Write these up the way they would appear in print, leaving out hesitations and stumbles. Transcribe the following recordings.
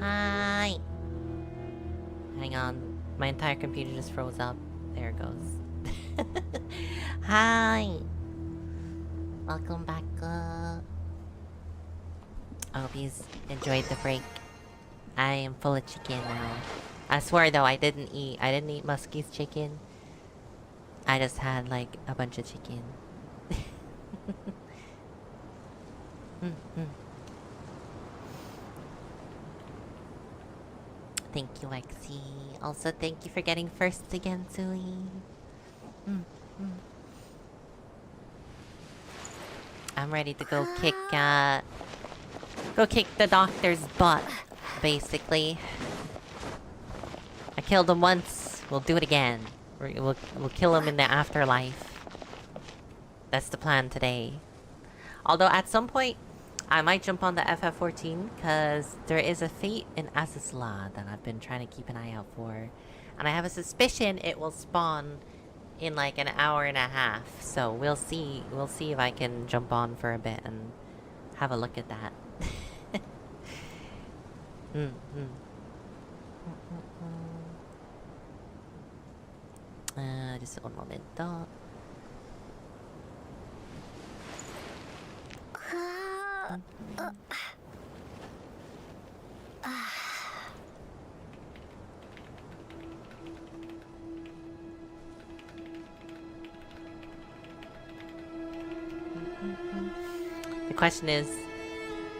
Hi. Hang on. My entire computer just froze up. There it goes. Hi. Welcome back. I hope you enjoyed the break. I am full of chicken now. I swear though, I didn't eat Muskie's chicken. I just had like a bunch of chicken. Thank you, Lexi. Also, thank you for getting first again, Sui. I'm ready to go kick the doctor's butt, basically. I killed him once. We'll do it again. We'll kill him in the afterlife. That's the plan today. Although at some point, I might jump on the FF14 because there is a fate in Ashelia that I've been trying to keep an eye out for, and I have a suspicion it will spawn in like an hour and a half. So we'll see. We'll see if I can jump on for a bit and have a look at that. Just un momento. The question is,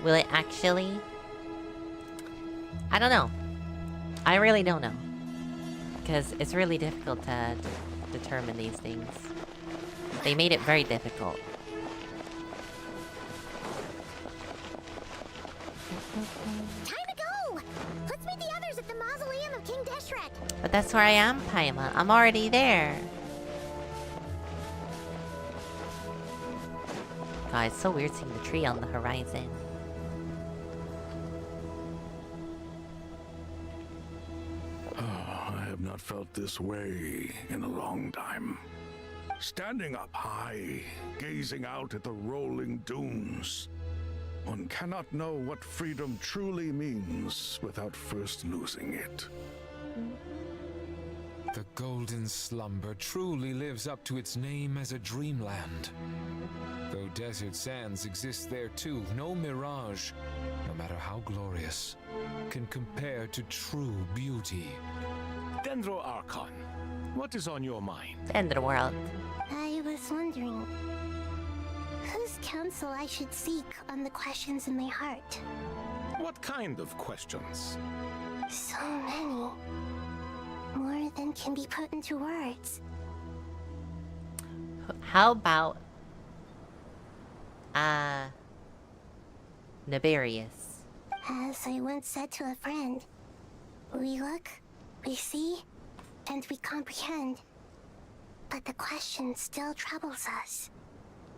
will it actually? I don't know. I really don't know. Because it's really difficult to determine these things. They made it very difficult. Time to go! Let's meet the others at the mausoleum of King Deshret. But that's where I am, Paimon. I'm already there. God, it's so weird seeing the tree on the horizon. I have not felt this way in a long time. Standing up high, gazing out at the rolling dunes. One cannot know what freedom truly means without first losing it. The golden slumber truly lives up to its name as a dreamland. Though desert sands exist there too, no mirage, no matter how glorious, can compare to true beauty. Dendro Archon, what is on your mind? The end of the world. I was wondering whose counsel I should seek on the questions in my heart. What kind of questions? So many. More than can be put into words. How about Niberius? As I once said to a friend, we look, we see, and we comprehend. But the question still troubles us.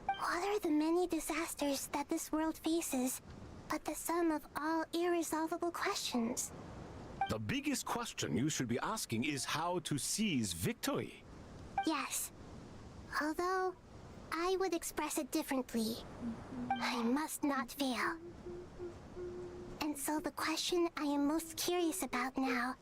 What are the many disasters that this world faces, but the sum of all irresolvable questions? The biggest question you should be asking is how to seize victory. Yes. Although, I would express it differently. I must not fail. And so the question I am most curious about now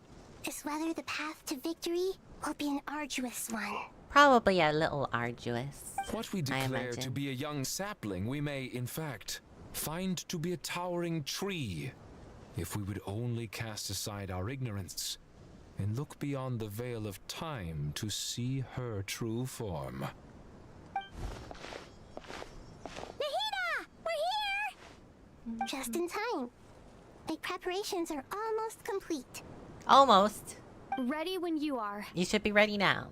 is whether the path to victory will be an arduous one. Probably a little arduous. What we declare to be a young sapling, we may, in fact, find to be a towering tree. If we would only cast aside our ignorance and look beyond the veil of time to see her true form. Nahida! We're here! Just in time. My preparations are almost complete. Almost. Ready when you are. You should be ready now.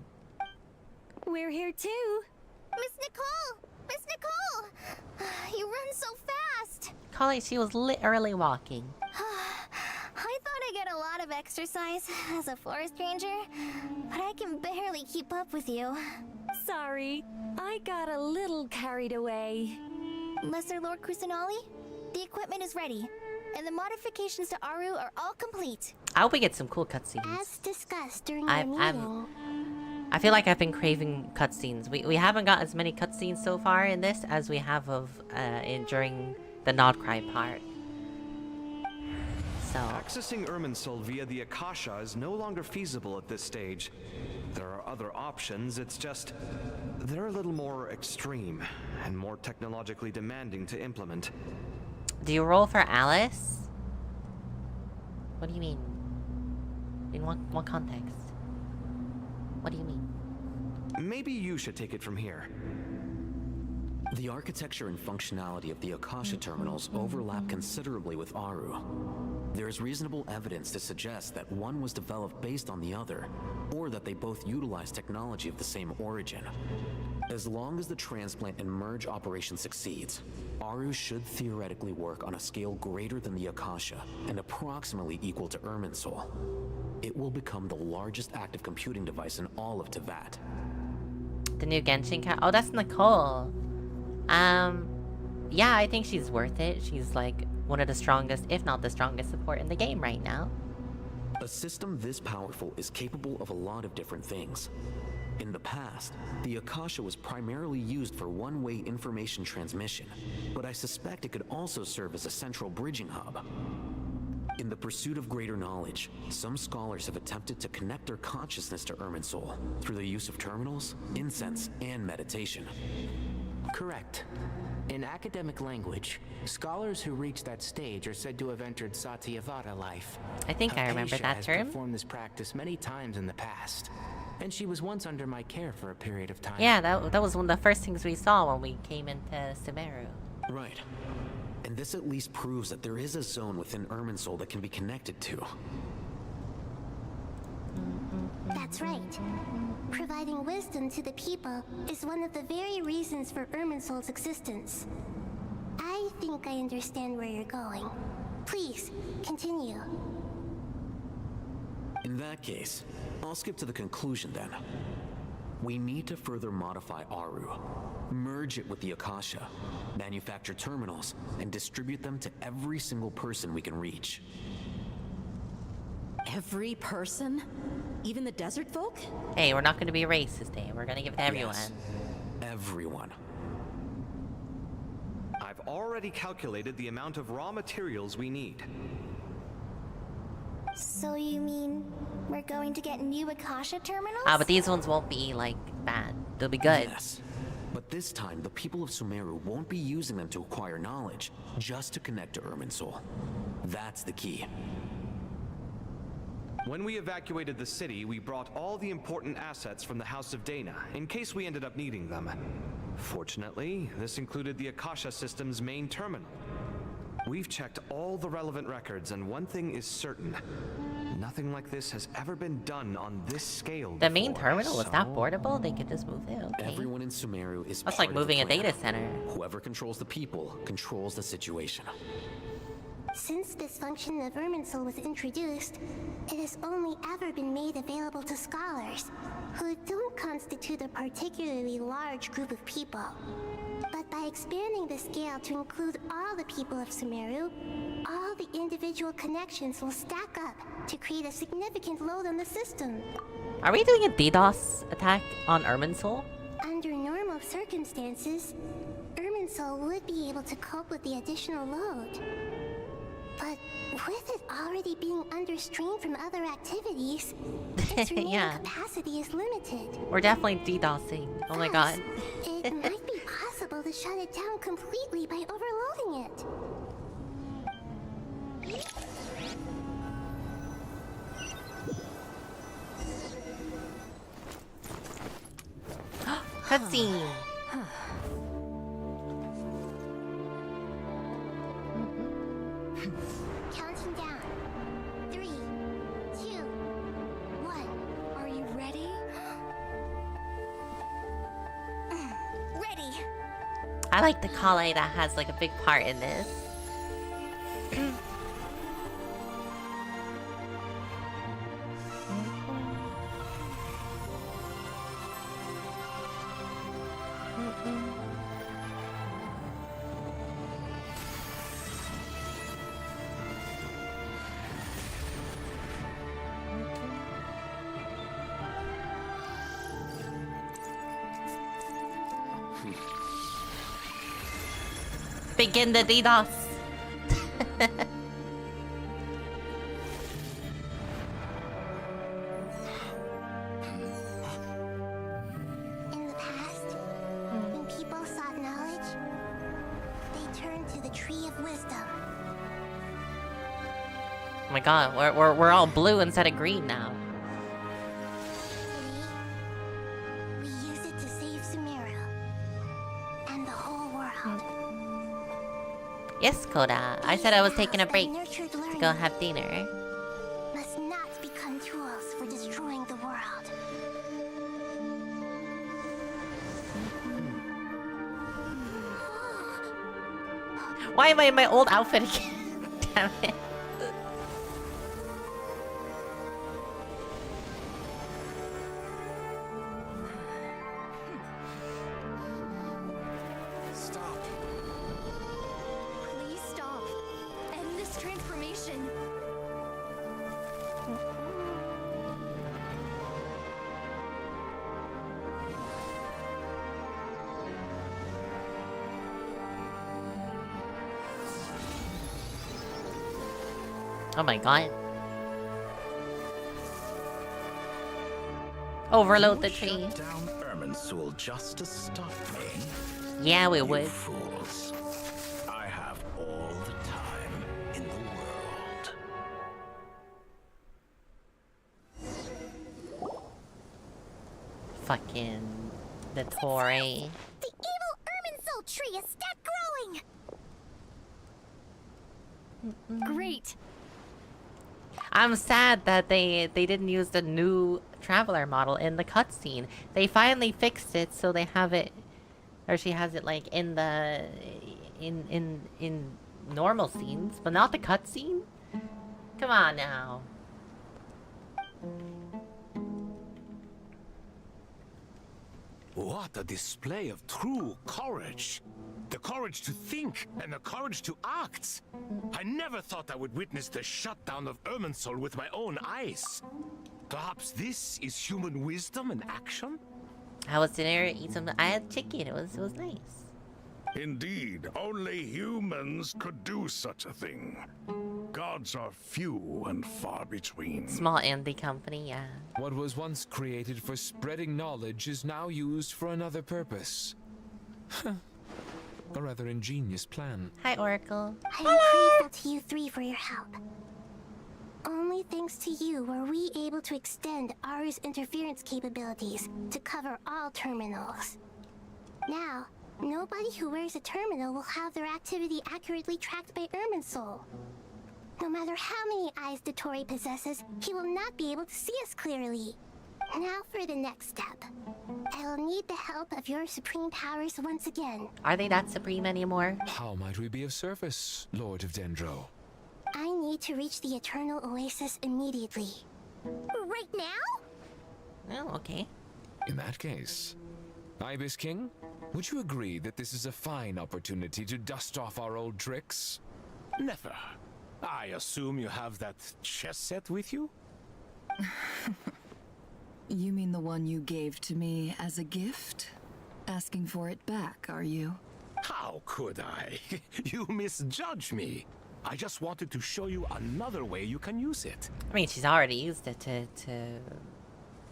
We're here too. Miss Nicole! Miss Nicole! You run so fast! Callie, she was literally walking. I thought I'd get a lot of exercise as a forest ranger, but I can barely keep up with you. Sorry, I got a little carried away. Lesser Lord Kusanali, the equipment is ready, and the modifications to Aru are all complete. I hope we get some cool cutscenes. As discussed during the meeting. I feel like I've been craving cutscenes. We haven't got as many cutscenes so far in this as we have during the Nod-Krai part. so... Accessing Irminsul via the Akasha is no longer feasible at this stage. There are other options, it's just... they're a little more extreme, and more technologically demanding to implement. Do you roll for Alice? What do you mean? In what context? What do you mean? Maybe you should take it from here. The architecture and functionality of the Akasha terminals overlap considerably with Aru. There is reasonable evidence to suggest that one was developed based on the other, or that they both utilize technology of the same origin. As long as the transplant and merge operation succeeds, Aru should theoretically work on a scale greater than the Akasha and approximately equal to Irminsul. It will become the largest active computing device in all of Teyvat. The new Genshin cat. Oh, that's Nicole. Yeah, I think she's worth it. She's like one of the strongest, if not the strongest support in the game right now. A system this powerful is capable of a lot of different things. In the past, the Akasha was primarily used for one-way information transmission, but I suspect it could also serve as a central bridging hub. In the pursuit of greater knowledge, some scholars have attempted to connect their consciousness to Irminsul through the use of terminals, incense, and meditation. Correct. In academic language, scholars who reach that stage are said to have entered Satyavata life. I think I remember Ashelia that has term. performed this practice many times in the past, and she was once under my care for a period of time. Yeah, that was one of the first things we saw when we came into Sumeru. Right. And this at least proves that there is a zone within Irminsul that can be connected to. That's right. Providing wisdom to the people is one of the very reasons for Irminsul's existence. I think I understand where you're going. Please, continue. In that case, I'll skip to the conclusion then. We need to further modify Aru, merge it with the Akasha, manufacture terminals, and distribute them to every single person we can reach. Every person? Even the desert folk? Hey, we're not going to be racist, eh? We're going to give it to everyone. Yes, everyone. I've already calculated the amount of raw materials we need. So you mean we're going to get new Akasha terminals? Ah, but these ones won't be, like, bad. They'll be good. Yes. But this time, the people of Sumeru won't be using them to acquire knowledge, just to connect to Irminsul. That's the key. When we evacuated the city, we brought all the important assets from the House of Dana, in case we ended up needing them. Fortunately, this included the Akasha system's main terminal. We've checked all the relevant records, and one thing is certain. Nothing like this has ever been done on this scale The main before, terminal was so- not portable? They could just move it, okay. Everyone in Sumeru is That's part like of the moving a plan. data center. Whoever controls the people controls the situation. Since this function of Irminsul was introduced, it has only ever been made available to scholars, who don't constitute a particularly large group of people. But by expanding the scale to include all the people of Sumeru, all the individual connections will stack up to create a significant load on the system. Are we doing a DDoS attack on Irminsul? Under normal circumstances, Irminsul would be able to cope with the additional load. But with it already being under strain from other activities, its remaining Yeah. capacity is limited. We're definitely DDoSing. Oh my god. It might be possible to shut it down completely by overloading it. Cutscene! Counting down. 3, 2, 1. Are you ready? Ready! I like the Kale that has like a big part in this. Begin the DDoS. to the Tree of Wisdom. Oh my god, we're all blue instead of green now. We use it to save Sumeru and the whole world. Yes, Koda. I said I was taking a break Nurtured to learning go have dinner. must not become tools for destroying the world. Why am I in my old outfit again? Damn it. Stop. Please stop. End this transformation. Oh my god. Overload the tree. Shut down Irminsul just to stop me. Yeah, we You would. fools. I have all the time in the world. Fucking the Tory. The evil Irminsul tree is still growing! Great. I'm sad that they didn't use the new traveler model in the cutscene. They finally fixed it so they have it, or she has it like in the in normal scenes, but not the cutscene. Come on now. What a display of true courage. The courage to think and the courage to act. I never thought I would witness the shutdown of Irminsul with my own eyes. Perhaps this is human wisdom in action? How was dinner? Eat some. I had chicken. It was nice. Indeed, only humans could do such a thing. Gods are few and far between. Small indie company, yeah. What was once created for spreading knowledge is now used for another purpose. A rather ingenious plan. Hi, Oracle. I am grateful to you three for your help. Only thanks to you were we able to extend Aru's interference capabilities to cover all terminals. Now, nobody who wears a terminal will have their activity accurately tracked by Irminsul. No matter how many eyes the Tory possesses, he will not be able to see us clearly. Now for the next step. I will need the help of your supreme powers once again. Are they that supreme anymore? How might we be of service, Lord of Dendro? I need to reach the Eternal Oasis immediately. Right now? Oh, okay. In that case, Ibis King, would you agree that this is a fine opportunity to dust off our old tricks? Never. I assume you have that chess set with you? You mean the one you gave to me as a gift? Asking for it back, are you? How could I? You misjudge me. I just wanted to show you another way you can use it. I mean, she's already used it to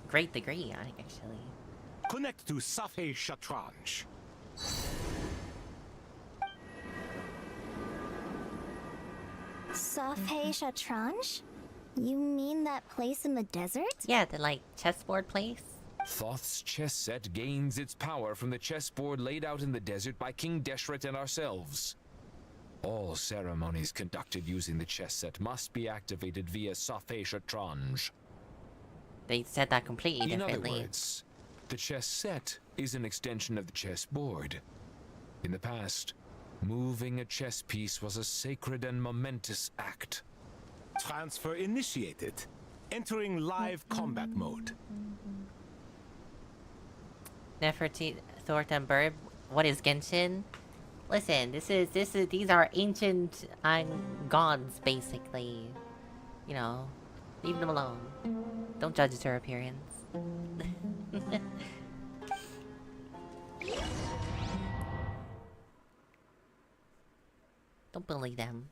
great degree, actually. Connect to Safei Shatranj. Safei Shatranj? You mean that place in the desert? Yeah, the like chessboard place. Thoth's chess set gains its power from the chessboard laid out in the desert by King Deshret and ourselves. All ceremonies conducted using the chess set must be activated via Safei Shatranj. They said that completely In differently. other words, the chess set is an extension of the chessboard. In the past, moving a chess piece was a sacred and momentous act. Transfer initiated. Entering live combat mode. Nefertiti, Thornton Bird. What is Genshin? Listen, these are ancient gods, basically. You know, leave them alone. Don't judge their appearance. Don't bully them.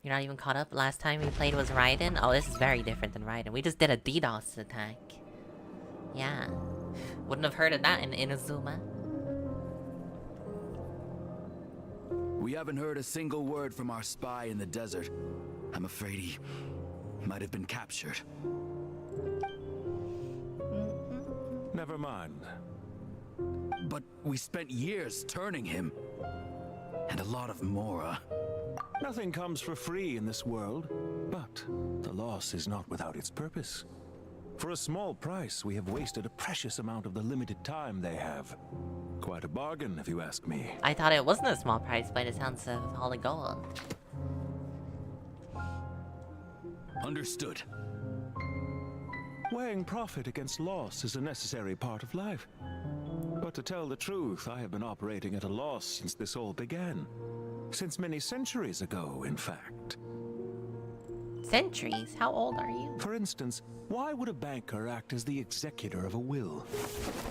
You're not even caught up? Last time we played was Raiden? Oh, this is very different than Raiden. We just did a DDoS attack. Yeah. Wouldn't have heard of that in Inazuma. We haven't heard a single word from our spy in the desert. I'm afraid he might have been captured. Never mind. But we spent years turning him. And a lot of Mora. Nothing comes for free in this world, but the loss is not without its purpose. For a small price, we have wasted a precious amount of the limited time they have. Quite a bargain, if you ask me. I thought it wasn't a small price by the sounds of all the gold. Understood. Weighing profit against loss is a necessary part of life. But to tell the truth, I have been operating at a loss since this all began. Since many centuries ago, in fact. Centuries? How old are you? For instance, why would a banker act as the executor of a will?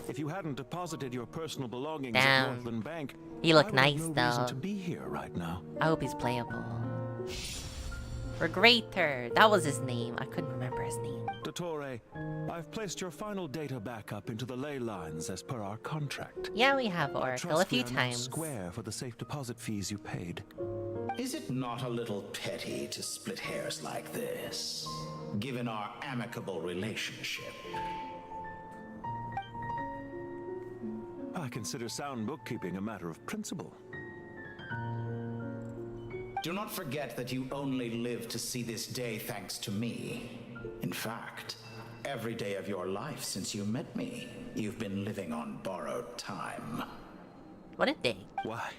If you hadn't deposited your personal belongings at Northland Bank, he looked I would nice have no though. reason to be here right now. I hope he's playable. Regrator. That was his name. I couldn't remember his name. Dottore, I've placed your final data backup into the ley lines as per our contract. Yeah, we have Oracle a few we are not times. square for the safe deposit fees you paid. Is it not a little petty to split hairs like this, given our amicable relationship? I consider sound bookkeeping a matter of principle. Do not forget that you only live to see this day thanks to me. In fact, every day of your life since you met me, you've been living on borrowed time. What a day. Why,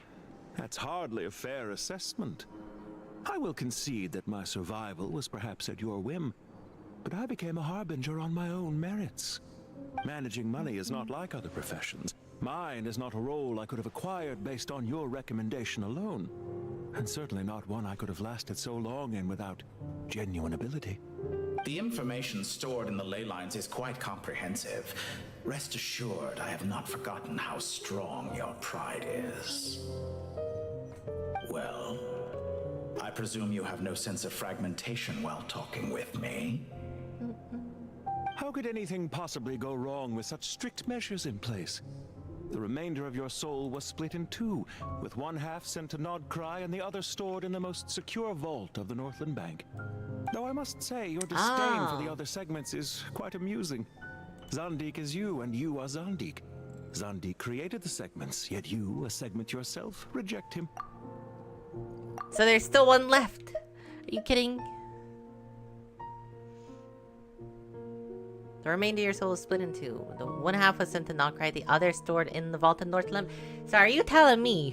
that's hardly a fair assessment. I will concede that my survival was perhaps at your whim, but I became a harbinger on my own merits. Managing money is not like other professions. Mine is not a role I could have acquired based on your recommendation alone, and certainly not one I could have lasted so long in without genuine ability. The information stored in the ley lines is quite comprehensive. Rest assured, I have not forgotten how strong your pride is. Well, I presume you have no sense of fragmentation while talking with me. How could anything possibly go wrong with such strict measures in place? The remainder of your soul was split in two, with one half sent to Nod-Krai and the other stored in the most secure vault of the Northland Bank. Though I must say, your disdain for the other segments is quite amusing. Zandik is you, and you are Zandik. Zandik created the segments, yet you, a segment yourself, reject him. So there's still one left. Are you kidding? The remainder of your soul is split in two. The one half was sent to Nod-Krai, the other stored in the vault in Northland. So are you telling me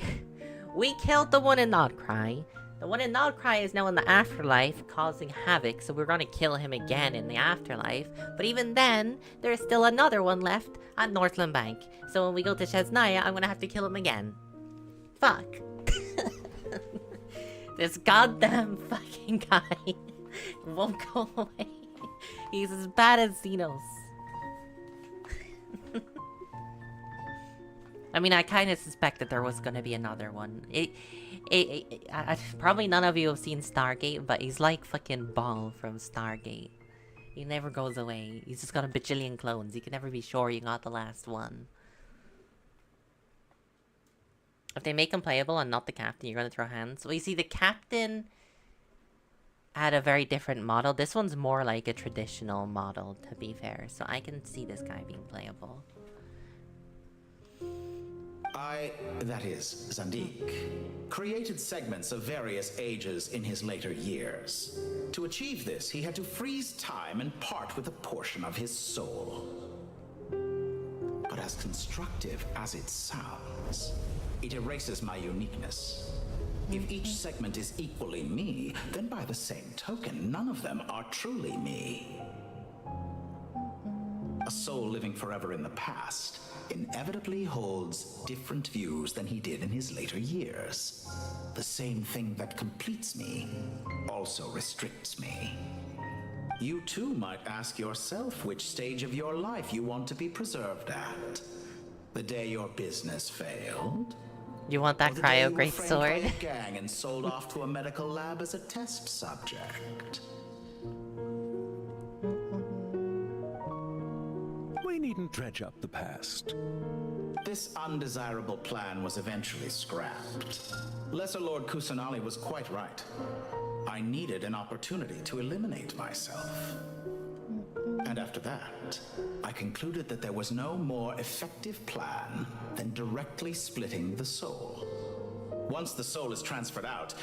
we killed the one in Nod-Krai? The one in Nod-Krai is now in the afterlife, causing havoc, so we're gonna kill him again in the afterlife. But even then, there's still another one left at Northland Bank. So when we go to Chesnaya, I'm gonna have to kill him again. Fuck. This goddamn fucking guy won't go away. He's as bad as Xenos. I mean, I kind of suspected there was gonna be another one. Probably none of you have seen Stargate, but he's like fucking Ball from Stargate. He never goes away. He's just got a bajillion clones. You can never be sure you got the last one. If they make him playable and not the captain, you're gonna throw hands. Well, you see, the captain had a very different model. This one's more like a traditional model, to be fair. So I can see this guy being playable. That is, Zandik, created segments of various ages in his later years. To achieve this, he had to freeze time and part with a portion of his soul. But as constructive as it sounds, it erases my uniqueness. If each segment is equally me, then by the same token, none of them are truly me. A soul living forever in the past inevitably holds different views than he did in his later years. The same thing that completes me also restricts me. You too might ask yourself which stage of your life you want to be preserved at. The day your business failed, You want that Or the day cryo you were great framed by sword? a gang and sold off to a medical lab as a test subject. We needn't dredge up the past. This undesirable plan was eventually scrapped. Lesser Lord Kusanali was quite right. I needed an opportunity to eliminate myself. And after that, I concluded that there was no more effective plan than directly splitting the soul. Once the soul is transferred out,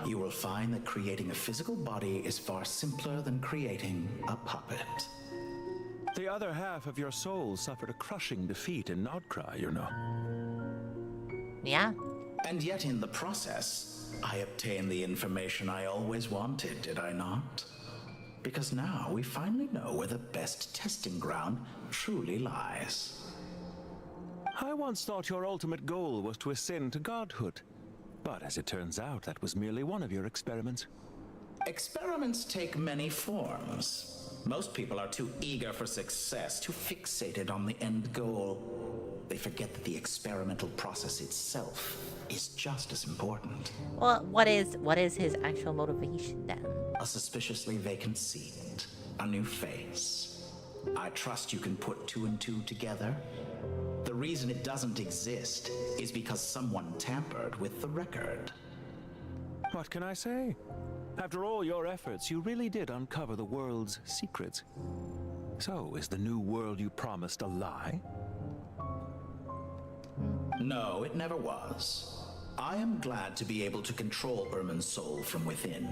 you will find that creating a physical body is far simpler than creating a puppet. The other half of your soul suffered a crushing defeat in Nod-Krai, you know. Yeah. And yet in the process, I obtained the information I always wanted, did I not? Because now we finally know where the best testing ground truly lies. I once thought your ultimate goal was to ascend to godhood. But as it turns out, that was merely one of your experiments. Experiments take many forms. Most people are too eager for success, too fixated on the end goal. They forget that the experimental process itself is just as important. Well, what is his actual motivation then? A suspiciously vacant seat, a new face. I trust you can put two and two together. The reason it doesn't exist is because someone tampered with the record. What can I say? After all your efforts, you really did uncover the world's secrets. So, is the new world you promised a lie? No, it never was. I am glad to be able to control Irmin's soul from within.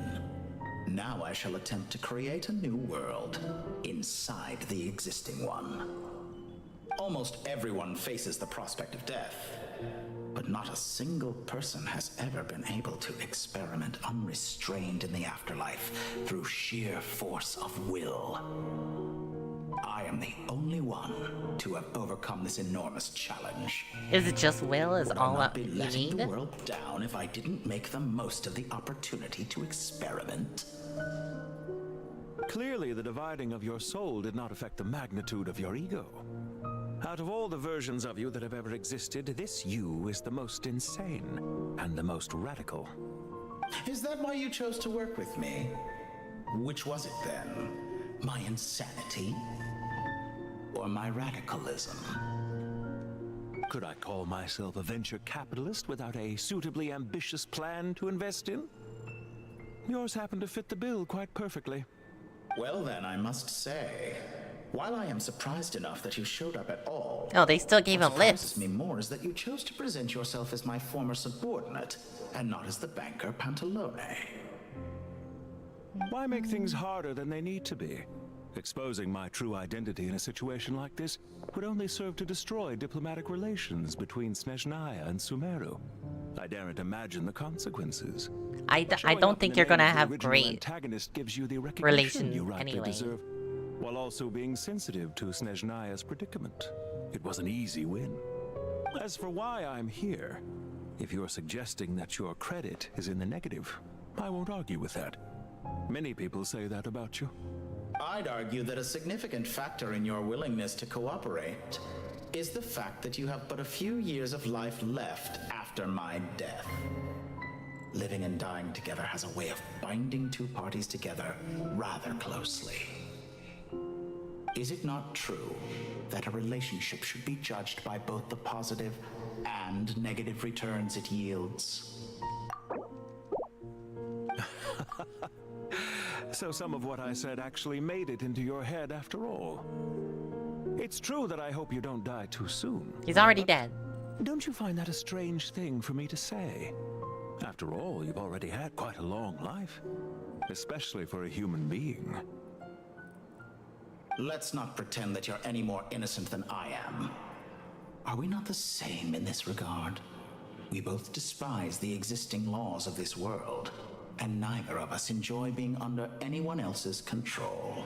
Now I shall attempt to create a new world inside the existing one. Almost everyone faces the prospect of death, but not a single person has ever been able to experiment unrestrained in the afterlife through sheer force of will. I am the only one to have overcome this enormous challenge. Is it just will? Is Would all I not that be you letting need? the world down if I didn't make the most of the opportunity to experiment? Clearly, the dividing of your soul did not affect the magnitude of your ego. Out of all the versions of you that have ever existed, this you is the most insane and the most radical. Is that why you chose to work with me? Which was it then? My insanity? Or my radicalism? Could I call myself a venture capitalist without a suitably ambitious plan to invest in? Yours happened to fit the bill quite perfectly. Well then, I must say, while I am surprised enough that you showed up at all, Oh, they still gave what him lips. surprises me more is that you chose to present yourself as my former subordinate, and not as the banker Pantalone. Why make things harder than they need to be? Exposing my true identity in a situation like this would only serve to destroy diplomatic relations between Snezhnaya and Sumeru. I daren't imagine the consequences. I don't think you're gonna have great antagonist gives you the recognition relation you rightly anyway. deserve, while also being sensitive to Snezhnaya's predicament. It was an easy win. As for why I'm here, if you're suggesting that your credit is in the negative, I won't argue with that. Many people say that about you. I'd argue that a significant factor in your willingness to cooperate is the fact that you have but a few years of life left after my death. Living and dying together has a way of binding two parties together rather closely. Is it not true that a relationship should be judged by both the positive and negative returns it yields? So some of what I said actually made it into your head after all. It's true that I hope you don't die too soon. He's already dead. Don't you find that a strange thing for me to say? After all, you've already had quite a long life, especially for a human being. Let's not pretend that you're any more innocent than I am. Are we not the same in this regard? We both despise the existing laws of this world, and neither of us enjoy being under anyone else's control.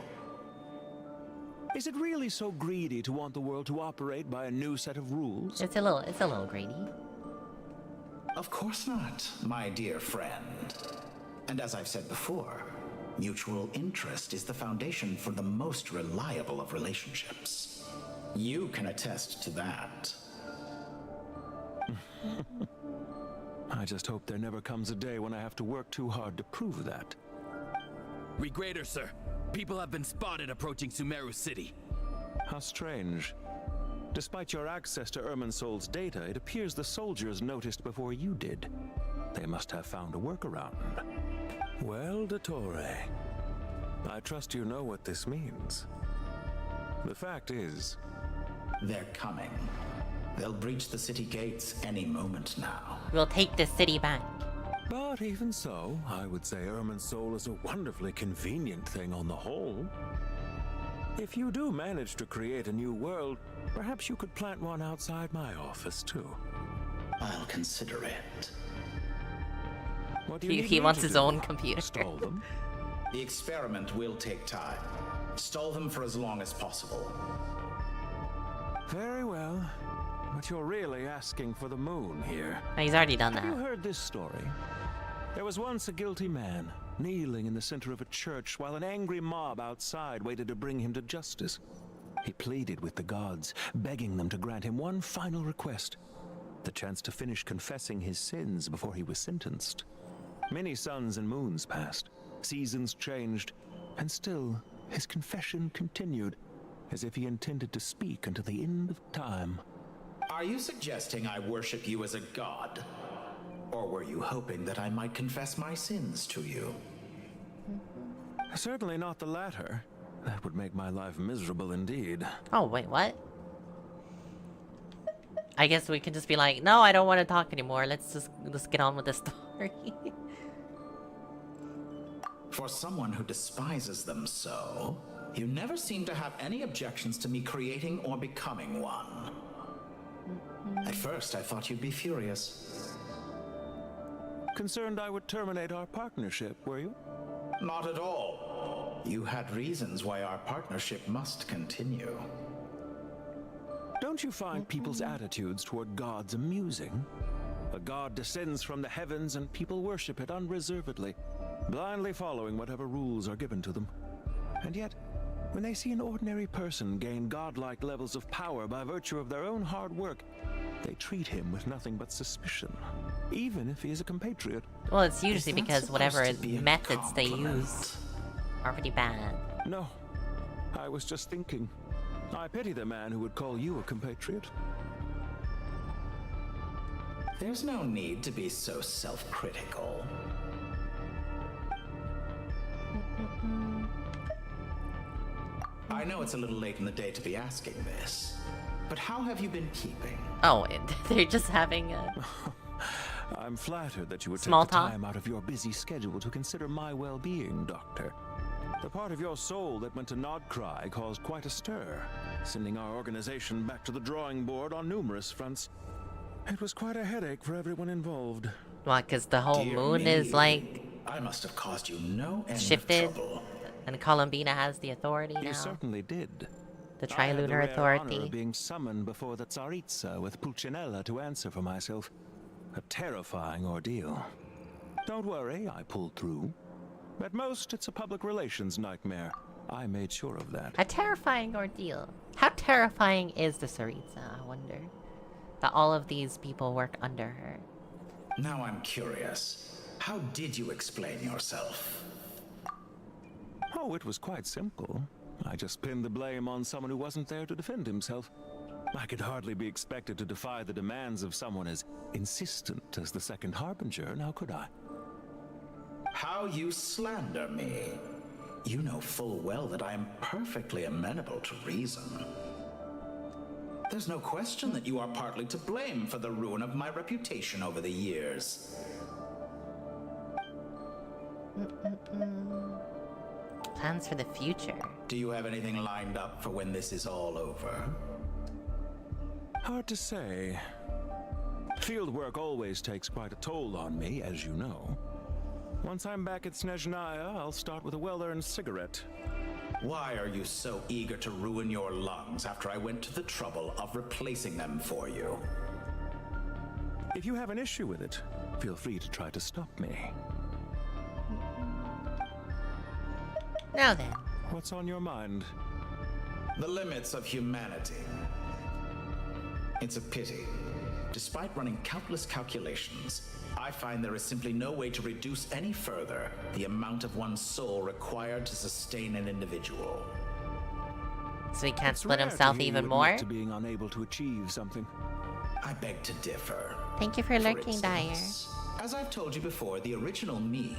Is it really so greedy to want the world to operate by a new set of rules? It's a little greedy. Of course not, my dear friend. And as I've said before, mutual interest is the foundation for the most reliable of relationships. You can attest to that. I just hope there never comes a day when I have to work too hard to prove that. Regrader, sir. People have been spotted approaching Sumeru City. How strange. Despite your access to Irminsol's data, it appears the soldiers noticed before you did. They must have found a workaround. Well, Dottore, I trust you know what this means. The fact is... They're coming. They'll breach the city gates any moment now. We'll take the city back. But even so, I would say Irminsol is a wonderfully convenient thing on the whole. If you do manage to create a new world, perhaps you could plant one outside my office, too. I'll consider it. What do you He wants his own computer. Stall them? The experiment will take time. Stall them for as long as possible. Very well. But you're really asking for the moon here. He's already done that. Have you heard this story? There was once a guilty man, kneeling in the center of a church while an angry mob outside waited to bring him to justice. He pleaded with the gods, begging them to grant him one final request, the chance to finish confessing his sins before he was sentenced. Many suns and moons passed, seasons changed, and still his confession continued, as if he intended to speak until the end of time. Are you suggesting I worship you as a god? Or were you hoping that I might confess my sins to you? Certainly not the latter. That would make my life miserable indeed. Oh, wait, what? I guess we can just be like, no, I don't want to talk anymore. Let's get on with the story. For someone who despises them so, you never seem to have any objections to me creating or becoming one. At first, I thought you'd be furious. Concerned I would terminate our partnership, were you? Not at all. You had reasons why our partnership must continue. Don't you find people's attitudes toward gods amusing? A god descends from the heavens and people worship it unreservedly, blindly following whatever rules are given to them. And yet, when they see an ordinary person gain godlike levels of power by virtue of their own hard work, they treat him with nothing but suspicion, even if he is a compatriot. Well, it's usually because whatever methods they use are pretty bad. No, I was just thinking. I pity the man who would call you a compatriot. There's no need to be so self-critical. I know it's a little late in the day to be asking this, but how have you been keeping? Oh, they're just having a... I'm flattered that you would small take the time out of your busy schedule to consider my well-being, Doctor. The part of your soul that went to Nod-Krai caused quite a stir, sending our organization back to the drawing board on numerous fronts. It was quite a headache for everyone involved. What, because the whole moon is like... I must have caused you no end shifted, of trouble. And Columbina has the authority now. You certainly did. The I had the Trilunar rare Authority. honor of being summoned before the Tsaritsa with Pulcinella to answer for myself. A terrifying ordeal. Don't worry, I pulled through. At most, it's a public relations nightmare. I made sure of that. A terrifying ordeal. How terrifying is the Tsaritsa, I wonder? That all of these people work under her. Now I'm curious. How did you explain yourself? Oh, it was quite simple. I just pinned the blame on someone who wasn't there to defend himself. I could hardly be expected to defy the demands of someone as insistent as the Second Harbinger, now could I? How you slander me. You know full well that I am perfectly amenable to reason. There's no question that you are partly to blame for the ruin of my reputation over the years. Plans for the future. Do you have anything lined up for when this is all over? Hard to say. Field work always takes quite a toll on me, as you know. Once I'm back at Snezhnaya, I'll start with a well-earned cigarette. Why are you so eager to ruin your lungs after I went to the trouble of replacing them for you? If you have an issue with it, feel free to try to stop me. Now then. What's on your mind? The limits of humanity. It's a pity. Despite running countless calculations, I find there is simply no way to reduce any further the amount of one's soul required to sustain an individual. So he can't It's split rare himself to hear even you more? admit to being unable to achieve something. I beg to differ. Thank you for lurking, instance, as I've told you before, the original me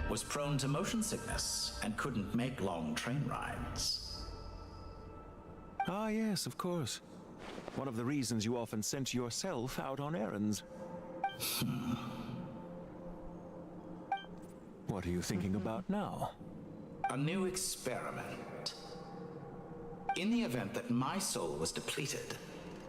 was prone to motion sickness and couldn't make long train rides. Ah, yes, of course. One of the reasons you often sent yourself out on errands. What are you thinking about now? A new experiment. In the event that my soul was depleted,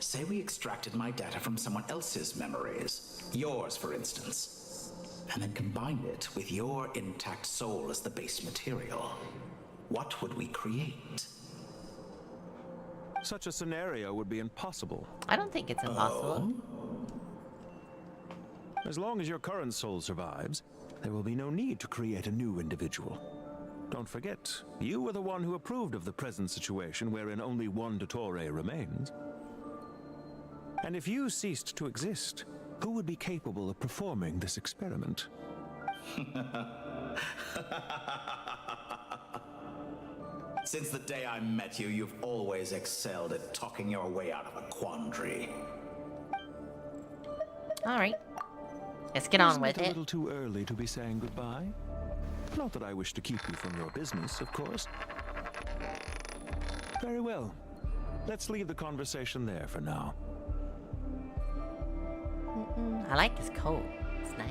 say we extracted my data from someone else's memories, yours for instance, and then combined it with your intact soul as the base material, what would we create? Such a scenario would be impossible. I don't think it's impossible. As long as your current soul survives, there will be no need to create a new individual. Don't forget, you were the one who approved of the present situation wherein only one Dottore remains. And if you ceased to exist, who would be capable of performing this experiment? Since the day I met you, you've always excelled at talking your way out of a quandary. Alright. Let's get on with Isn't it a it. little too early to be saying goodbye? Not that I wish to keep you from your business, of course. Very well. Let's leave the conversation there for now. I like his coat. It's nice.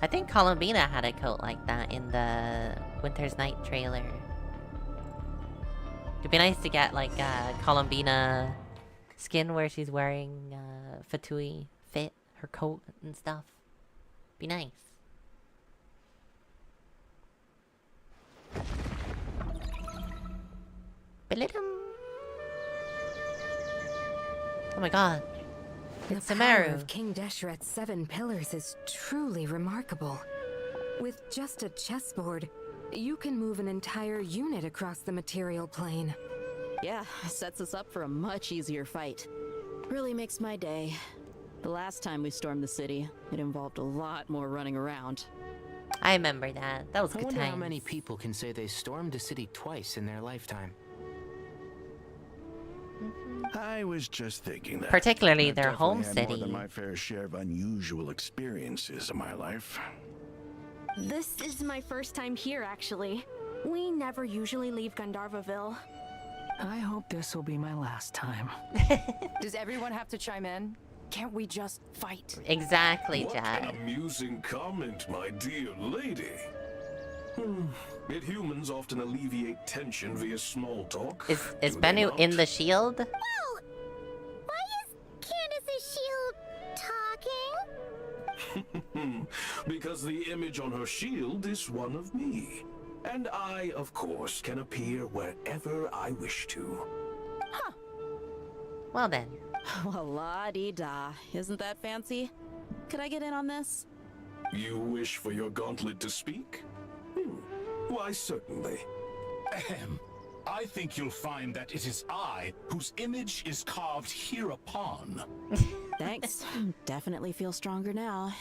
I think Columbina had a coat like that in the Winter's Night trailer. It'd be nice to get like a Columbina skin where she's wearing Fatui fit, her coat and stuff. Be nice. Belittum. Oh my god. It's The power Samaru. of King Deshret's 7 pillars is truly remarkable. With just a chessboard, you can move an entire unit across the material plane. Yeah, sets us up for a much easier fight. Really makes my day. The last time we stormed the city, it involved a lot more running around. I remember that. That was I good wonder times. how many people can say they stormed a city twice in their lifetime. I was just thinking that. Particularly I've their home definitely had more city. than my fair share of unusual experiences in my life. This is my first time here, actually. We never usually leave Gandharvaville. I hope this will be my last time. Does everyone have to chime in? Can't we just fight? Exactly, What Jack. an amusing comment, my dear lady. Yet humans often alleviate tension via small talk. Is Do they Bennu not? in the shield? Whoa! Why is Candace's shield talking? Because the image on her shield is one of me. And I, of course, can appear wherever I wish to. Well then. Well, la-di-da. Isn't that fancy? Could I get in on this? You wish for your gauntlet to speak? Why, certainly. Ahem. I think you'll find that it is I whose image is carved hereupon. Thanks. Definitely feel stronger now.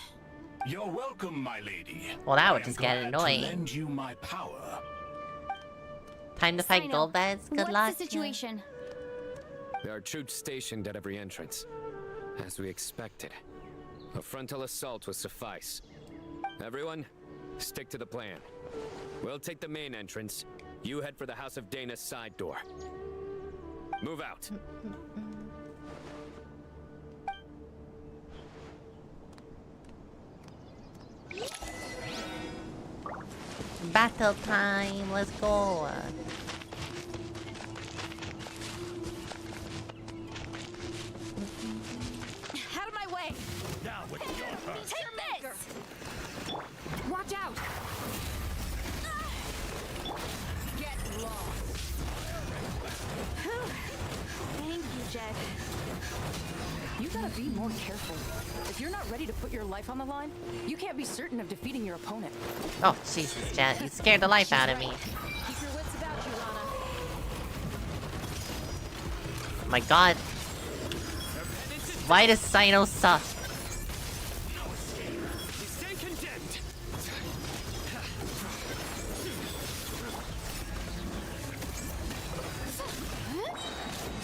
You're welcome, my lady. Well, that would I am just get glad annoying. To lend you my power. Time to fight Sino, Golbez. Good what's luck. the situation? There are troops stationed at every entrance. As we expected. A frontal assault will suffice. Everyone, stick to the plan. We'll take the main entrance. You head for the House of Dana's side door. Move out. Battle time. Let's go. Out of my way! Now with your turn. Take this! Watch out! Get lost. Thank you, Jed. You gotta be more careful. If you're not ready to put your life on the line, you can't be certain of defeating your opponent. Oh, Jesus, Jet. You scared the life out of me. Keep your wits about you, Lana. Oh my god. Why does Sino suck? Stay condemned.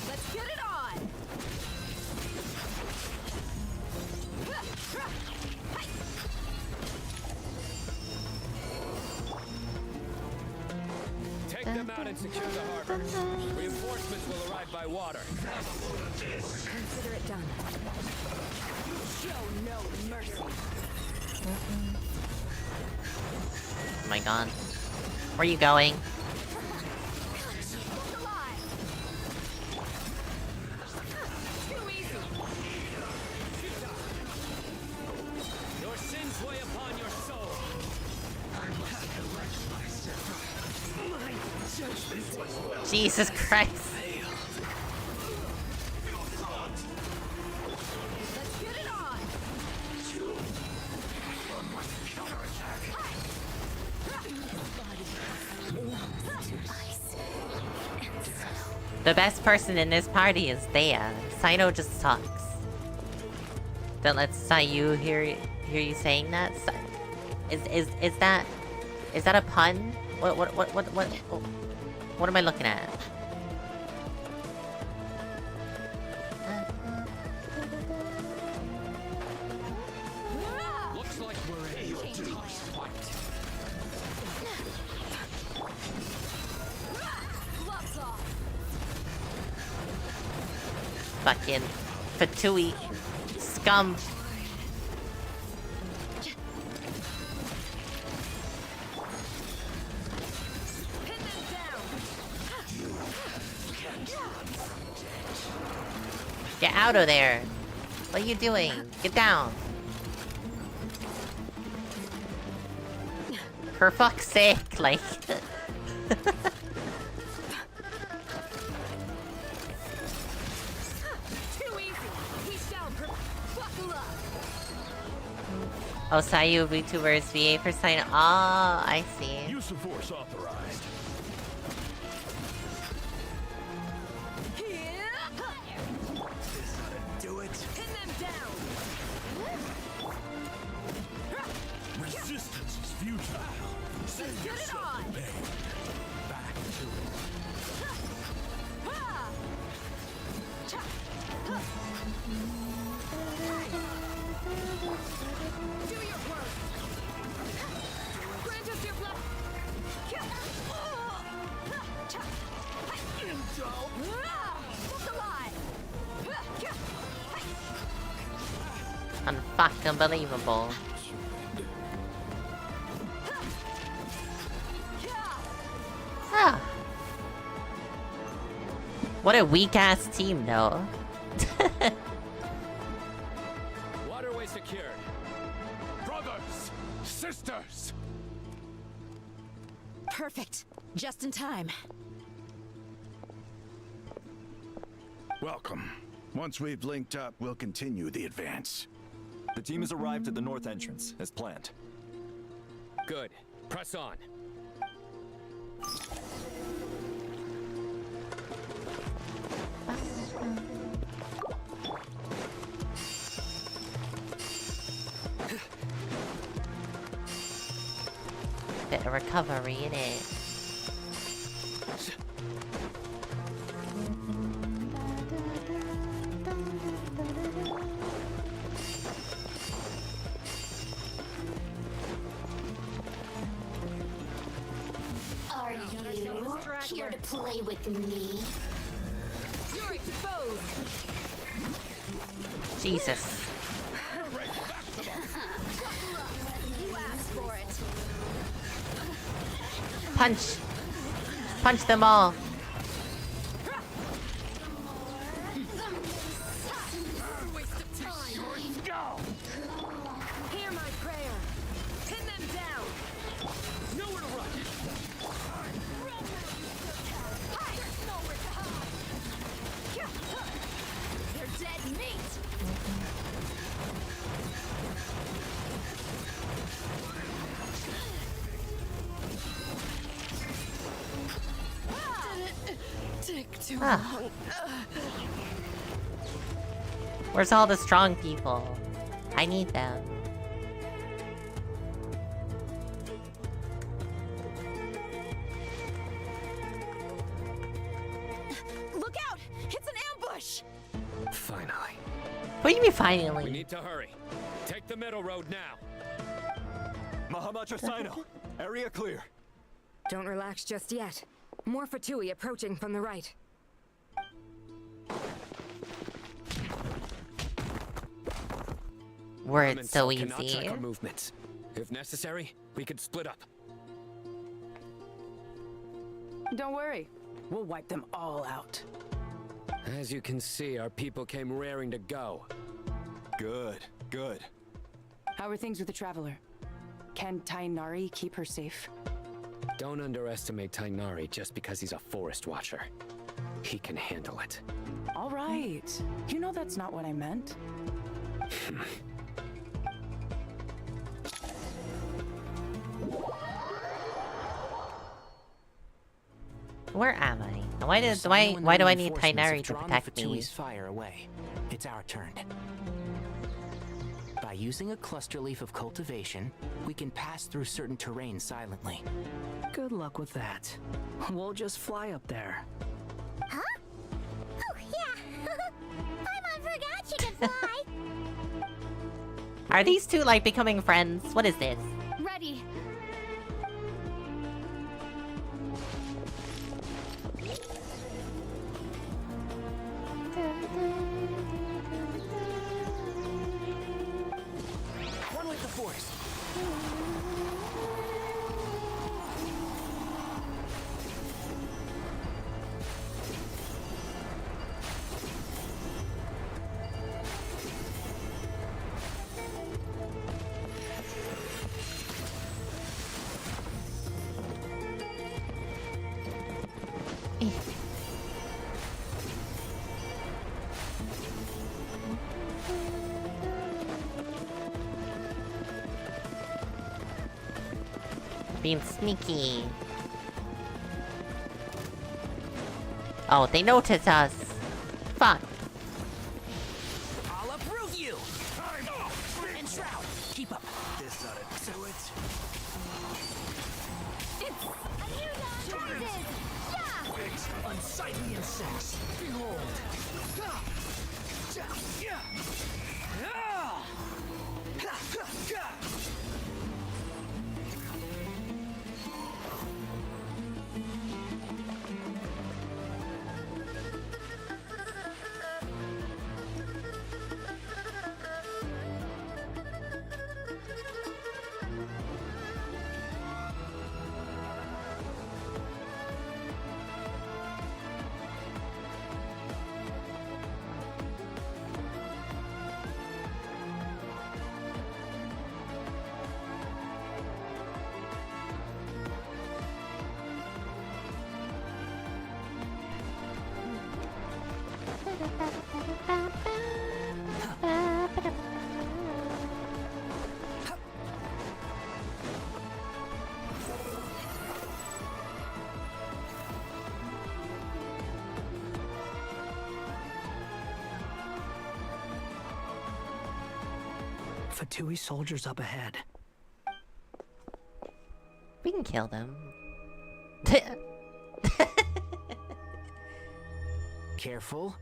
Let's get it on! Take them out and secure the harbor. Reinforcements will arrive by water. Consider it done. Show no mercy. Oh my god. Where are you going? Too easy. Your sins weigh upon your soul. Jesus Christ. Let's get it on! The best person in this party is Thea. Sino just sucks. Don't let Sayu hear you saying that. Is that a pun? What am I looking at? Looks like we're in a tough fight. Gloves off! Fucking Fatui scum. Pin them down! Get out of there. What are you doing? Get down. For fuck's sake, like. Too easy! He's down for buckle up! Oh, Sayu VTubers VA for sign. Oh, I see. Use of force authorized. Do it! Pin them down! Resistance is futile. Save Get it yourself on! the pain. Back to it. Do your work! Grant us your blood! Look alive! Unfucking believable. Ah. What a weak ass team, though. Waterway secured. Brothers! Sisters! Perfect. Just in time. Welcome. Once we've linked up, we'll continue the advance. The team has arrived at the north entrance, as planned. Good. Press on. Bit of recovery in it. Are you here to play with me? You're exposed! Jesus. You asked for it! Punch! Punch them all! Waste of time! Hear my prayer! Pin them down! Nowhere to run. There's nowhere to hide! They're dead meat! Take too Ah. long. Where's all the strong people? I need them. Look out! It's an ambush! Finally. What do you mean finally? We need to hurry. Take the middle road now. Mahamacha Sino, area clear. Don't relax just yet. More Fatui approaching from the right. Words so Cannot easy. track our movements. If necessary, we could split up. Don't worry. We'll wipe them all out. As you can see, our people came raring to go. Good, good. How are things with the Traveler? Can Tainari keep her safe? Don't underestimate Tainari just because he's a forest watcher. He can handle it. All right. You know that's not what I meant. Where am I? Why do I need Tainari to protect me? Fatui's fire away. It's our turn. By using a cluster leaf of cultivation, we can pass through certain terrain silently. Good luck with that. We'll just fly up there. Huh? Oh, yeah. Paimon forgot she can fly. Are these two like becoming friends? What is this? Ready. One with the force. Being sneaky. Oh, they noticed us. Fuck. I'll uproot you! And Shroud, keep up. This ought to do it. Wigs, unsightly insects. Behold. Fatui soldiers up ahead. We can kill them. Careful.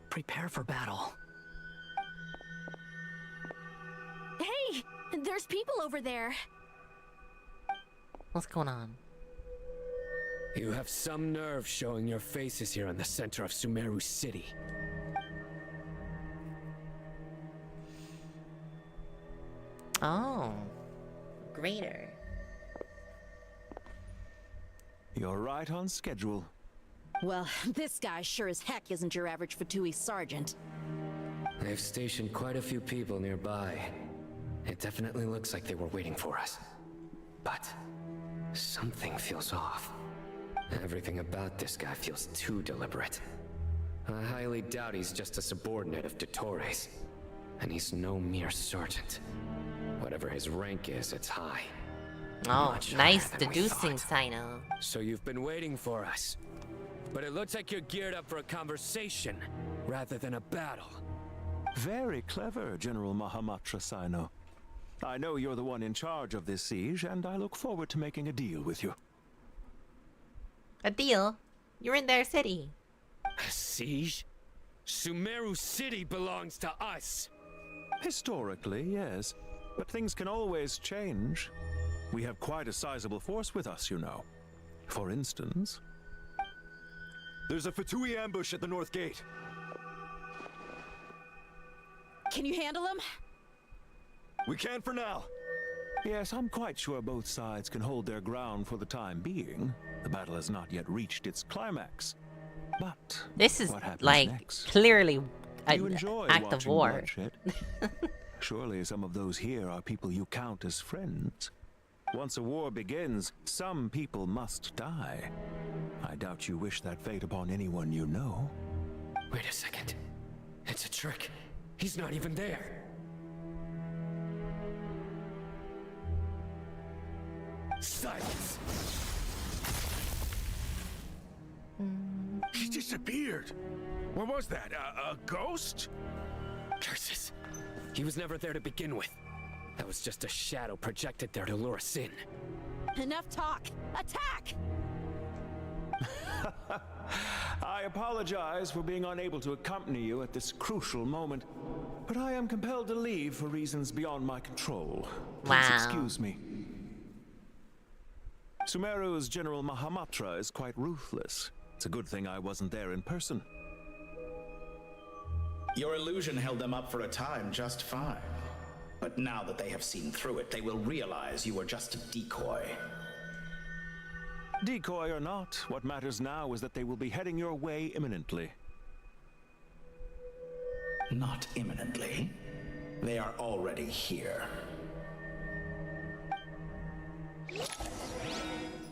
Prepare for battle. Hey! There's people over there. What's going on? You have some nerve showing your faces here in the center of Sumeru City. Oh. Greater. You're right on schedule. Well, this guy sure as heck isn't your average Fatui sergeant. They've stationed quite a few people nearby. It definitely looks like they were waiting for us. But something feels off. Everything about this guy feels too deliberate. I highly doubt he's just a subordinate of Dottores. And he's no mere sergeant. Whatever his rank is, it's high. Oh, Much nice higher than we deducing, thought. Sino. So you've been waiting for us. But it looks like you're geared up for a conversation. rather than a battle. Very clever, General Mahamatra Sino. I know you're the one in charge of this siege, and I look forward to making a deal with you. A deal? You're in their city. A siege? Sumeru City belongs to us. Historically, yes. But things can always change. We have quite a sizable force with us, you know. For instance... There's a Fatui ambush at the north gate. Can you handle him? We can for now. Yes, I'm quite sure both sides can hold their ground for the time being. The battle has not yet reached its climax. But this is what happens like next? clearly You an enjoy act of watching war. bloodshed. Surely some of those here are people you count as friends. Once a war begins, some people must die. I doubt you wish that fate upon anyone you know. Wait a second. It's a trick. He's not even there. Silence! He disappeared. What was that? A ghost? Curses. He was never there to begin with. That was just a shadow projected there to lure us in. Enough talk! Attack! I apologize for being unable to accompany you at this crucial moment, but I am compelled to leave for reasons beyond my control. Please Wow. excuse me. Sumeru's General Mahamatra is quite ruthless. It's a good thing I wasn't there in person. Your illusion held them up for a time just fine. But now that they have seen through it, they will realize you were just a decoy. Decoy or not, what matters now is that they will be heading your way imminently. Not imminently. They are already here.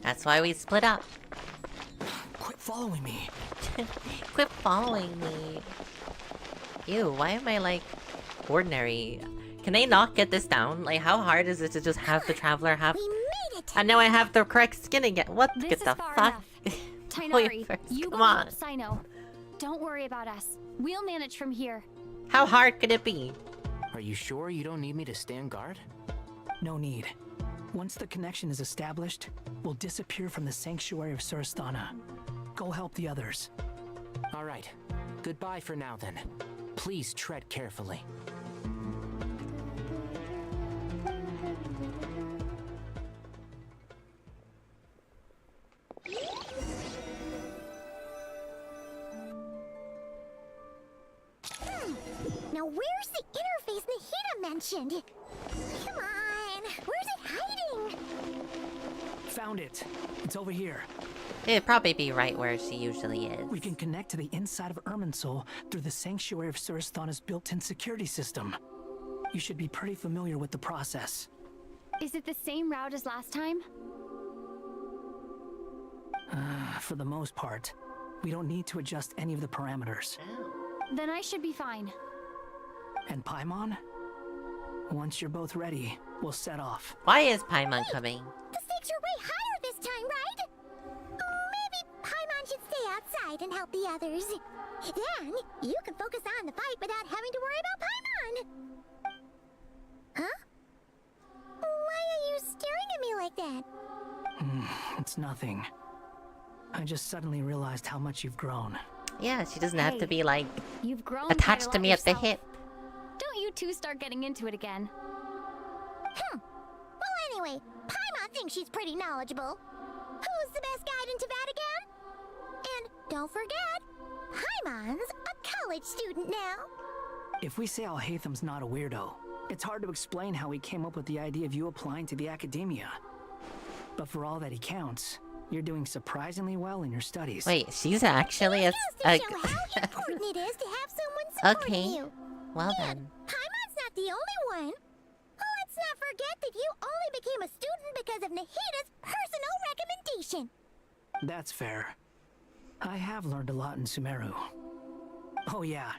That's why we split up. Quit following me. Quit following me. Ew, why am I like ordinary? Can they not get this down? Like, how hard is it to just have the traveler have? We made it! And now I have the correct skin again. What This the is far fuck? enough. Wait Tainari, first, you come go on. help Sino. Don't worry about us. We'll manage from here. How hard could it be? Are you sure you don't need me to stand guard? No need. Once the connection is established, we'll disappear from the sanctuary of Surasthana. Go help the others. All right. Goodbye for now, then. Please tread carefully. Now where's the interface Nahida mentioned? Come on, where's it hiding? Found it. It's over here. It'd probably be right where she usually is. We can connect to the inside of Irminsul through the sanctuary of Surasthana's built-in security system. You should be pretty familiar with the process. Is it the same route as last time? For the most part, we don't need to adjust any of the parameters. Then I should be fine. And Paimon? Once you're both ready, we'll set off. Why is Paimon coming? The stakes are way higher this time, right? Maybe Paimon should stay outside and help the others. Then, you can focus on the fight without having to worry about Paimon. Huh? Why are you staring at me like that? It's nothing. I just suddenly realized how much you've grown. Yeah, she doesn't have to be like You've grown attached quite a to lot me at the yourself. hip. Don't you two start getting into it again. Well, anyway, Paimon thinks she's pretty knowledgeable. Who's the best guide in Tavatigan? And don't forget, Paimon's a college student now. If we say Alhatham's not a weirdo, it's hard to explain how he came up with the idea of you applying to the academia. But for all that he counts, you're doing surprisingly well in your studies. Wait, she's actually a To show how important it is to have someone supporting okay. you. Well then. Paimon's not the only one. Let's not forget that you only became a student because of Nahida's personal recommendation. That's fair. I have learned a lot in Sumeru. Oh yeah.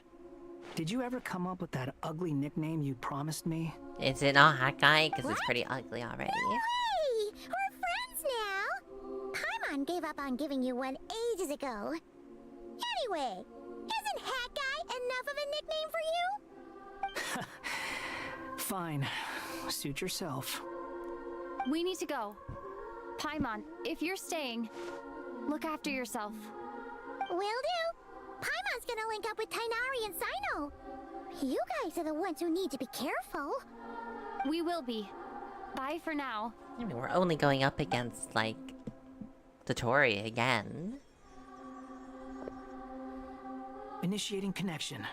Did you ever come up with that ugly nickname you promised me? Is it not Hakai? Because it's pretty ugly already. Hey, we're friends now. Paimon gave up on giving you one ages ago. Anyway, isn't Hat Guy Fine. Suit yourself. We need to go. Paimon, if you're staying, look after yourself. Will do. Paimon's gonna link up with Tainari and Sino. You guys are the ones who need to be careful. We will be. Bye for now. I mean, we're only going up against, like, Dotori again. Initiating connection.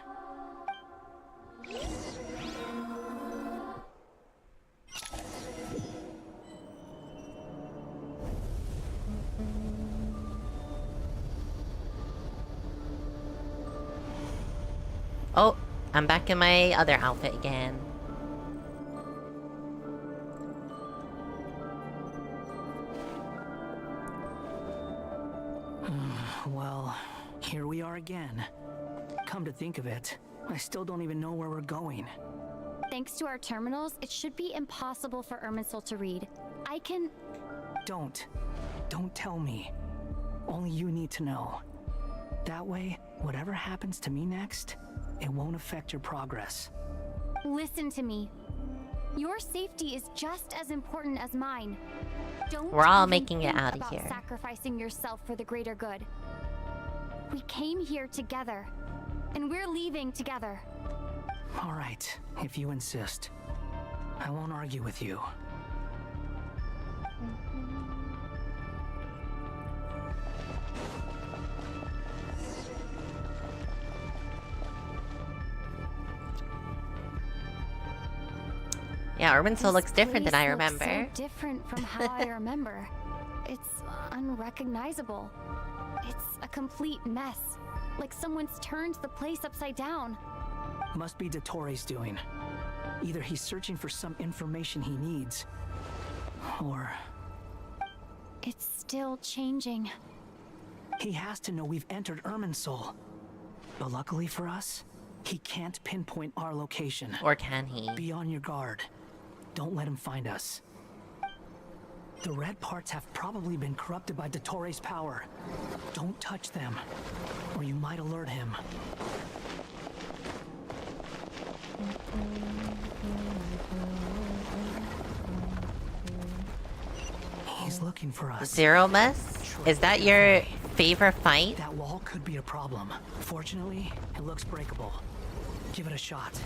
Oh, I'm back in my other outfit again. Well, here we are again. Come to think of it, I still don't even know where we're going. Thanks to our terminals, it should be impossible for Irminsul to read. I can... Don't tell me. Only you need to know. That way, whatever happens to me next, it won't affect your progress. Listen to me. Your safety is just as important as mine. Don't We're all even making it think out of about here. Sacrificing yourself for the greater good. We came here together, and we're leaving together. All right, if you insist. I won't argue with you. Yeah, Irminsul looks different than I Place looks remember. So different from how I remember. It's unrecognizable. It's a complete mess. Like someone's turned the place upside down. Must be Dotori's doing. Either he's searching for some information he needs, or... It's still changing. He has to know we've entered Irminsul. But luckily for us, he can't pinpoint our location. Or can he? Be on your guard. Don't let him find us. The red parts have probably been corrupted by Dotori's power. Don't touch them, or you might alert him. He's looking for us. Zero Mess? Is that your favorite fight? That wall could be a problem. Fortunately, it looks breakable. Give it a shot.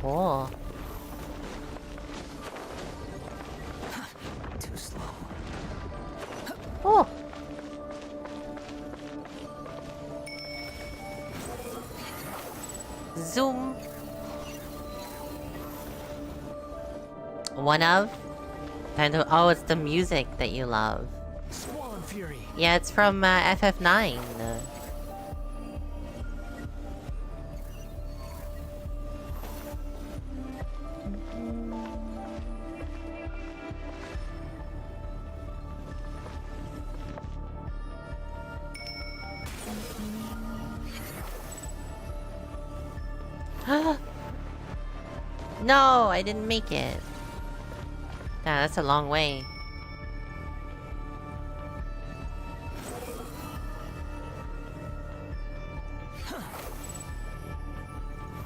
Cool. Too slow. Oh. Zoom. One of? Oh, it's the music that you love. Swollen Fury. Yeah, it's from FF9. No, I didn't make it. Yeah, that's a long way.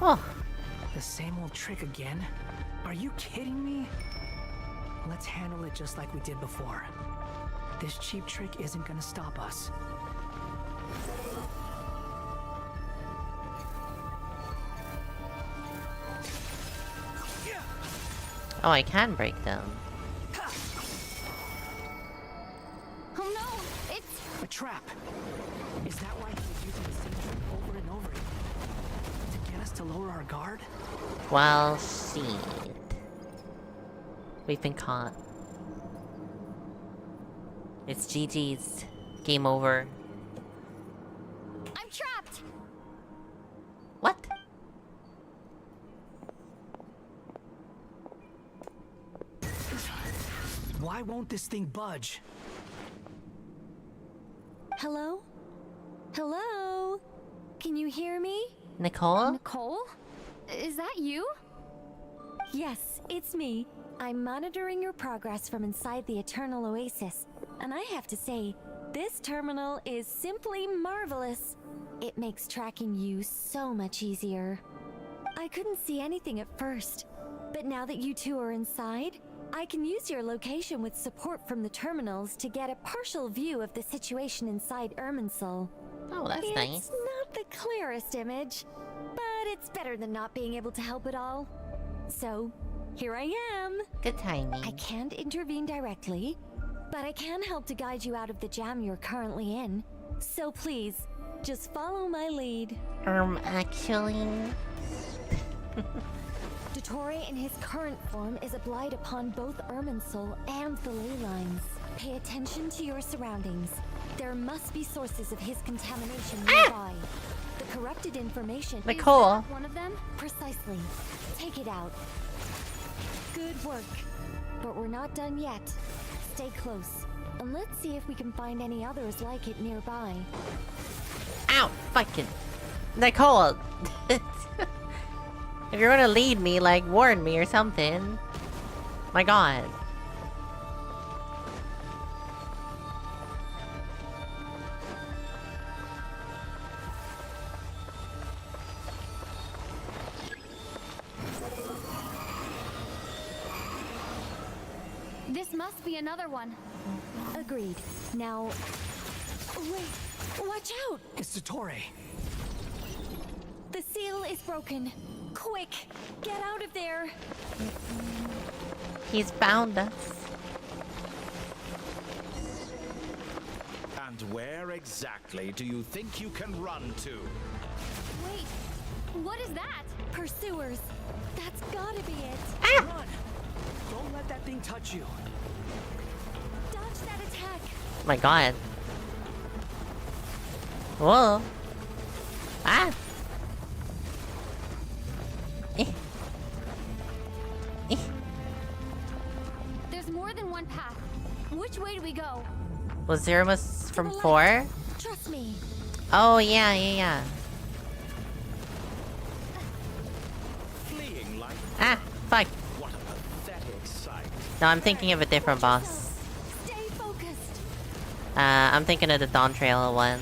Oh. The same old trick again? Are you kidding me? Let's handle it just like we did before. This cheap trick isn't gonna stop us. Oh, I can break them. Oh no! It's a trap. Is that why he's using the same trick over and over again? To get us to lower our guard? Well, shit. We've been caught. It's GG's. Game over. I'm trapped! What? Why won't this thing budge? Hello? Hello? Can you hear me? Nicole? Nicole? Is that you? Yes, it's me. I'm monitoring your progress from inside the Eternal Oasis, and I have to say, this terminal is simply marvelous. It makes tracking you so much easier. I couldn't see anything at first, but now that you two are inside, I can use your location with support from the terminals to get a partial view of the situation inside Irminsul. Oh, that's it's nice. It's not the clearest image, but it's better than not being able to help at all. So, here I am. Good timing. I can't intervene directly, but I can help to guide you out of the jam you're currently in. So please, just follow my lead. Actually... Dottore in his current form is a blight upon both Irminsul and the ley lines. Pay attention to your surroundings. There must be sources of his contamination nearby. The corrupted information... Nicole. Is that one of them? Precisely. Take it out. Good work. But we're not done yet. Stay close. And let's see if we can find any others like it nearby. Ow! Fucking... Nicole! If you're gonna lead me, like, warn me or something. My god. This must be another one. Agreed. Now... Wait! Watch out! It's Dottore. The seal is broken. Quick! Get out of there! He's found us. And where exactly do you think you can run to? Wait, what is that? Pursuers. That's gotta be it. Ah! Run! Don't let that thing touch you. Dodge that attack. Oh my god. Whoa. Ah! There's more than one path. Which way do we go? Was Zeramus from 4? Trust me. Oh, yeah. Fleeing like Ah, fuck. what a pathetic sight. No, I'm thinking of a different boss. Stay focused. I'm thinking of the Dawn Trail one.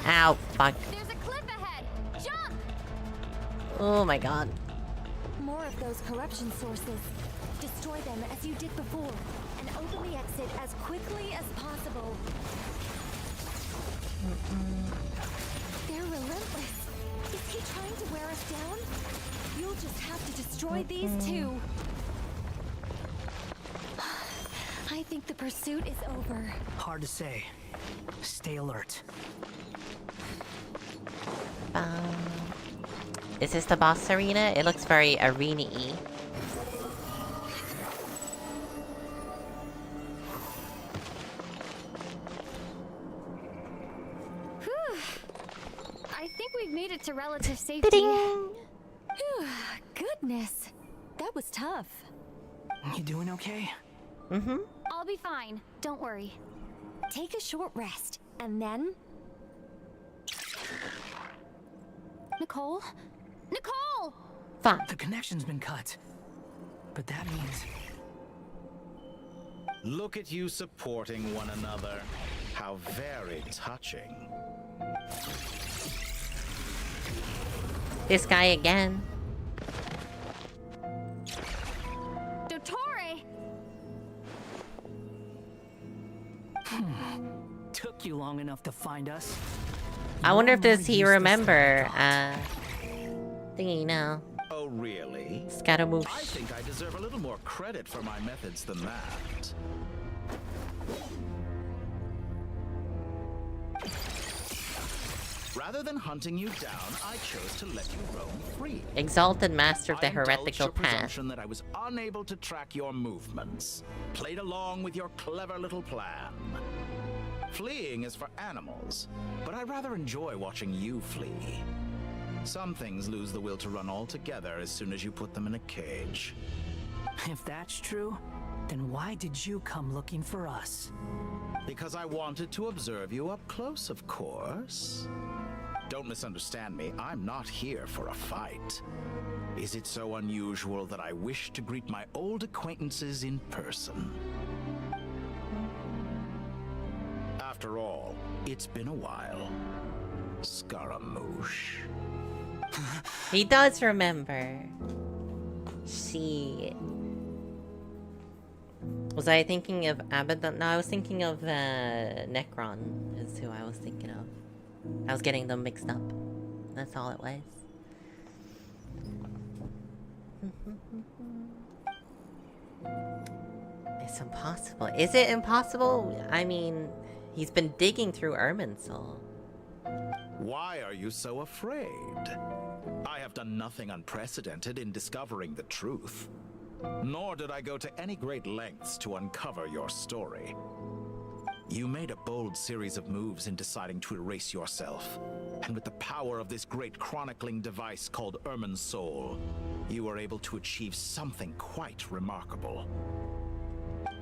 Ow, fuck. There's a cliff ahead. Jump! Oh my god. More of those corruption sources. Destroy them as you did before, and open the exit as quickly as possible. They're relentless. Is he trying to wear us down? You'll just have to destroy these two. I think the pursuit is over. Hard to say. Stay alert. Is this the boss arena? It looks very arena-y. I think we've made it to relative safety. Phew, goodness. That was tough. You doing okay? Mm-hmm. I'll be fine. Don't worry. Take a short rest, and then... Nicole? Nicole! Fuck. The connection's been cut. But that means... Look at you supporting one another. How very touching. This guy again. Dottore! Took you long enough to find us. I wonder if does he remember, thingy now. Oh, really? Scaramouche. I think I deserve a little more credit for my methods than that. Rather than hunting you down, I chose to let you roam free. Exalted master of the I indulged heretical your path. presumption that I was unable to track your movements. Played along with your clever little plan. Fleeing is for animals, but I rather enjoy watching you flee. Some things lose the will to run altogether as soon as you put them in a cage. If that's true, then why did you come looking for us? Because I wanted to observe you up close, of course. Don't misunderstand me. I'm not here for a fight. Is it so unusual that I wish to greet my old acquaintances in person? After all, it's been a while. Scaramouche. He does remember. Shit. Was I thinking of Abaddon? No, I was thinking of Necron is who I was thinking of. I was getting them mixed up. That's all it was. It's impossible. Is it impossible? I mean, he's been digging through Irminsul. Why are you so afraid? I have done nothing unprecedented in discovering the truth. Nor did I go to any great lengths to uncover your story. You made a bold series of moves in deciding to erase yourself. And with the power of this great chronicling device called Irminsul, you were able to achieve something quite remarkable.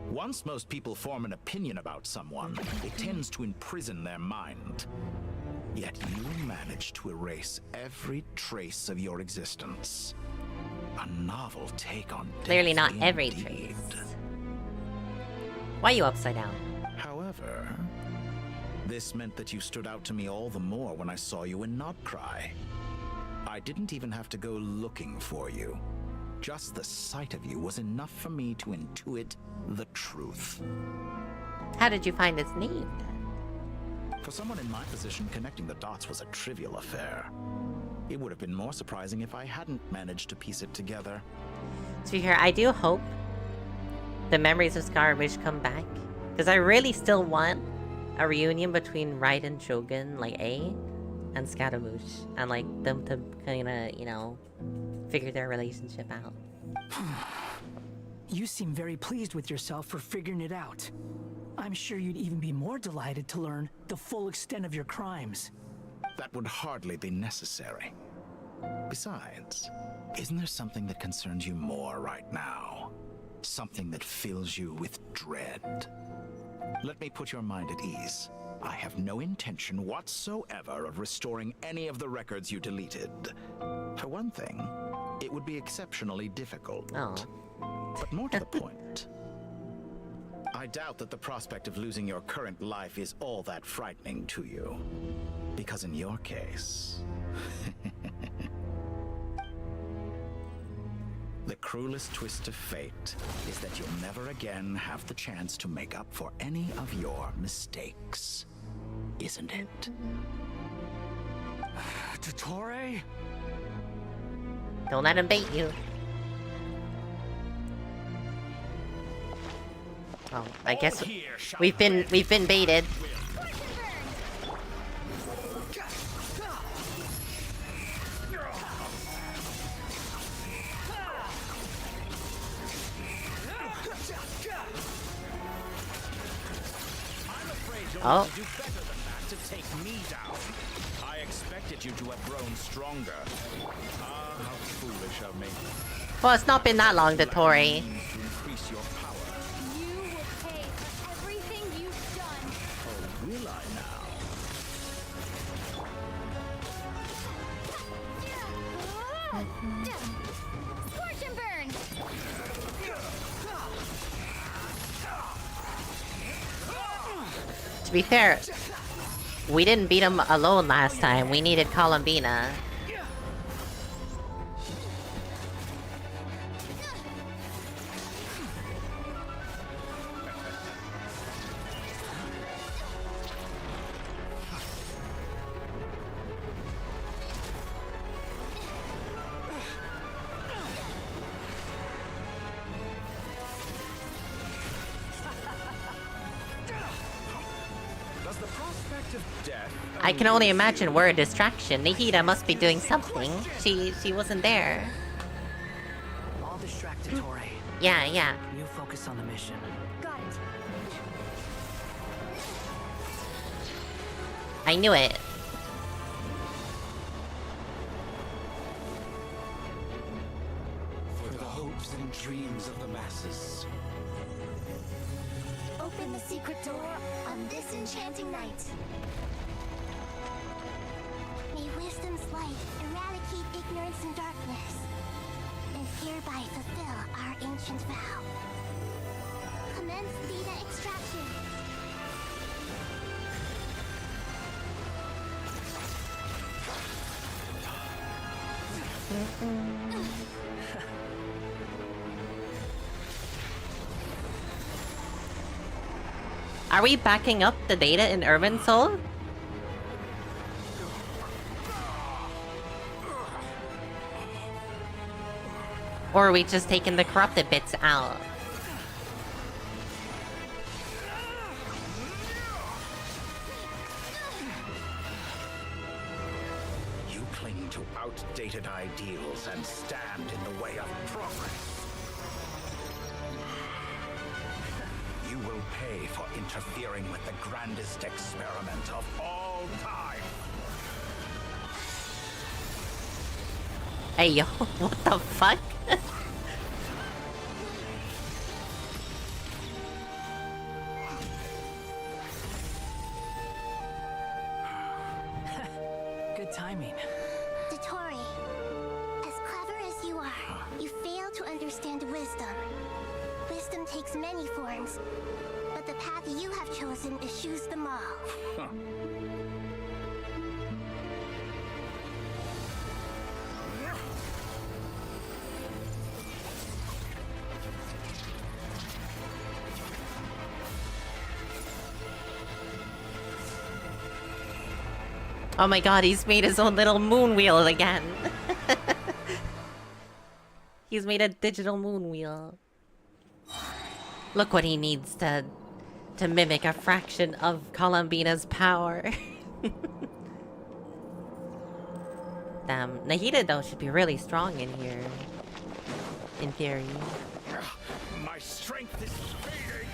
Once most people form an opinion about someone, it tends to imprison their mind. Yet you managed to erase every trace of your existence. A novel take on Clearly death not every indeed. trace. Why are you upside down? However, this meant that you stood out to me all the more when I saw you in Nod-Krai. I didn't even have to go looking for you. Just the sight of you was enough for me to intuit the truth. How did you find his name then? For someone in my position, connecting the dots was a trivial affair. It would have been more surprising if I hadn't managed to piece it together. To be fair, I do hope the memories of Scaramouche come back. Because I really still want a reunion between Raiden Shogun, like A, and Scaramouche. And like them to kind of, you know, figure their relationship out. You seem very pleased with yourself for figuring it out. I'm sure you'd even be more delighted to learn the full extent of your crimes. That would hardly be necessary. Besides, isn't there something that concerns you more right now? Something that fills you with dread? Let me put your mind at ease. I have no intention whatsoever of restoring any of the records you deleted. For one thing, it would be exceptionally difficult. Oh. But more to the point, I doubt that the prospect of losing your current life is all that frightening to you. Because in your case, the cruelest twist of fate is that you'll never again have the chance to make up for any of your mistakes. Isn't it? Dottore? Don't let him bait you. Oh, I guess we've been baited. Oh. Do better than that to take me down. I expected you to have grown stronger. Ah, how foolish of me. Well, it's not been that long, Dottore. To increase your power. You will pay for everything you've done. Oh, will I now? Scorch and burn! To be fair, we didn't beat him alone last time. We needed Columbina. I can only imagine we're a distraction. Nihida must be doing something. She wasn't there. I'll distract Dottore. Yeah, yeah. You focus on the mission. Got it. I knew it. For the hopes and dreams of the masses. Open the secret door on this enchanting night. May ignorance and darkness, and hereby fulfill our ancient vow. Commence data extraction. Are we backing up the data in Urban Soul? Or are we just taking the corrupted bits out? You cling to outdated ideals and stand in the way of progress. You will pay for interfering with the grandest experiment of all time. Hey yo, what the fuck? Good timing. Dotori, as clever as you are, you fail to understand wisdom. Wisdom takes many forms, but the path you have chosen eschews them all. Huh. Oh my god, he's made his own little moon wheel again. He's made a digital moon wheel. Look what he needs to mimic a fraction of Columbina's power. Damn, Nahida though should be really strong in here. In theory. My strength is fading.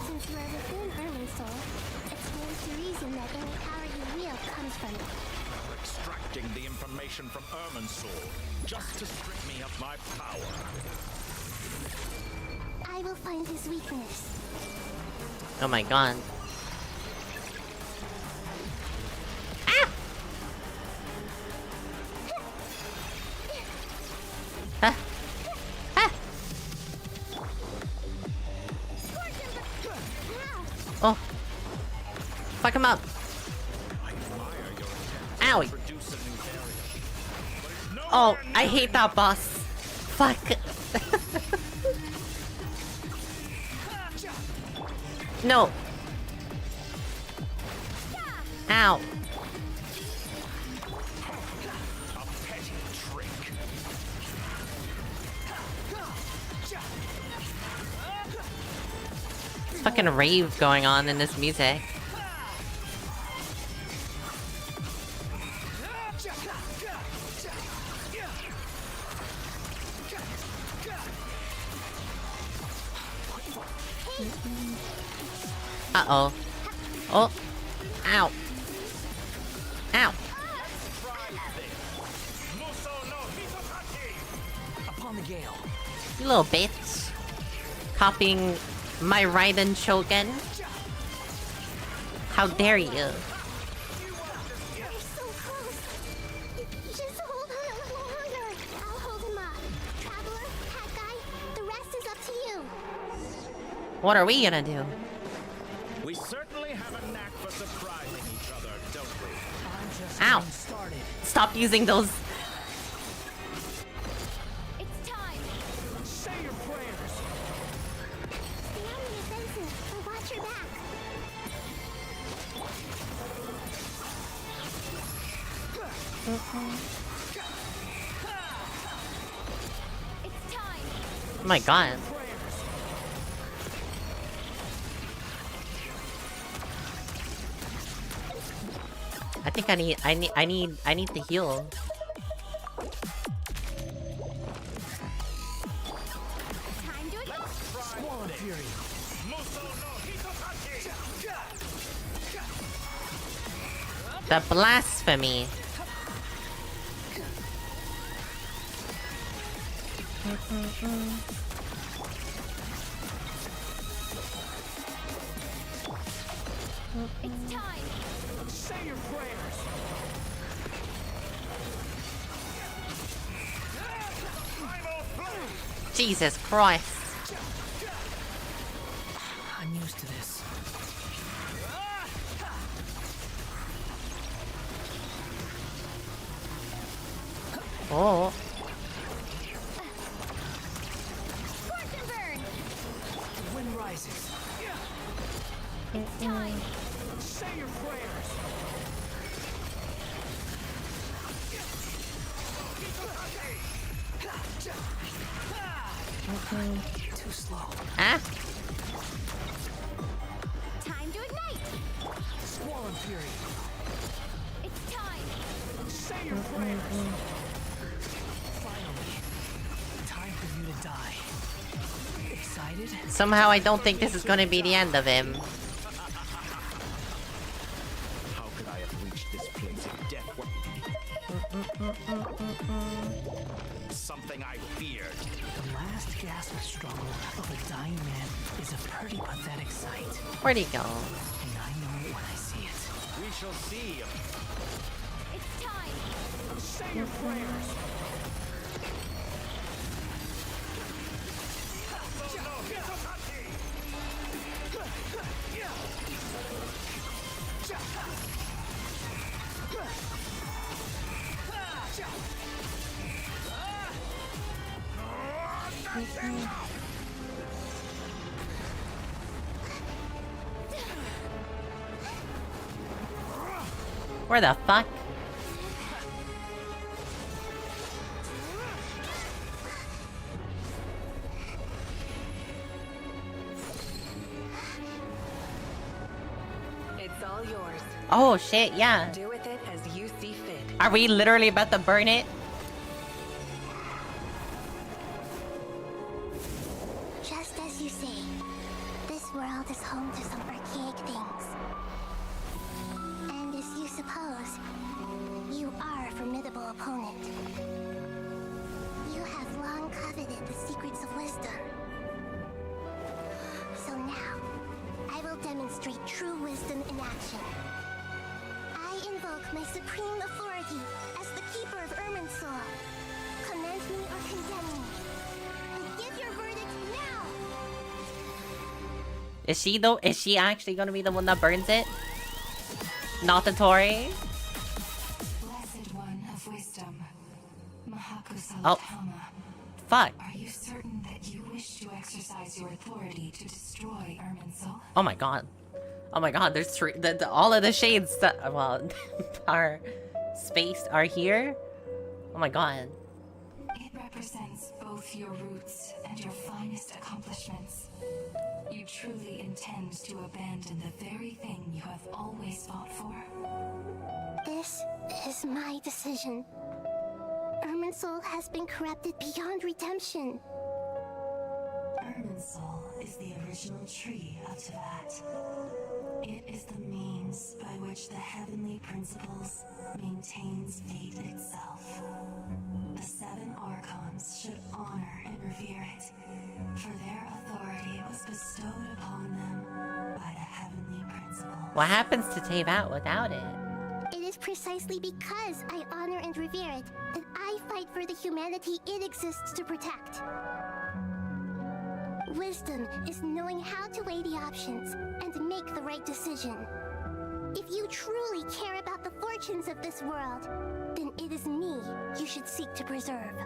Since you are within Ermin Soul, it stands to reason that any power you wield comes from it. Extracting the information from Ermin Soul just to strip me of my power. I will find his weakness. Oh my god. Ah! Ah! Ah! Oh. Fuck him up. Ow. Oh, I hate that boss. Fuck. No. Ow. It's fucking rave going on in this music. Uh-oh. Oh. Ow. Ow. Upon the gale. You little bitch. Copying my Raiden Shogun. How dare you? You're so close. Just hold on a little longer. I'll hold him up. Traveler, Cat Guy, the rest is up to you. What are we gonna do? We certainly have a knack for surprising each other, don't we? Ow. Stop using those. It's time. Say your prayers. Stay on the defensive and watch your back. It's time. Oh my god. I think I need to heal. Time to Squall and Fury. The blasphemy. It's time. Say your prayers. Jesus Christ. I'm used to this. Oh. Scorch and burn! The wind rises. It's time! Say your prayers. Too slow. Ah. Time to ignite! Squall and fury. It's time! Say your prayers. Finally, time for you to die. Excited? Somehow I don't think this is gonna be the end of him. How could I have reached this place of death? Something I feared. The last gasp struggle of a dying man is a pretty pathetic sight. Where'd he go? And I know it when I see it. We shall see. It's time! Say your prayers. Where the fuck? It's all yours. Oh shit, yeah. Do with it as you see fit. Are we literally about to burn it? Just as you say, this world is home to some archaic things. And as you suppose, you are a formidable opponent. You have long coveted the secrets of wisdom. So now, I will demonstrate true wisdom in action. I invoke my supreme authority as the keeper of Irminsul. Commend me or condemn me. And give your verdict now! Is she actually gonna be the one that burns it? Not the Tori? Blessed one of wisdom, Mahako Oh. Salatama. Fuck. Are you certain that you wish to exercise your authority to destroy Irminsul? Oh my god. Oh my god, there's three. All of the shades that, well, are spaced are here. Oh my god. It represents both your roots and your finest accomplishments. You truly intend to abandon the very thing you have always fought for. This is my decision. Irminsul has been corrupted beyond redemption. Irminsul is the original tree of Tevat. It is the means by which the heavenly principles maintains fate itself. The seven Archons should honor and revere it, for their authority was bestowed upon them by the heavenly principles. What happens to Tevat without it? It is precisely because I honor and revere it that I fight for the humanity it exists to protect. Wisdom is knowing how to weigh the options and make the right decision. If you truly care about the fortunes of this world, then it is me you should seek to preserve.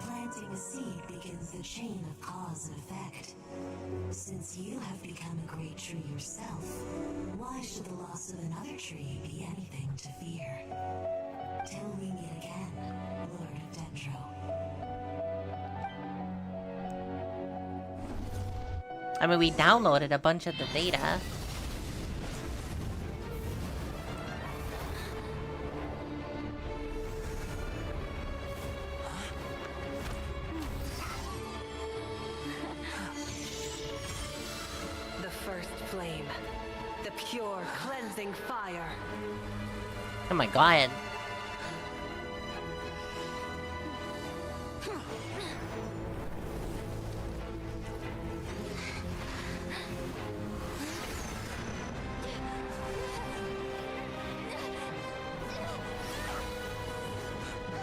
Planting a seed begins the chain of cause and effect. Since you have become a great tree yourself, why should the loss of another tree be anything to fear? Till we meet again, Lord of Dendro. I mean, we downloaded a bunch of the data. The first flame. The pure, cleansing fire. Oh my god.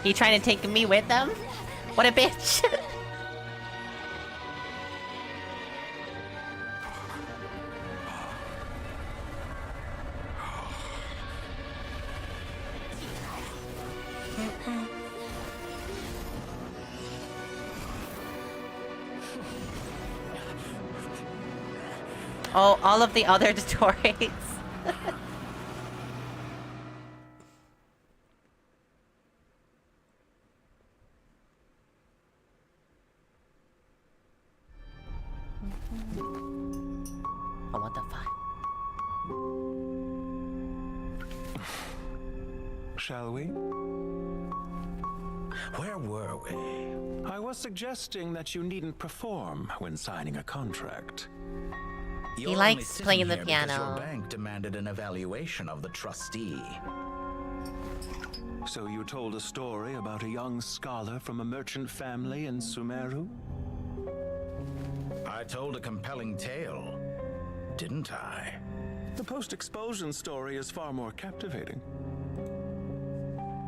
He trying to take me with them? What a bitch. Oh, all of the other tutorials. Oh, what the fuck? Shall we? Where were we? I was suggesting that you needn't perform when signing a contract. You're likes only sitting playing the here because piano. Your bank demanded an evaluation of the trustee. So you told a story about a young scholar from a merchant family in Sumeru? I told a compelling tale, didn't I? The post-expulsion story is far more captivating.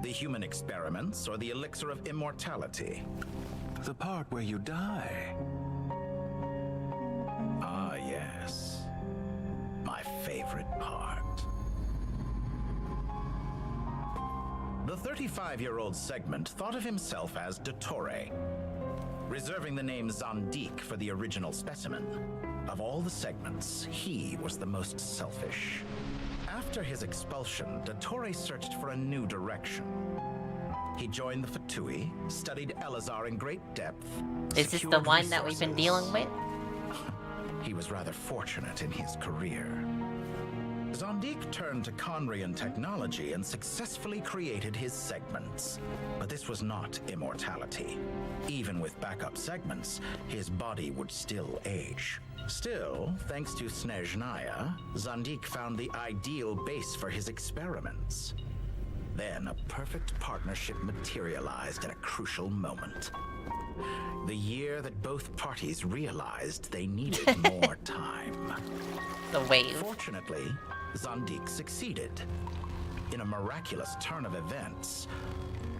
The human experiments or the elixir of immortality? The part where you die. Ah, yes. My favorite part. The 35-year-old Segment thought of himself as Dottore, reserving the name Zandik for the original specimen. Of all the Segments, he was the most selfish. After his expulsion, Dottore searched for a new direction. He joined the Fatui, studied Elazar in great depth. Is this the secured one that we've been dealing with? He was rather fortunate in his career. Zandik turned to Conrian technology and successfully created his segments. But this was not immortality. Even with backup segments, his body would still age. Still, thanks to Snezhnaya, Zandik found the ideal base for his experiments. Then a perfect partnership materialized at a crucial moment. The year that both parties realized they needed more time. The wave. Fortunately, Zandik succeeded. In a miraculous turn of events,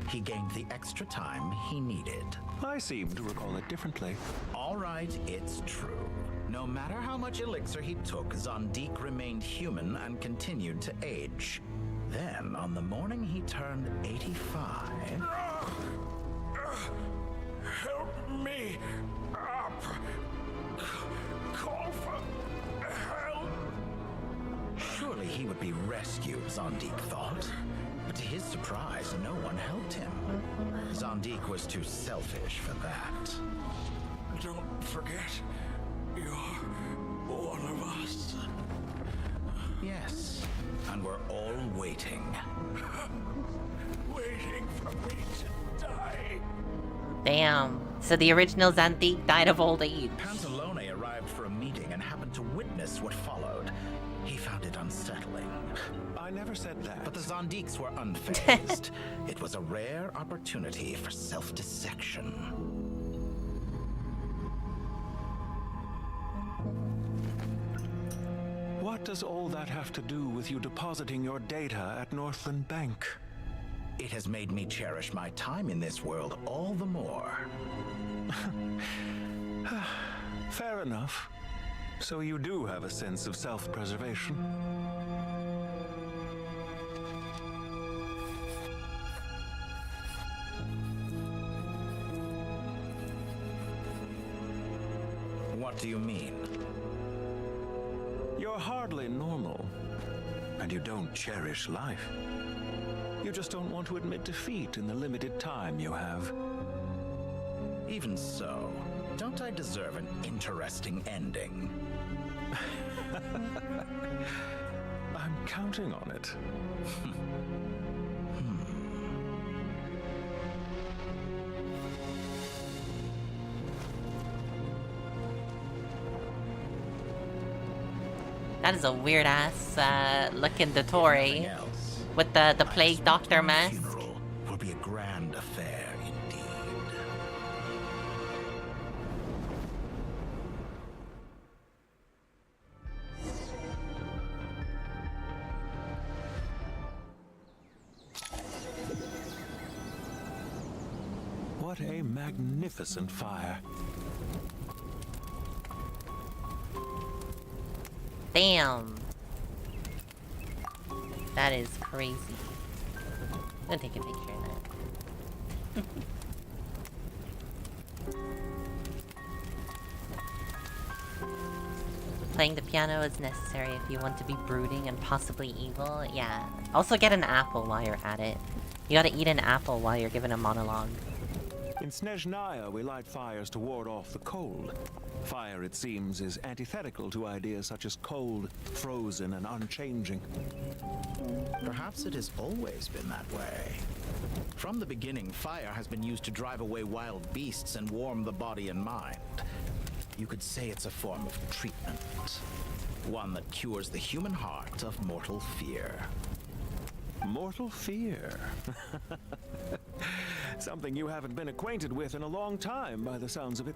he gained the extra time he needed. I seem to recall it differently. All right, it's true. No matter how much elixir he took, Zandik remained human and continued to age. Then, on the morning he turned 85... Help me up! Call for help! Surely he would be rescued, Zandik thought. But to his surprise, no one helped him. Zandik was too selfish for that. Don't forget, you're one of us. Yes, and we're all waiting. Waiting for me to die. Damn. So the original Zandik died of old age. Pantalone arrived for a meeting and happened to witness what followed. He found it unsettling. I never said that. But the Zandiks were unfazed. It was a rare opportunity for self-dissection. What does all that have to do with you depositing your data at Northland Bank? It has made me cherish my time in this world all the more. Fair enough. So you do have a sense of self-preservation. What do you mean? You're hardly normal, and you don't cherish life. You just don't want to admit defeat in the limited time you have. Even so, don't I deserve an interesting ending? I'm counting on it. That is a weird ass looking Dottore with the plague doctor mask. Funeral will be a grand affair indeed. What a magnificent fire. Damn. That is crazy. I'm gonna take a picture of that. Playing the piano is necessary if you want to be brooding and possibly evil. Yeah. Also get an apple while you're at it. You gotta eat an apple while you're given a monologue. In Snezhnaya, we light fires to ward off the cold. Fire, it seems, is antithetical to ideas such as cold, frozen, and unchanging. Perhaps it has always been that way. From the beginning, fire has been used to drive away wild beasts and warm the body and mind. You could say it's a form of treatment. One that cures the human heart of mortal fear. Mortal fear? Something you haven't been acquainted with in a long time, by the sounds of it.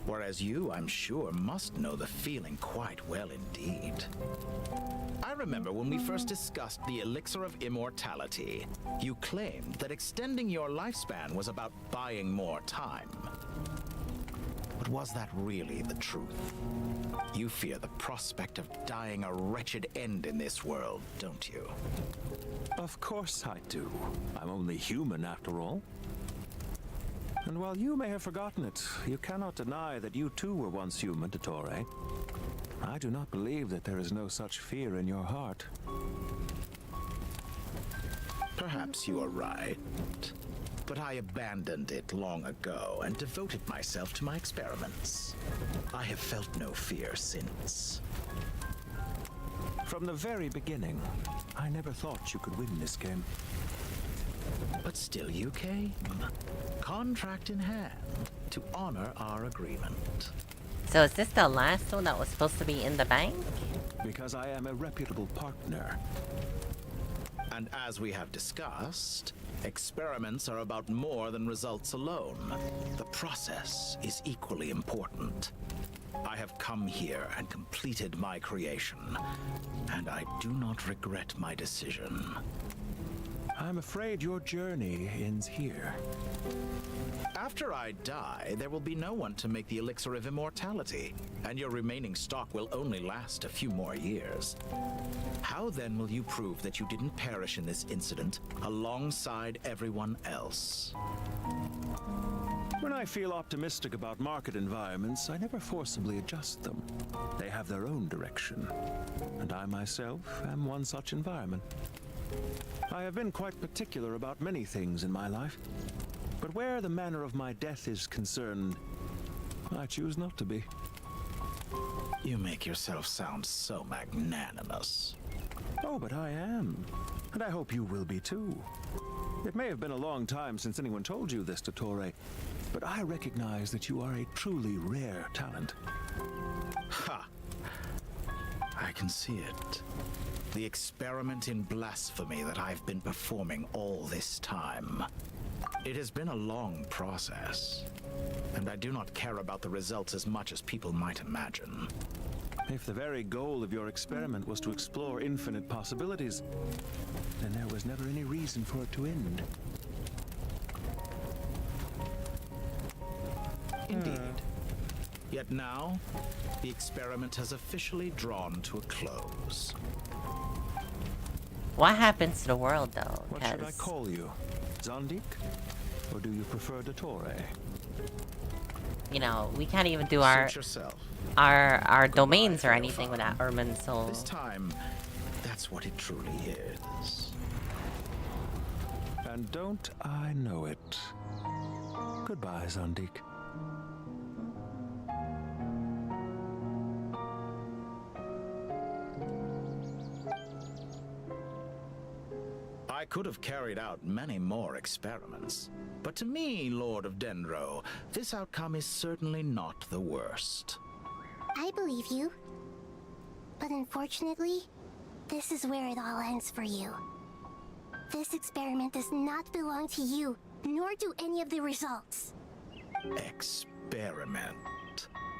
Whereas you, I'm sure, must know the feeling quite well indeed. I remember when we first discussed the elixir of immortality. You claimed that extending your lifespan was about buying more time. But was that really the truth? You fear the prospect of dying a wretched end in this world, don't you? Of course I do. I'm only human after all. And while you may have forgotten it, you cannot deny that you too were once human, Dottore. I do not believe that there is no such fear in your heart. Perhaps you are right. But I abandoned it long ago and devoted myself to my experiments. I have felt no fear since. From the very beginning, I never thought you could win this game. But still you came. Contract in hand, to honor our agreement. So is this the last one that was supposed to be in the bank? Because I am a reputable partner. And as we have discussed, experiments are about more than results alone. The process is equally important. I have come here and completed my creation, and I do not regret my decision. I'm afraid your journey ends here. After I die, there will be no one to make the elixir of immortality, and your remaining stock will only last a few more years. How then will you prove that you didn't perish in this incident alongside everyone else? When I feel optimistic about market environments, I never forcibly adjust them. They have their own direction, and I myself am one such environment. I have been quite particular about many things in my life, but where the manner of my death is concerned, I choose not to be. You make yourself sound so magnanimous. Oh, but I am, and I hope you will be too. It may have been a long time since anyone told you this, Dottore, but I recognize that you are a truly rare talent. Ha! I can see it. The experiment in blasphemy that I've been performing all this time. It has been a long process, and I do not care about the results as much as people might imagine. If the very goal of your experiment was to explore infinite possibilities, then there was never any reason for it to end. Indeed. Yet now, the experiment has officially drawn to a close. What happens to the world, though? What should I call you? Zandik? Or do you prefer Dottore? You know, we can't even do Suit yourself. our domains or anything without Urban Soul. This time, that's what it truly is. And don't I know it? Goodbye, Zandik. I could have carried out many more experiments, but to me, Lord of Dendro, this outcome is certainly not the worst. I believe you. But unfortunately, this is where it all ends for you. This experiment does not belong to you, nor do any of the results. Experiment?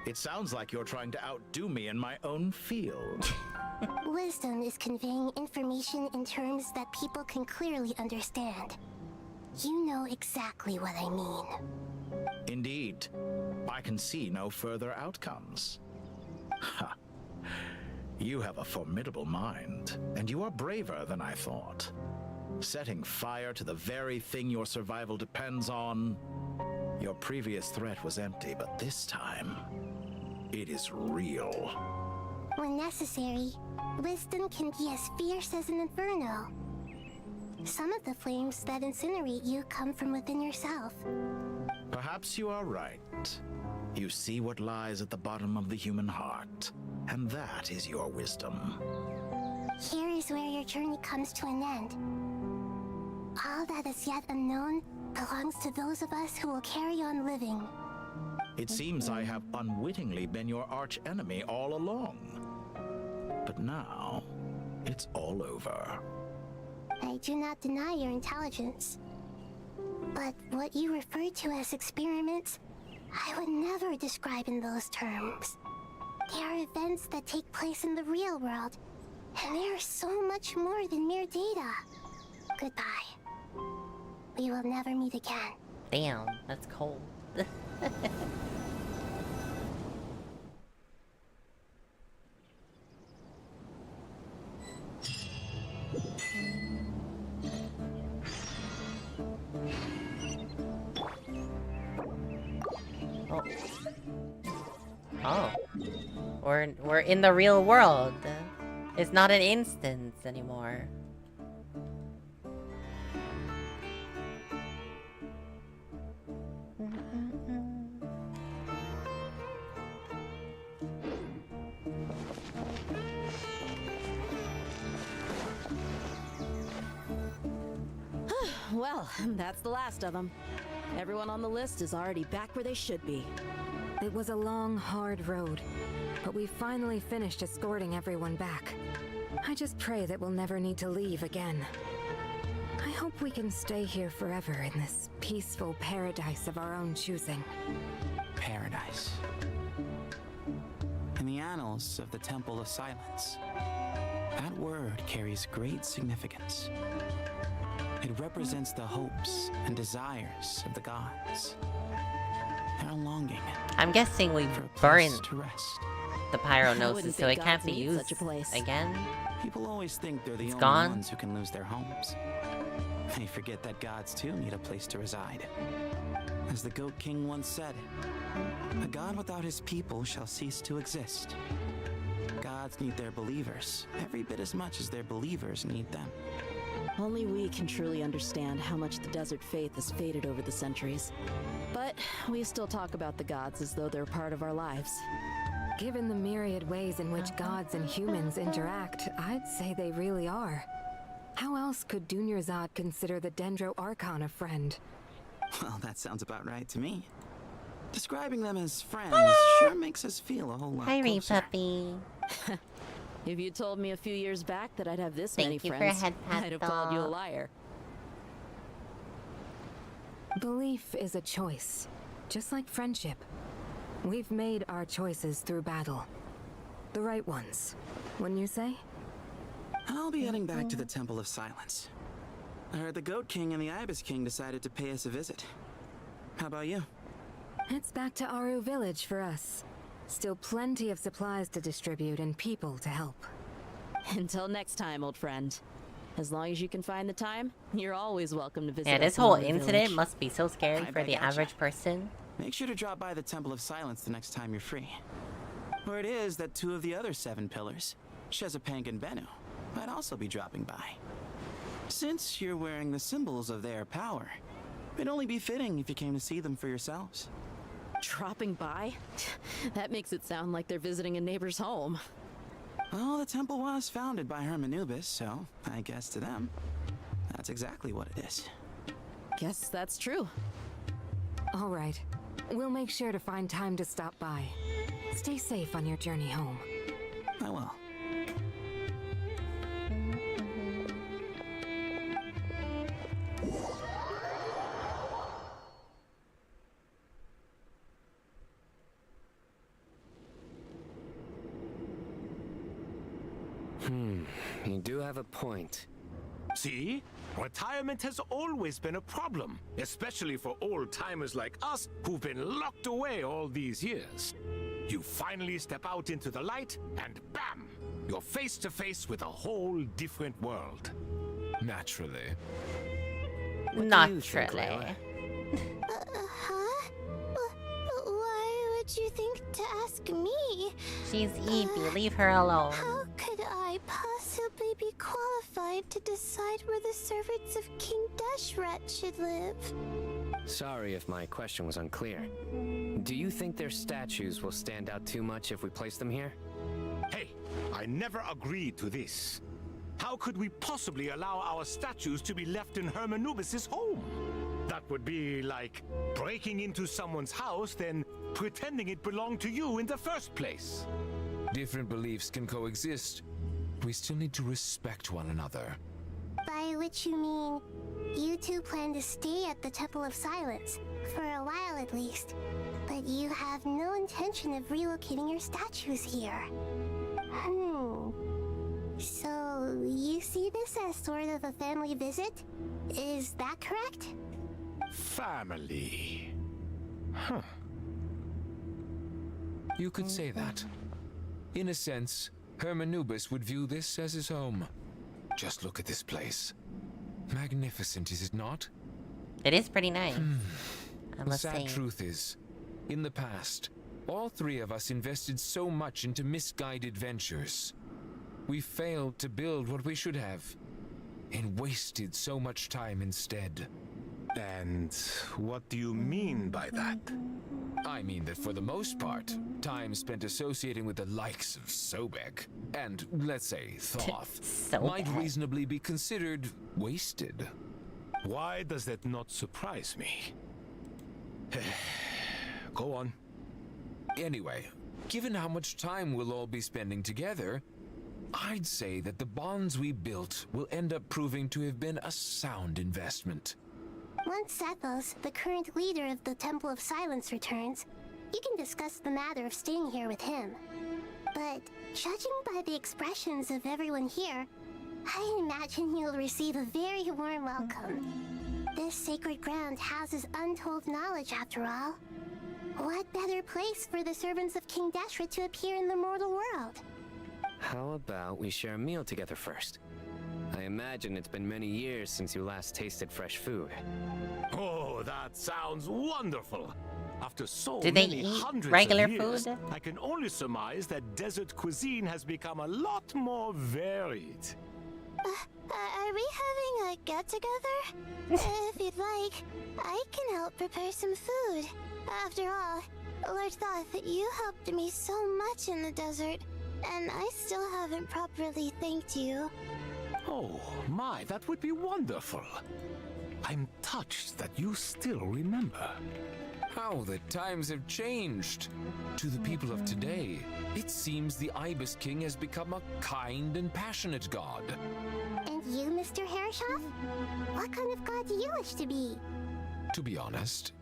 It sounds like you're trying to outdo me in my own field. Wisdom is conveying information in terms that people can clearly understand. You know exactly what I mean. Indeed. I can see no further outcomes. Ha. You have a formidable mind, and you are braver than I thought. Setting fire to the very thing your survival depends on. Your previous threat was empty, but this time, it is real. When necessary, wisdom can be as fierce as an inferno. Some of the flames that incinerate you come from within yourself. Perhaps you are right. You see what lies at the bottom of the human heart, and that is your wisdom. Here is where your journey comes to an end. All that is yet unknown belongs to those of us who will carry on living. It seems I have unwittingly been your arch enemy all along. But now, it's all over. I do not deny your intelligence. But what you refer to as experiments, I would never describe in those terms. They are events that take place in the real world, and they are so much more than mere data. Goodbye. We will never meet again. Damn, that's cold. Oh. We're in the real world. It's not an instance anymore. Well, that's the last of them. Everyone on the list is already back where they should be. It was a long, hard road, but we finally finished escorting everyone back. I just pray that we'll never need to leave again. I hope we can stay here forever in this peaceful paradise of our own choosing. Paradise. In the annals of the Temple of Silence, that word carries great significance. It represents the hopes and desires of the gods. Their longing. I'm guessing we burned the Pyronosis, so it can't be used again. People always think they're the It's only gone. ones who can lose their homes. They forget that gods too need a place to reside. As the Goat King once said, a god without his people shall cease to exist. Gods need their believers every bit as much as their believers need them. Only we can truly understand how much the desert faith has faded over the centuries. But we still talk about the gods as though they're part of our lives. Given the myriad ways in which gods and humans interact, I'd say they really are. How else could Dunyarzad consider the Dendro Archon a friend? Well, that sounds about right to me. Describing them as friends sure makes us feel a whole lot Hi, closer. puppy. If you told me a few years back that I'd have this Thank many you for friends, head pat, I'd have called you a doll. liar. Belief is a choice, just like friendship. We've made our choices through battle. The right ones, wouldn't you say? I'll be heading back to the Temple of Silence. I heard the Goat King and the Ibis King decided to pay us a visit. How about you? It's back to Aru Village for us. Still plenty of supplies to distribute and people to help. Until next time, old friend. As long as you can find the time, you're always welcome to visit Yeah, us this in whole Aru incident Village. must be so scary for the average person. Make sure to drop by the Temple of Silence the next time you're free. Word is that 2 of the other 7 pillars, Shezapang and Bennu, might also be dropping by. Since you're wearing the symbols of their power, it'd only be fitting if you came to see them for yourselves. Dropping by? That makes it sound like they're visiting a neighbor's home. Well, the temple was founded by Hermanubis, so I guess to them, that's exactly what it is. Guess that's true. All right. We'll make sure to find time to stop by. Stay safe on your journey home. I will. You do have a point. See? Retirement has always been a problem, especially for old-timers like us who've been locked away all these years. You finally step out into the light, and bam! You're face to face with a whole different world. Naturally. Naturally. Huh? Why would you think to ask me? She's Evie, leave her alone. How could I possibly be qualified to decide where the servants of King Deshret should live? Sorry if my question was unclear. Do you think their statues will stand out too much if we place them here? Hey, I never agreed to this. How could we possibly allow our statues to be left in Hermanubis' home? That would be like breaking into someone's house, then pretending it belonged to you in the first place. Different beliefs can coexist. We still need to respect one another. By which you mean, you two plan to stay at the Temple of Silence, for a while at least. But you have no intention of relocating your statues here. So, you see this as sort of a family visit? Is that correct? Family. Huh. You could say that. In a sense, Hermanubis would view this as his home. Just look at this place. Magnificent, is it not? It is pretty nice. I The must sad say. truth is, in the past, all three of us invested so much into misguided ventures. We failed to build what we should have, and wasted so much time instead. And what do you mean by that? I mean that for the most part, time spent associating with the likes of Sobek, and, let's say, Thoth, might reasonably be considered wasted. Why does that not surprise me? Go on. Anyway, given how much time we'll all be spending together, I'd say that the bonds we built will end up proving to have been a sound investment. Once Sethos, the current leader of the Temple of Silence, returns, you can discuss the matter of staying here with him. But judging by the expressions of everyone here, I imagine you'll receive a very warm welcome. This sacred ground houses untold knowledge, after all. What better place for the servants of King Deshret to appear in the mortal world? How about we share a meal together first? I imagine it's been many years since you last tasted fresh food. Oh, that sounds wonderful! After so Do they many eat hundreds regular of years, food? I can only surmise that desert cuisine has become a lot more varied. Are we having a get-together? If you'd like, I can help prepare some food. After all, Lord Thoth, you helped me so much in the desert, and I still haven't properly thanked you. Oh, my, that would be wonderful. I'm touched that you still remember. How the times have changed. To the people of today, it seems the Ibis King has become a kind and passionate god. And you, Mr. Herreshoff? What kind of god do you wish to be? To be honest,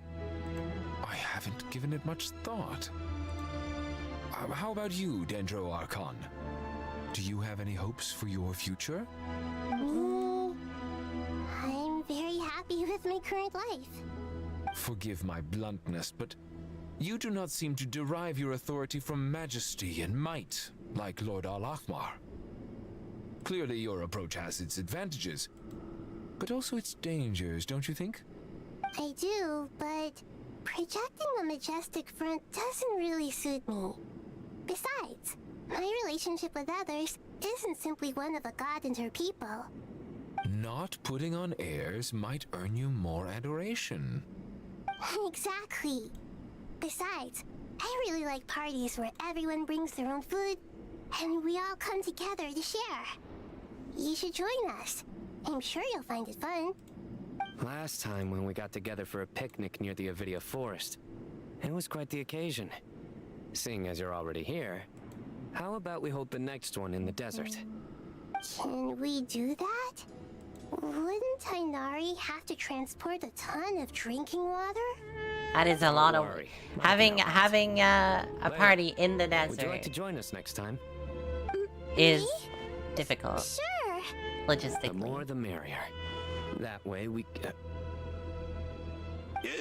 I haven't given it much thought. How about you, Dendro Archon? Do you have any hopes for your future? Me? I'm very happy with my current life. Forgive my bluntness, but you do not seem to derive your authority from majesty and might, like Lord Al-Ahmar. Clearly your approach has its advantages, but also its dangers, don't you think? I do, but projecting a majestic front doesn't really suit me. Besides, my relationship with others isn't simply one of a god and her people. Not putting on airs might earn you more adoration. Exactly. Besides, I really like parties where everyone brings their own food and we all come together to share. You should join us. I'm sure you'll find it fun. Last time when we got together for a picnic near the Avidia Forest, it was quite the occasion. Seeing as you're already here, how about we hold the next one in the desert? Can we do that? Wouldn't Tainari have to transport a ton of drinking water? That is a lot of worry. having a party in the desert Would you like to join us next time? is difficult. Sure. Logistically. The more the merrier. That way we...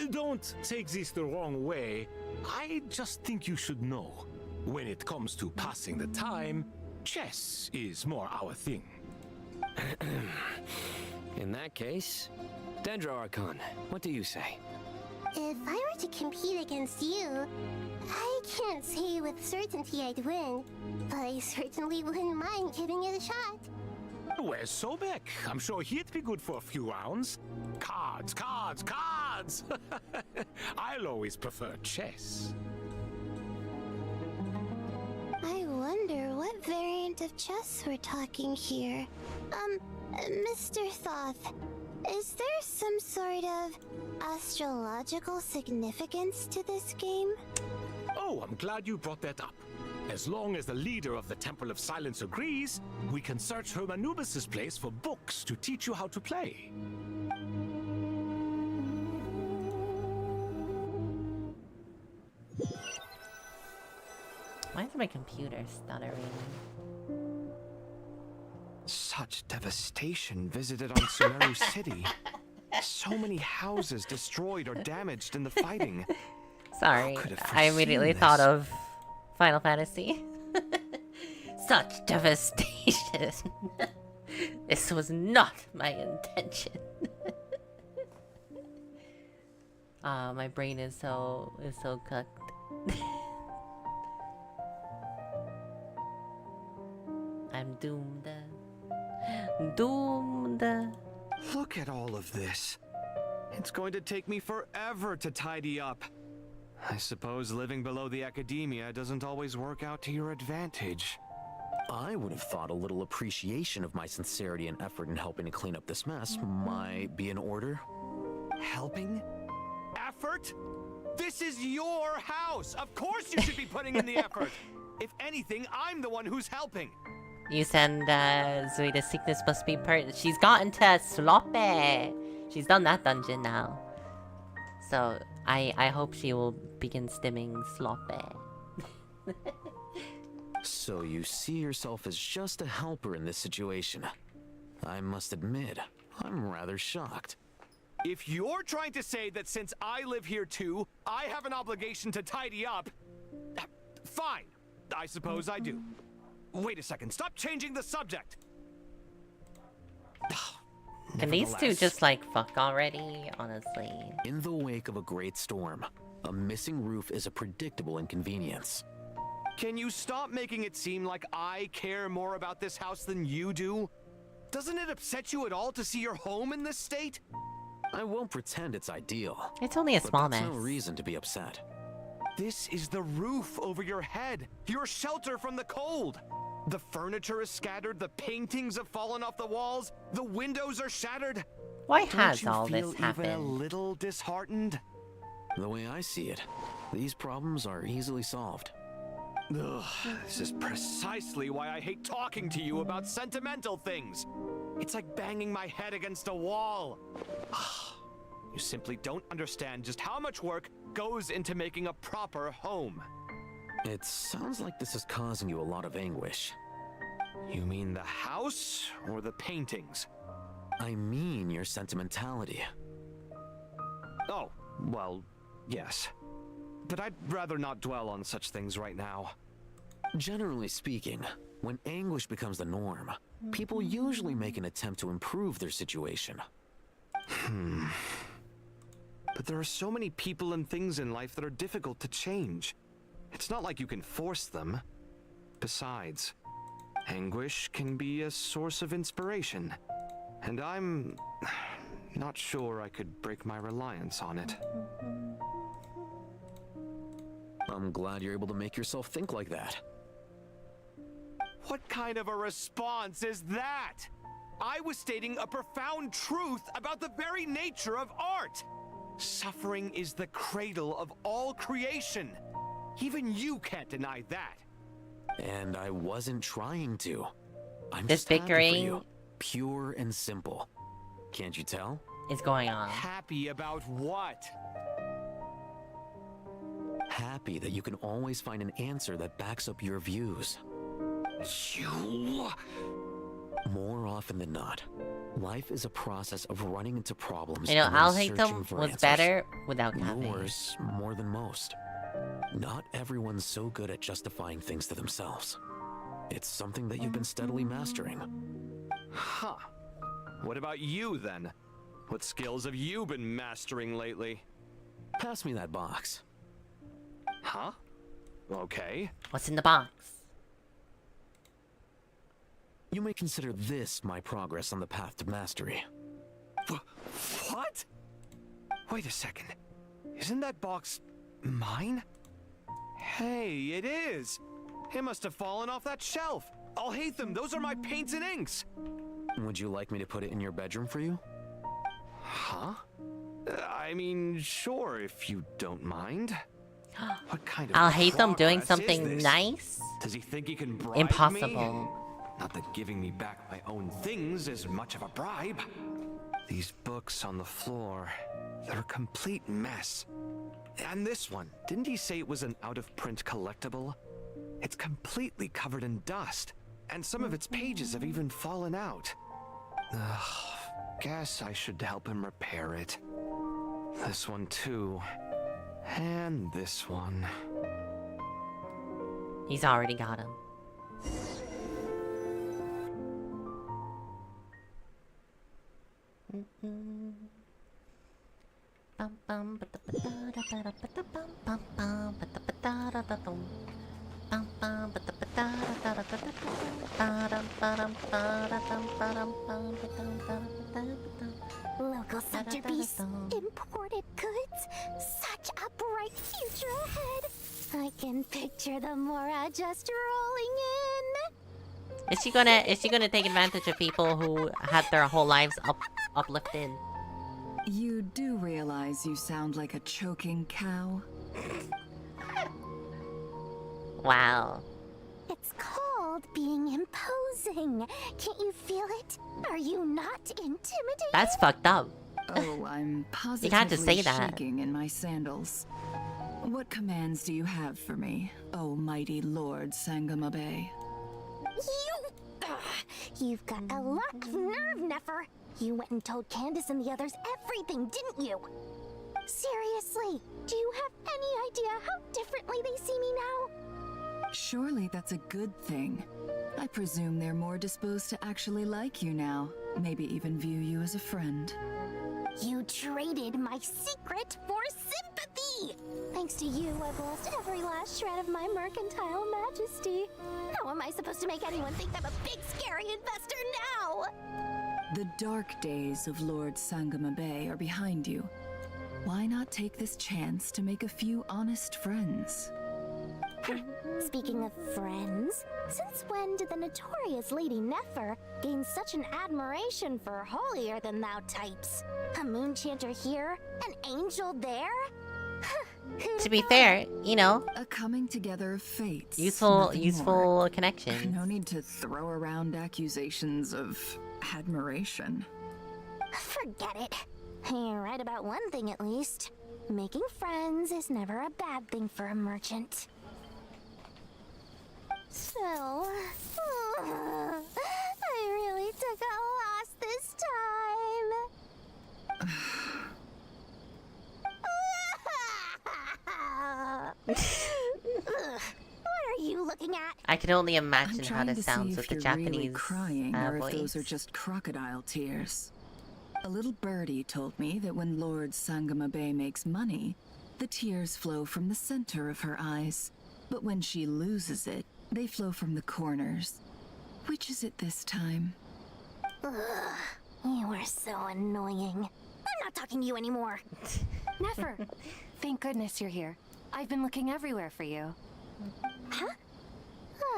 Don't take this the wrong way. I just think you should know. When it comes to passing the time, chess is more our thing. In that case, Dendro Archon, what do you say? If I were to compete against you, I can't say with certainty I'd win, but I certainly wouldn't mind giving it a shot. Where's Sobek? I'm sure he'd be good for a few rounds. Cards, cards, cards! I'll always prefer chess. I wonder what variant of chess we're talking here. Mr. Thoth, is there some sort of astrological significance to this game? Oh, I'm glad you brought that up. As long as the leader of the Temple of Silence agrees, we can search Hermanubis' place for books to teach you how to play. Why is my computer stuttering? Such devastation visited on Sumeru City. So many houses destroyed or damaged in the fighting. Sorry, I immediately thought of Final Fantasy. Such devastation. This was not my intention. My brain is so cooked. I'm doomed. Doomed. Look at all of this. It's going to take me forever to tidy up. I suppose living below the academia doesn't always work out to your advantage. I would have thought a little appreciation of my sincerity and effort in helping to clean up this mess might be in order. Helping? Effort? This is your house! Of course you should be putting in the effort! If anything, I'm the one who's helping! You send Zoe to sickness must be part. She's gotten to Sloppy. She's done that dungeon now. So I hope she will begin stimming Sloppy. So you see yourself as just a helper in this situation. I must admit, I'm rather shocked. If you're trying to say that since I live here too, I have an obligation to tidy up, fine. I suppose I do. Wait a second, stop changing the subject! Can these two just like fuck already, honestly? In the wake of a great storm, a missing roof is a predictable inconvenience. Can you stop making it seem like I care more about this house than you do? Doesn't it upset you at all to see your home in this state? I won't pretend it's ideal. It's only a small mess. That's no reason to be upset. This is the roof over your head, your shelter from the cold. The furniture is scattered, the paintings have fallen off the walls, the windows are shattered. Why has all this happened? Even a little disheartened? The way I see it, these problems are easily solved. Ugh, this is precisely why I hate talking to you about sentimental things. It's like banging my head against a wall. You simply don't understand just how much work goes into making a proper home. It sounds like this is causing you a lot of anguish. You mean the house or the paintings? I mean your sentimentality. Oh, well, yes. But I'd rather not dwell on such things right now. Generally speaking, when anguish becomes the norm, people usually make an attempt to improve their situation. But there are so many people and things in life that are difficult to change. It's not like you can force them. Besides, anguish can be a source of inspiration. And I'm not sure I could break my reliance on it. I'm glad you're able to make yourself think like that. What kind of a response is that? I was stating a profound truth about the very nature of art. Suffering is the cradle of all creation. Even you can't deny that. And I wasn't trying to. I'm This just happy for bickering you. Pure and simple. Can't you tell? is going on. Happy about what? Happy that you can always find an answer that backs up your views. You... More often than not, life is a process of running into problems. You know, and then I'll hate searching them for was answers. better without Kave. Yours more than most. Not everyone's so good at justifying things to themselves. It's something that you've been steadily mastering. Huh. What about you, then? What skills have you been mastering lately? Pass me that box. Huh? Okay. What's in the box? You may consider this my progress on the path to mastery. What? Wait a second. Isn't that box mine? Hey, it is. It must have fallen off that shelf. I'll hate them. Those are my paints and inks. Would you like me to put it in your bedroom for you? Huh? I mean, sure, if you don't mind. What kind of I'll hate them doing progress something is this? nice? Does he think he can bribe Impossible. me? Not that giving me back my own things is much of a bribe. These books on the floor, they're a complete mess. And this one, didn't he say it was an out-of-print collectible? It's completely covered in dust, and some of its pages have even fallen out. Ugh, guess I should help him repair it. This one too. And this one. He's already got him. Local sector beasts, imported goods, such a bright future ahead. I can picture the Mora just rolling in. Is she gonna take advantage of people who had their whole lives uplifted? You do realize you sound like a choking cow? Wow. It's called being imposing. Can't you feel it? Are you not intimidated? That's fucked up. Oh, I'm You positively can't just say that. shaking in my sandals. What commands do you have for me, oh mighty Lord Sangamabe? You've got a lot of nerve, Nefer. You went and told Candace and the others everything, didn't you? Seriously, do you have any idea how differently they see me now? Surely that's a good thing. I presume they're more disposed to actually like you now, maybe even view you as a friend. You traded my secret for sympathy! Thanks to you, I've lost every last shred of my mercantile majesty. How am I supposed to make anyone think I'm a big, scary investor now? The dark days of Lord Sangamabe are behind you. Why not take this chance to make a few honest friends? Speaking of friends, since when did the notorious Lady Nefer gain such an admiration for holier-than-thou types? A moon chanter here, an angel there? To be fair, you know, a coming together of fates. useful nothing more. connection. No need to throw around accusations of admiration. Forget it. You're right about one thing at least. Making friends is never a bad thing for a merchant. So, I really took a loss this time. What are you looking at? I can only imagine I'm how trying this to sounds see with if the you're Japanese really crying or voice. if those are just crocodile tears. A little birdie told me that when Lord Sangamabe makes money, the tears flow from the center of her eyes. But when she loses it, they flow from the corners. Which is it this time? Ugh, you are so annoying. I'm not talking to you anymore. Nefer, thank goodness you're here. I've been looking everywhere for you. Huh?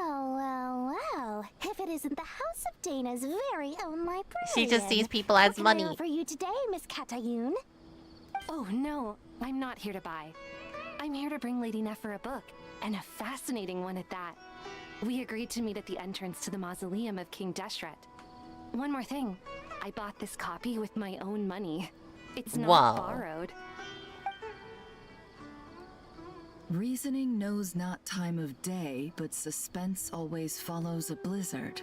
Oh, well. If it isn't the House of Dana's very own librarian. She just sees people as What can money. I offer you today, Miss Katayun? Oh, no, I'm not here to buy. I'm here to bring Lady Nefer a book, and a fascinating one at that. We agreed to meet at the entrance to the mausoleum of King Deshret. One more thing, I bought this copy with my own money. It's not Wow. borrowed. Reasoning knows not time of day, but suspense always follows a blizzard.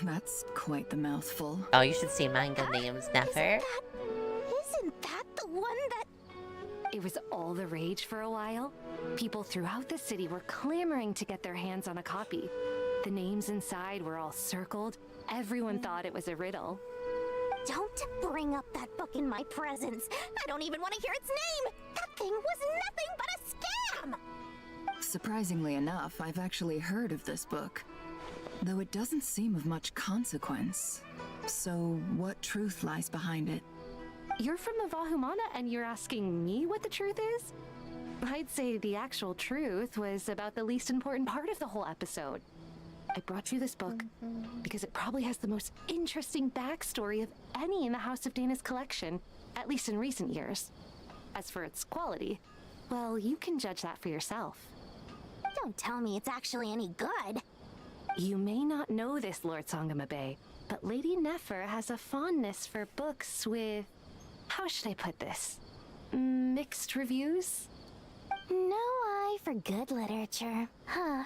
That's quite the mouthful. Oh, you should see manga names, Nefer. Isn't that the one that... It was all the rage for a while. People throughout the city were clamoring to get their hands on a copy. The names inside were all circled. Everyone thought it was a riddle. Don't bring up that book in my presence. I don't even want to hear its name. That thing was nothing but a scam. Surprisingly enough, I've actually heard of this book. Though it doesn't seem of much consequence. So, what truth lies behind it? You're from the Vahumana and you're asking me what the truth is? I'd say the actual truth was about the least important part of the whole episode. I brought you this book because it probably has the most interesting backstory of any in the House of Dana's collection, at least in recent years. As for its quality, well, you can judge that for yourself. Don't tell me it's actually any good. You may not know this, Lord Sangamabe, but Lady Nefer has a fondness for books with... how should I put this? Mixed reviews? No eye for good literature, huh?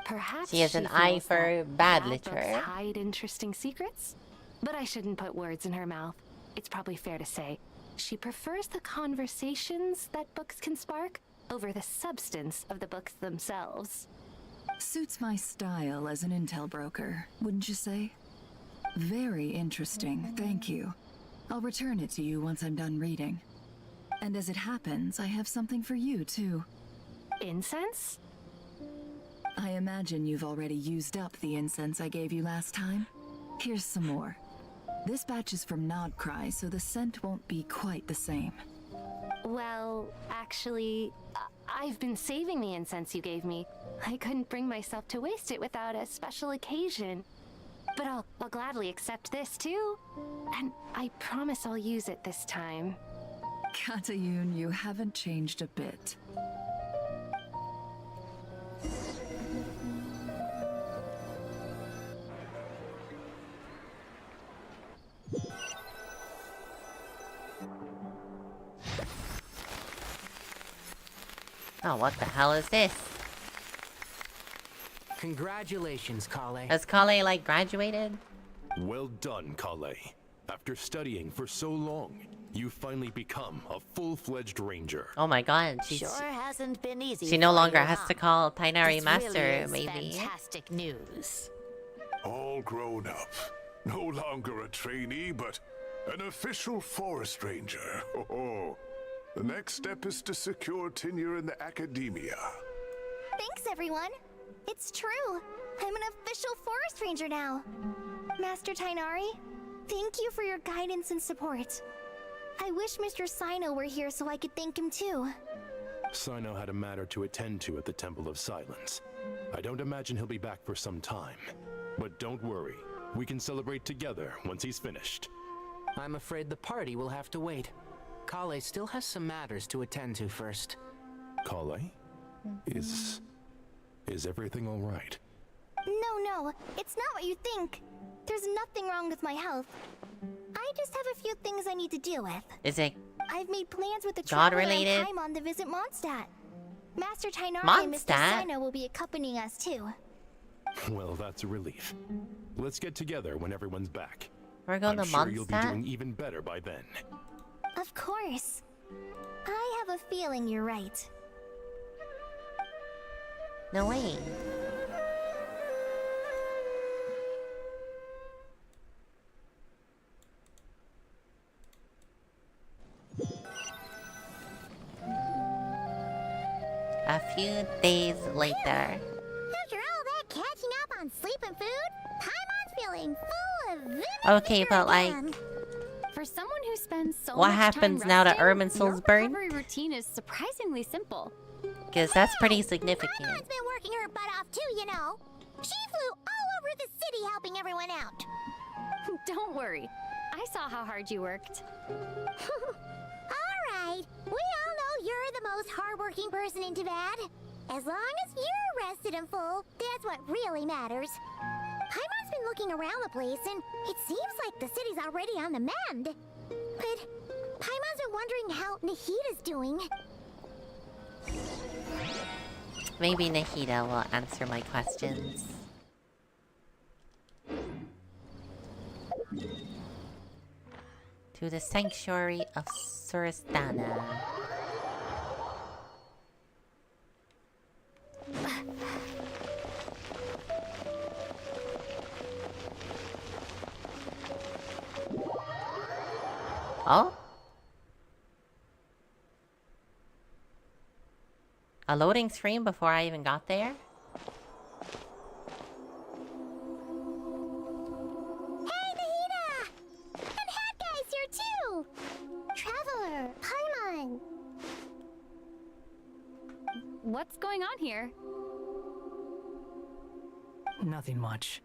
Perhaps She has an feels eye for that bad books literature. hide interesting secrets? But I shouldn't put words in her mouth. It's probably fair to say she prefers the conversations that books can spark over the substance of the books themselves. Suits my style as an intel broker, wouldn't you say? Very interesting, thank you. I'll return it to you once I'm done reading. And as it happens, I have something for you, too. Incense? I imagine you've already used up the incense I gave you last time. Here's some more. This batch is from Nod-Krai, so the scent won't be quite the same. Well, actually, I've been saving the incense you gave me. I couldn't bring myself to waste it without a special occasion. But I'll gladly accept this, too. And I promise I'll use it this time. Katayun, you haven't changed a bit. Oh, what the hell is this? Congratulations, Kale. Has Kale, like, graduated? Well done, Kale. After studying for so long, you finally become a full-fledged ranger. Oh my god, Sure hasn't been easy. she no for longer you, has huh? to call Tainari This Master, really is maybe. Fantastic news. All grown up. No longer a trainee, but an official forest ranger. Oh, the next step is to secure tenure in the academia. Thanks, everyone. It's true. I'm an official forest ranger now. Master Tainari, thank you for your guidance and support. I wish Mr. Sino were here so I could thank him too. Sino had a matter to attend to at the Temple of Silence. I don't imagine he'll be back for some time. But don't worry, we can celebrate together once he's finished. I'm afraid the party will have to wait. Kale still has some matters to attend to first. Kale? Is everything all right? No, it's not what you think. There's nothing wrong with my health. I just have a few things I need to deal with. Is it I've made plans with the God traveler related? and Paimon to visit Mondstadt. Master Tainari and Mr. Mondstadt? Sino will be accompanying us too. Well, that's a relief. Let's get together when everyone's back. We're going I'm to sure you'll be Mondstadt? doing even better by then. Of course. I have a feeling you're right. No way. A few days later. After all that catching up on sleep and food, Paimon's feeling full of vim. Okay, but like, For someone who spends so what much happens time now that resting, Irminsul's your burned? recovery routine is surprisingly simple. Because that's pretty significant. Paimon's been working her butt off too, you know. She flew all over the city helping everyone out. Don't worry. I saw how hard you worked. Alright, we all know you're the most hardworking person in Tavad. As long as you're rested and full, that's what really matters. Paimon's been looking around the place, and it seems like the city's already on the mend. But Paimon's been wondering how Nahita's doing. Maybe Nahida will answer my questions. To the sanctuary of Suristana. Oh? A loading screen before I even got there? Hey, Nahida! And Hat Guy's here too! Traveler, Paimon! What's going on here? Nothing much.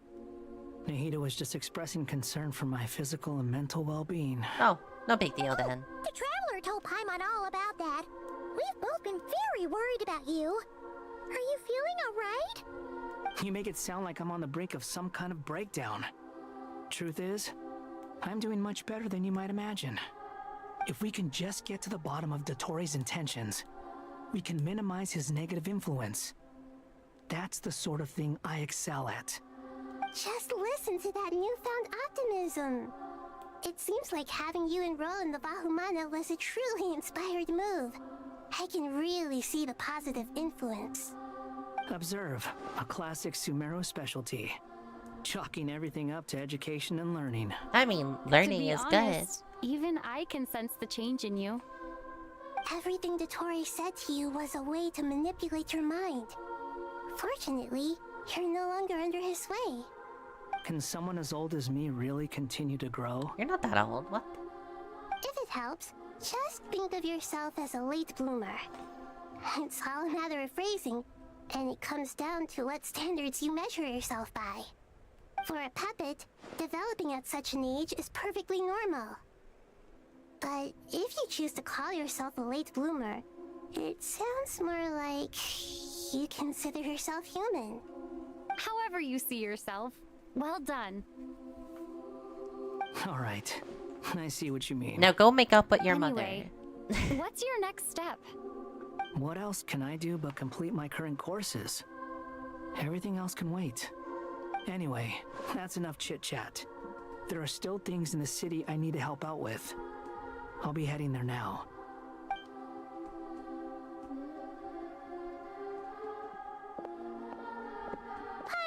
Nahida was just expressing concern for my physical and mental well-being. Oh, no big deal then. The Traveler told Paimon all about that. We've both been very worried about you. Are you feeling alright? You make it sound like I'm on the brink of some kind of breakdown. Truth is, I'm doing much better than you might imagine. If we can just get to the bottom of Dottoro's intentions, we can minimize his negative influence. That's the sort of thing I excel at. Just listen to that newfound optimism. It seems like having you enroll in the Bahumana was a truly inspired move. I can really see the positive influence. Observe, a classic Sumeru specialty. Chalking everything up to education and learning. I mean, learning is honest, even I can sense the change in you. Everything Dottori said to you was a way to manipulate your mind. Fortunately, you're no longer under his sway. Can someone as old as me really continue to grow? You're not that old, what? If it helps, just think of yourself as a late bloomer. It's all a matter of phrasing, and it comes down to what standards you measure yourself by. For a puppet, developing at such an age is perfectly normal. But if you choose to call yourself a late bloomer, it sounds more like you consider yourself human. However you see yourself. Well done. All right. I see what you mean. Now go make up with your Anyway, what's your next step? What else can I do but complete my current courses? Everything else can wait. Anyway, that's enough chit-chat. There are still things in the city I need to help out with. I'll be heading there now.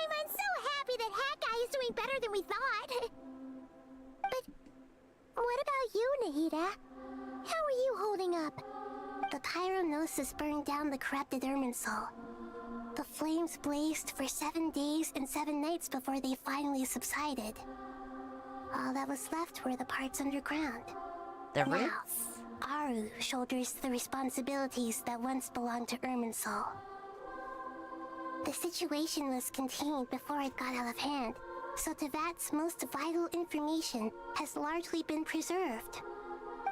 I'm so happy that Hat Guy is doing better than we thought. But what about you, Nahida? How are you holding up? The pyronosis burned down the corrupted Irminsul. The flames blazed for 7 days and 7 nights before they finally subsided. All that was left were the parts underground. The now, roots? Aru shoulders the responsibilities that once belonged to Irminsul. The situation was contained before it got out of hand, so Tevat's most vital information has largely been preserved.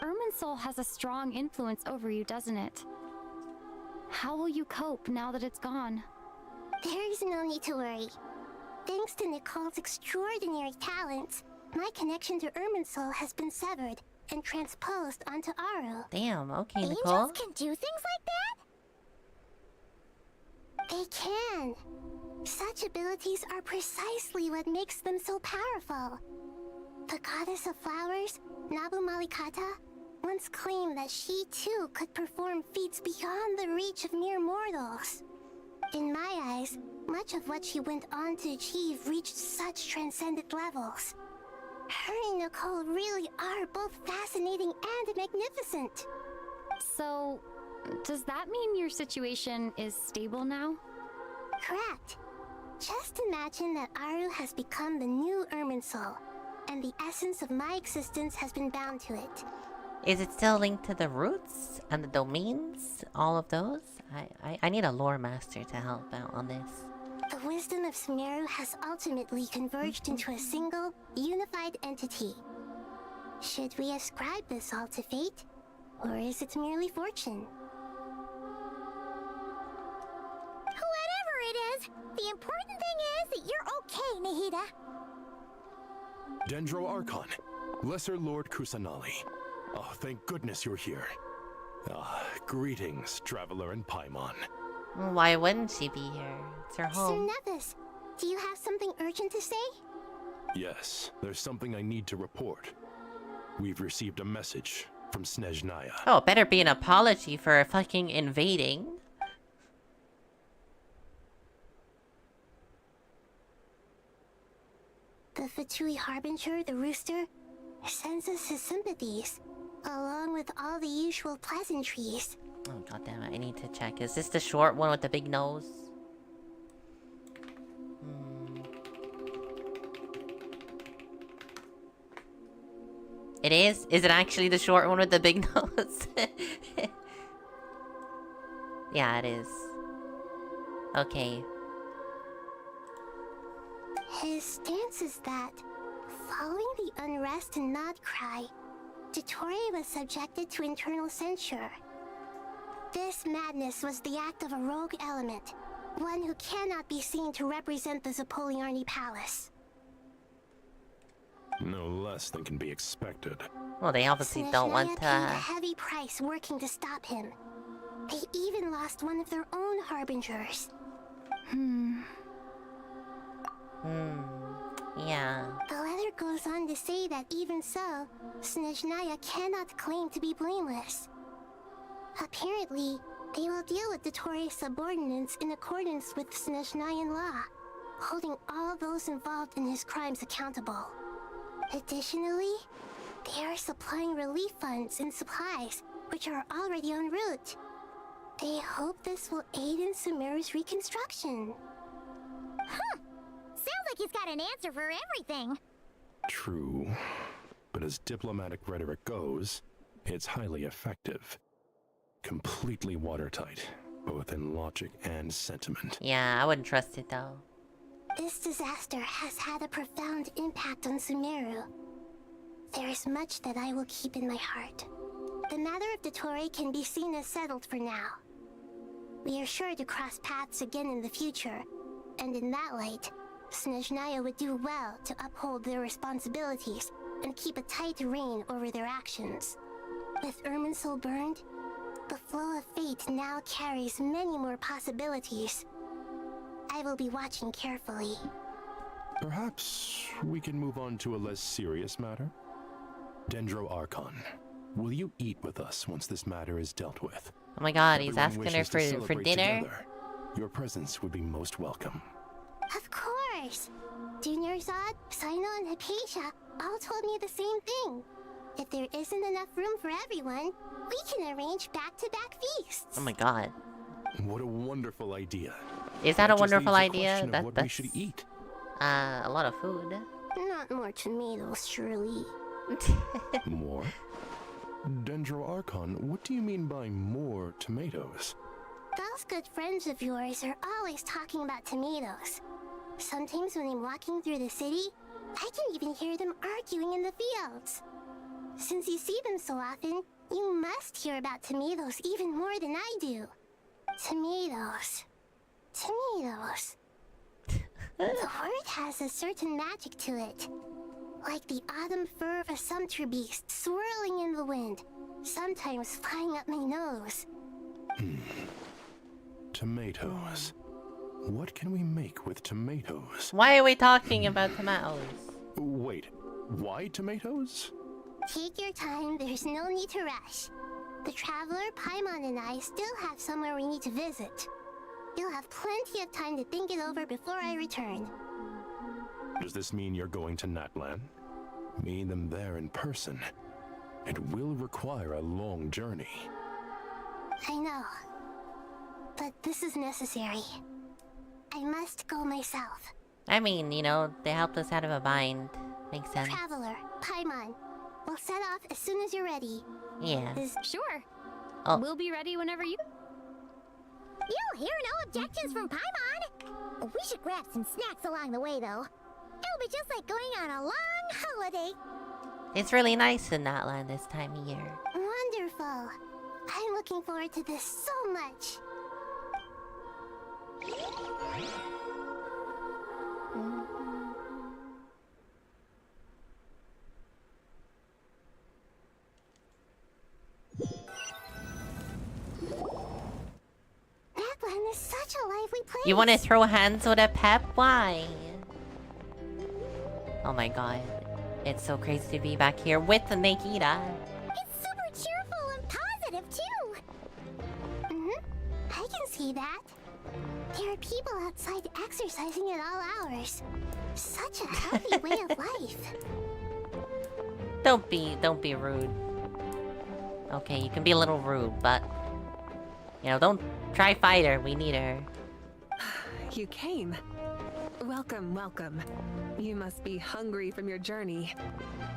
Irminsul has a strong influence over you, doesn't it? How will you cope now that it's gone? There is no need to worry. Thanks to Nicole's extraordinary talents, my connection to Irminsul has been severed and transposed onto Aru. Damn, okay, Angels Nicole. can do things like that? They can. Such abilities are precisely what makes them so powerful. The goddess of flowers, Nabu Malikata, once claimed that she too could perform feats beyond the reach of mere mortals. In my eyes, much of what she went on to achieve reached such transcendent levels. Her and Nicole really are both fascinating and magnificent. So, does that mean your situation is stable now? Correct. Just imagine that Aru has become the new Irminsul, and the essence of my existence has been bound to it. Is it still linked to the roots and the domains? All of those? I need a lore master to help out on this. The wisdom of Sumeru has ultimately converged into a single, unified entity. Should we ascribe this all to fate, or is it merely fortune? Whatever it is, the important thing is that you're okay, Nahida. Dendro Archon, Lesser Lord Kusanali. Oh, thank goodness you're here. Greetings, Traveler and Paimon. Why wouldn't she be here? It's her home. Sir Nevis, do you have something urgent to say? Yes, there's something I need to report. We've received a message from Snezhnaya. Oh, better be an apology for fucking invading. The Fatui Harbinger, the rooster, sends us his sympathies, along with all the usual pleasantries. Oh, goddammit, I need to check. Is this the short one with the big nose? It is? Is it actually the short one with the big nose? Yeah, it is. Okay. His stance is that, following the unrest in Nod-Krai, Dottore was subjected to internal censure. This madness was the act of a rogue element, one who cannot be seen to represent the Zapoliarni Palace. No less than can be expected. Well, they obviously don't want Snezhnaya to... paid a heavy price working to stop him. They even lost one of their own harbingers. Yeah. The letter goes on to say that even so, Snezhnaya cannot claim to be blameless. Apparently, they will deal with Dottore's subordinates in accordance with Snezhnayan law, holding all those involved in his crimes accountable. Additionally, they are supplying relief funds and supplies, which are already en route. They hope this will aid in Sumeru's reconstruction. Huh! Sounds like he's got an answer for everything. True. But as diplomatic rhetoric goes, it's highly effective. Completely watertight, both in logic and sentiment. Yeah, I wouldn't trust it though. This disaster has had a profound impact on Sumeru. There is much that I will keep in my heart. The matter of Dottore can be seen as settled for now. We are sure to cross paths again in the future, and in that light, Snezhnaya would do well to uphold their responsibilities and keep a tight rein over their actions. With Irminsul burned, the flow of fate now carries many more possibilities. I will be watching carefully. Perhaps we can move on to a less serious matter? Dendro Archon, will you eat with us once this matter is dealt with? Oh my god, he's Everyone asking her wishes to for celebrate dinner? together. Your presence would be most welcome. Of course! Junior Zod, Sino, and Hypatia all told me the same thing. If there isn't enough room for everyone, we can arrange back-to-back feasts. Oh my god. What a wonderful idea. Is that a Just wonderful leaves the idea? question of what we should eat. A lot of food. Not more tomatoes, surely. More? Dendro Archon, what do you mean by more tomatoes? Those good friends of yours are always talking about tomatoes. Sometimes when I'm walking through the city, I can even hear them arguing in the fields. Since you see them so often, you must hear about tomatoes even more than I do. Tomatoes. Tomatoes. The word has a certain magic to it. Like the autumn fur of a sumpter beast swirling in the wind, sometimes flying up my nose. Tomatoes. What can we make with tomatoes? Why are we talking about tomatoes? Wait, why tomatoes? Take your time, there's no need to rush. The Traveler, Paimon, and I still have somewhere we need to visit. You'll have plenty of time to think it over before I return. Does this mean you're going to Natlan? Meeting them there in person. It will require a long journey. I know. But this is necessary. I must go myself. I mean, you know, they helped us out of a bind. Makes sense. Traveler, Paimon, we'll set off as soon as you're ready. Yeah. Sure. Oh. We'll be ready whenever you... You'll hear no objections from Paimon. We should grab some snacks along the way, though. It'll be just like going on a long holiday. It's really nice in Natlan this time of year. Wonderful. I'm looking forward to this so much. Natlan is such a lively place. You want to throw hands with a pep? Why? Oh my god. It's so crazy to be back here with the Nikita. It's super cheerful and positive, too. I can see that. There are people outside exercising at all hours. Such a healthy way of life. Don't be rude. Okay, you can be a little rude, but you know, don't try fight her. We need her. You came. Welcome, welcome. You must be hungry from your journey.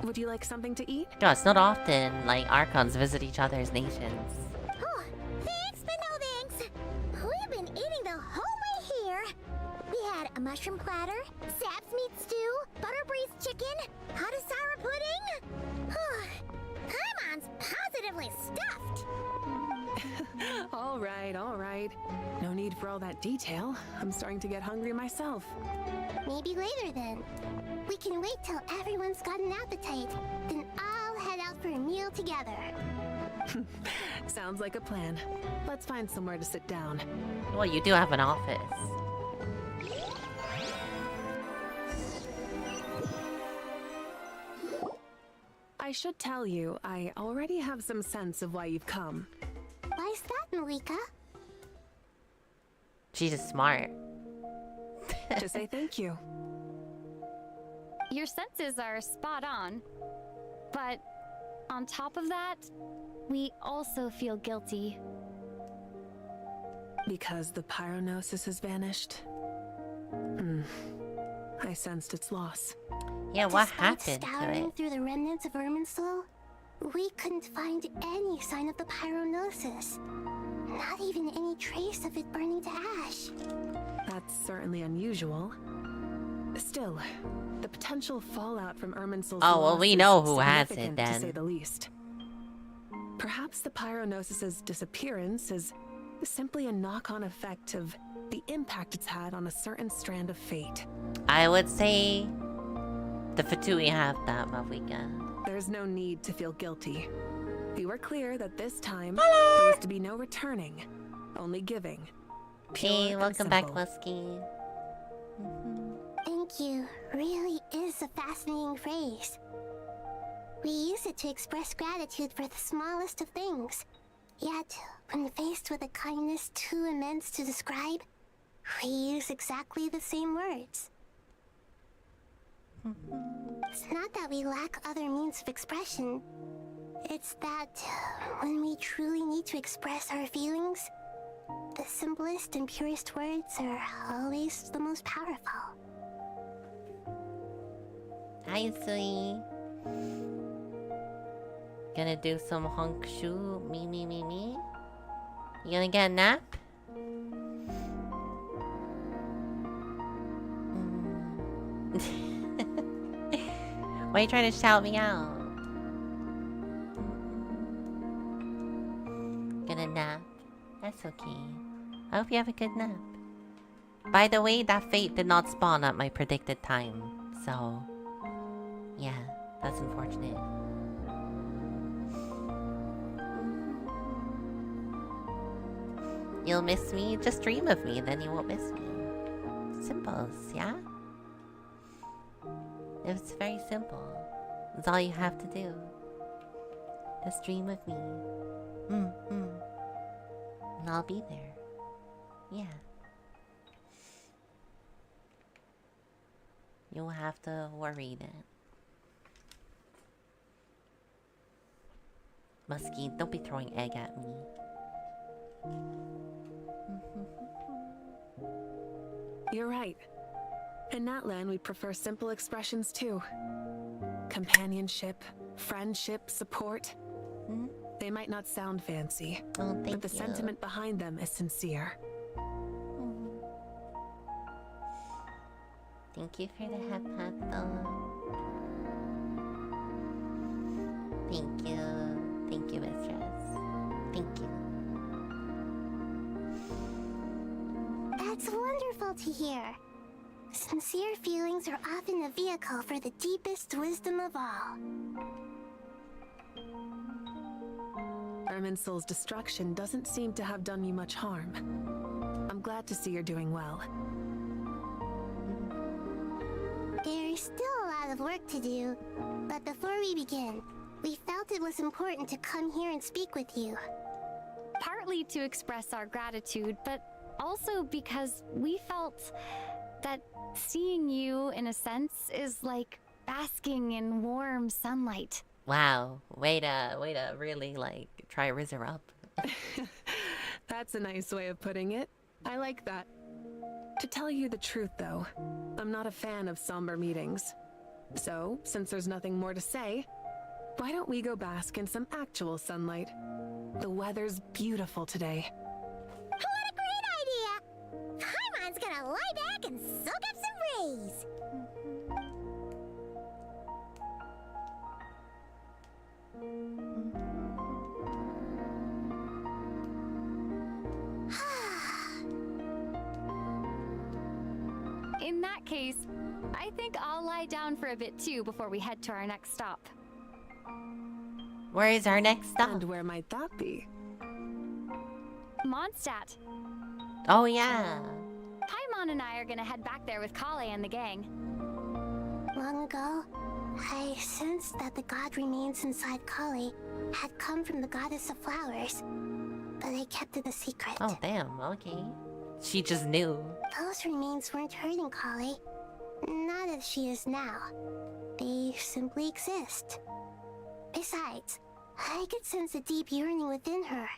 Would you like something to eat? No, it's not often like Archons visit each other's nations. Oh, thanks, but no thanks. We've been eating the whole way here. We had a mushroom platter, sap's meat stew, butter braised chicken, hot asara pudding. Paimon's positively stuffed. All right, all right. No need for all that detail. I'm starting to get hungry myself. Maybe later then. We can wait till everyone's got an appetite. Then I'll head out for a meal together. Sounds like a plan. Let's find somewhere to sit down. Well, you do have an office. I should tell you, I already have some sense of why you've come. Why's that, Malika? She's just smart. To say thank you. Your senses are spot on. But on top of that, we also feel guilty. Because the pyronosis has vanished? I sensed its loss. Yeah, what Despite happened to scouring it? through the remnants of Irminsul, we couldn't find any sign of the pyronosis. Not even any trace of it burning to ash. That's certainly unusual. Still, the potential fallout from Irminsul's Oh, well, loss we is know who has it significant, then. to say the least. Perhaps the pyronosis's disappearance is simply a knock-on effect of the impact it's had on a certain strand of fate. I would say the Fatui have that, Mavika. There's no need to feel guilty. We were clear that this time there was to be no returning, only giving. Hey, Pure welcome and back, simple. Musky. Thank you really is a fascinating phrase. We use it to express gratitude for the smallest of things. Yet, when faced with a kindness too immense to describe, we use exactly the same words. It's not that we lack other means of expression. It's that when we truly need to express our feelings, the simplest and purest words are always the most powerful. Hi, Sui. Gonna do some hunk shoe. Me. You gonna get a nap? Why are you trying to shout me out? Gonna nap. That's okay. I hope you have a good nap. By the way, that fate did not spawn at my predicted time. So, yeah, that's unfortunate. You'll miss me? Just dream of me, then you won't miss me. Simples, yeah? It's very simple. That's all you have to do. Just dream of me. And I'll be there. Yeah. You won't have to worry then. Musky, don't be throwing egg at me. You're right. In that land, we prefer simple expressions too. Companionship, friendship, support. They might not sound fancy, but the sentiment behind them is sincere. Thank you for the hat though. Thank you. Thank you, Mistress. Thank you. That's wonderful to hear. Sincere feelings are often a vehicle for the deepest wisdom of all. Irminsul's destruction doesn't seem to have done you much harm. I'm glad to see you're doing well. There's still a lot lot of work to do, but before we begin, we felt it was important to come here and speak with you. Partly to express our gratitude, but also because we felt that seeing you, in a sense, is like basking in warm sunlight. Wow, way to really like try Rizz her up. That's a nice way of putting it. I like that. To tell you the truth, though, I'm not a fan of somber meetings. So, since there's nothing more to say, why don't we go bask in some actual sunlight? The weather's beautiful today. What a great idea! Paimon's gonna lie back and soak up some rays. In that case, I think I'll lie down for a bit too before we head to our next stop. Where is our next stop? And where might that be? Mondstadt. Oh yeah. Paimon and I are gonna head back there with Kale and the gang. Long ago, I sensed that the god remains inside Kali had come from the goddess of flowers, but I kept it a secret. Oh damn, okay. She just knew. Those remains weren't hurting Kali, not as she is now. They simply exist. Besides, I could sense a deep yearning within her.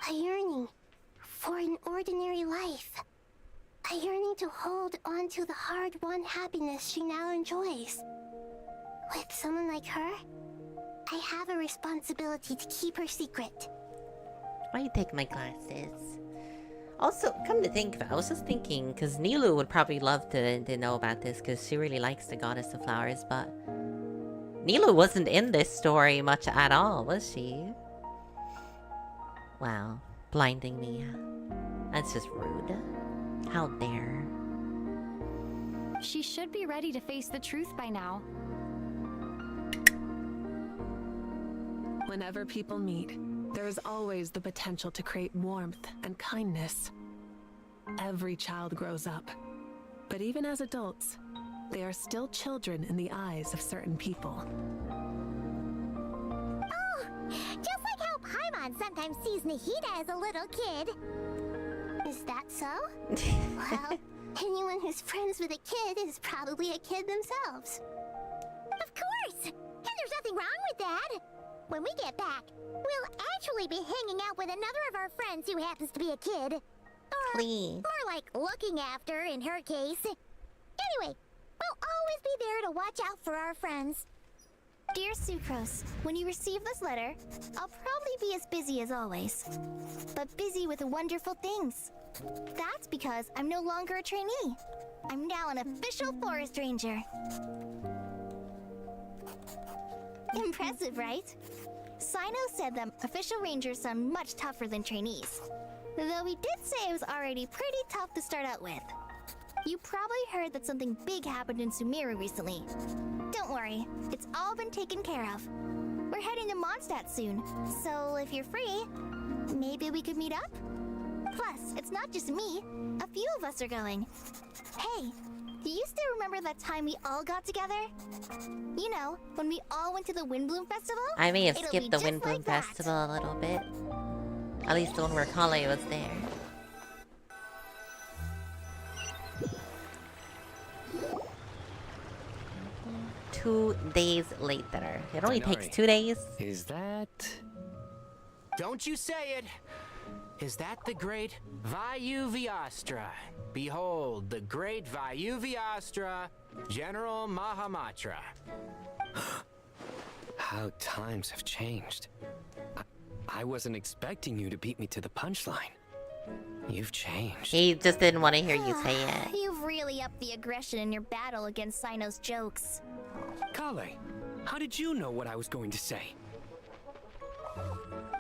A yearning for an ordinary life. A yearning to hold on to the hard-won happiness she now enjoys. With someone like her, I have a responsibility to keep her secret. Why you take my glasses? Also, come to think of it, I was just thinking, because Nilou would probably love to know about this, because she really likes the goddess of flowers, but Nilou wasn't in this story much at all, was she? Wow, blinding me. That's just rude. How dare. She should be ready to face the truth by now. Whenever people meet, there is always the potential to create warmth and kindness. Every child grows up, but even as adults, they are still children in the eyes of certain people. Oh, just like how Paimon sometimes sees Nahida as a little kid. Is that so? Well, anyone who's friends with a kid is probably a kid themselves. Of course! And there's nothing wrong with that. When we get back, we'll actually be hanging out with another of our friends who happens to be a kid. Or Please. more like looking after, in her case. Anyway, we'll always be there to watch out for our friends. Dear Sucrose, when you receive this letter, I'll probably be as busy as always. But busy with wonderful things. That's because I'm no longer a trainee. I'm now an official forest ranger. Impressive, right? Sino said that official rangers sound much tougher than trainees. Though he did say it was already pretty tough to start out with. You probably heard that something big happened in Sumeru recently. Don't worry, it's all been taken care of. We're heading to Mondstadt soon, so if you're free, maybe we could meet up? Plus, it's not just me. A few of us are going. Hey, do you still remember that time we all got together? You know, when we all went to the Windbloom Festival? I may have It'll skipped be the just Windbloom like that. Festival a little bit. At least the one where Kale was there. Two days later. It only takes 2 days. Is that... Don't you say it! Is that the great Vayuvyastra? Behold, the great Vayuvyastra, General Mahamatra. How times have changed. I wasn't expecting you to beat me to the punchline. You've changed. He just didn't want to hear you say it. You've really upped the aggression in your battle against Sino's jokes. Kale, how did you know what I was going to say?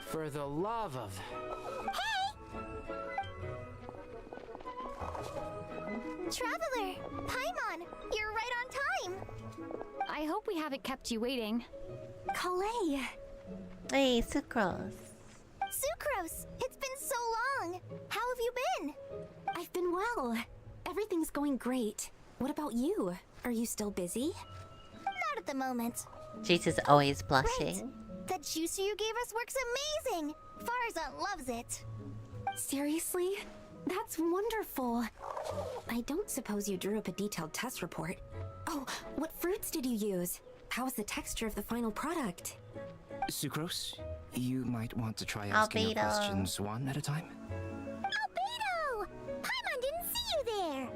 For the love of... Traveler! Paimon! You're right on time! I hope we haven't kept you waiting. Kale! Hey, Sucrose. Sucrose! It's been so long! How have you been? I've been well. Everything's going great. What about you? Are you still busy? Not at the moment. Jace is always blushing. The juicer you gave us works amazing! Farzan loves it. Seriously? That's wonderful. I don't suppose you drew up a detailed test report. Oh, what fruits did you use? How was the texture of the final product? Sucrose, you might want to try asking your Albedo. questions one at a time. Albedo! Paimon didn't see you there!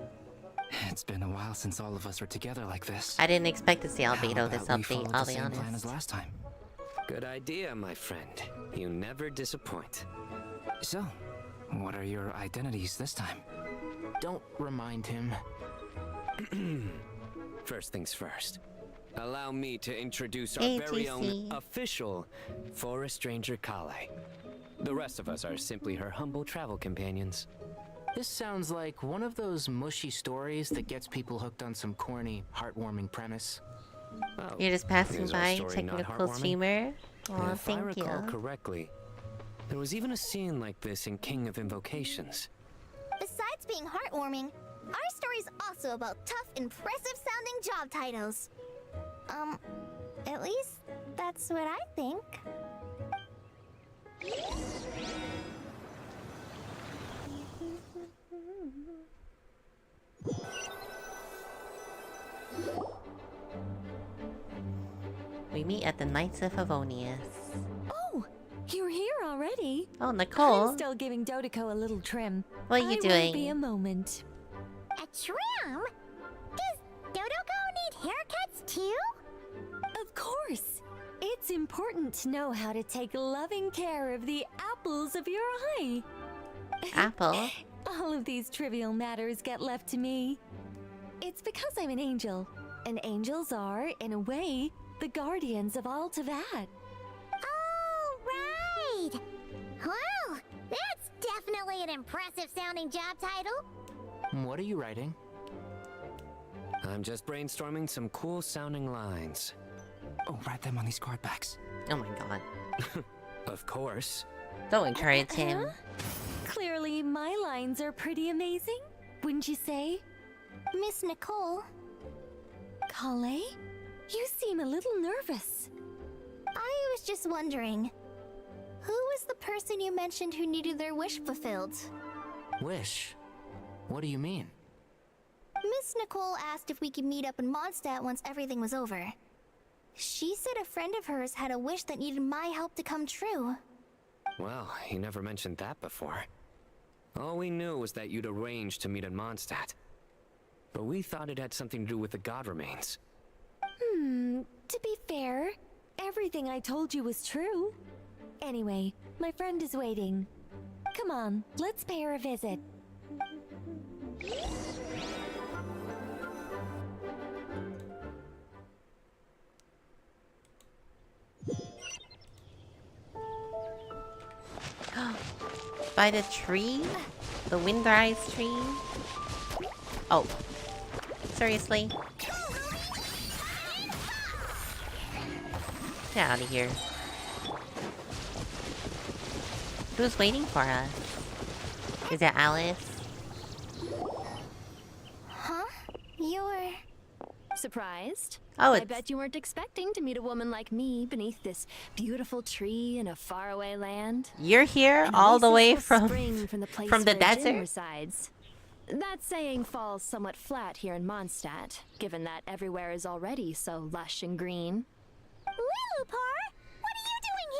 It's been a while since all of us are together like this. I didn't expect to see How Albedo this about we update, follow I'll the be same plan honest. as last time? Good idea, my friend. You never disappoint. So, what are your identities this time? Don't remind him. First things first. Allow me to introduce our very own ATC. official Forest Ranger Kale. The rest of us are simply her humble travel companions. This sounds like one of those mushy stories that gets people hooked on some corny, heartwarming premise. You're just passing Is our by, story checking not a cool heartwarming? streamer. Aw, If I thank recall you. correctly, there was even a scene like this in King of Invocations. Besides being heartwarming, our story's also about tough, impressive-sounding job titles. At least that's what I think. We meet at the Knights of Favonius. Oh, you're here already. Oh, Nicole. I'm still giving Dodoco a little trim. What are you I doing? Will be a moment. A trim? Does Dodoco need haircuts too? Of course. It's important to know how to take loving care of the apples of your eye. Apple? All of these trivial matters get left to me. It's because I'm an angel, and angels are, in a way, the guardians of all Tavad. Oh, right! Well, that's definitely an impressive sounding job title. What are you writing? I'm just brainstorming some cool sounding lines. Oh, write them on these card backs. Oh my god. Of course. Don't encourage him. Clearly, my lines are pretty amazing, wouldn't you say? Miss Nicole. Kale? You seem a little nervous. I was just wondering, who was the person you mentioned who needed their wish fulfilled? Wish? What do you mean? Miss Nicole asked if we could meet up in Mondstadt once everything was over. She said a friend of hers had a wish that needed my help to come true. Well, you never mentioned that before. All we knew was that you'd arranged to meet in Mondstadt. But we thought it had something to do with the god remains. To be fair, everything I told you was true. Anyway, my friend is waiting. Come on, let's pay her a visit. By the tree? The Windrise tree? Oh. Seriously? Get out of here. Who's waiting for us? Is it Alice? Huh? You're... Surprised? Oh, I it's- bet you weren't expecting to meet a woman like me beneath this beautiful tree in a faraway land. You're here An all the oasis way will from spring from the place from the where Jin desert? resides. That saying falls somewhat flat here in Mondstadt, given that everywhere is already so lush and green. Lilupar, what are you doing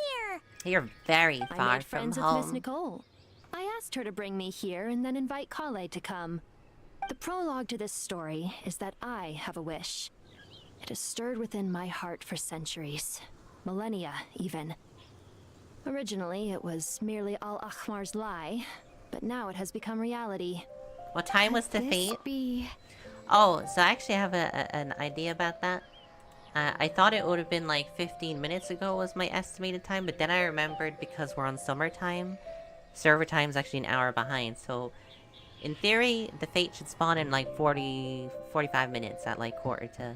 here? You're very I far made from friends with Miss home. Nicole. I asked her to bring me here and then invite Kale to come. The prologue to this story is that I have a wish. It has stirred within my heart for centuries. Millennia, even. Originally, it was merely Al-Ahmar's lie, but now it has become reality. What time was the Could this fate? be... Oh, so I actually have an idea about that. I thought it would have been like 15 minutes ago was my estimated time, but then I remembered because we're on summertime, server time's actually an hour behind, so in theory, the fate should spawn in like 45 minutes at like quarter to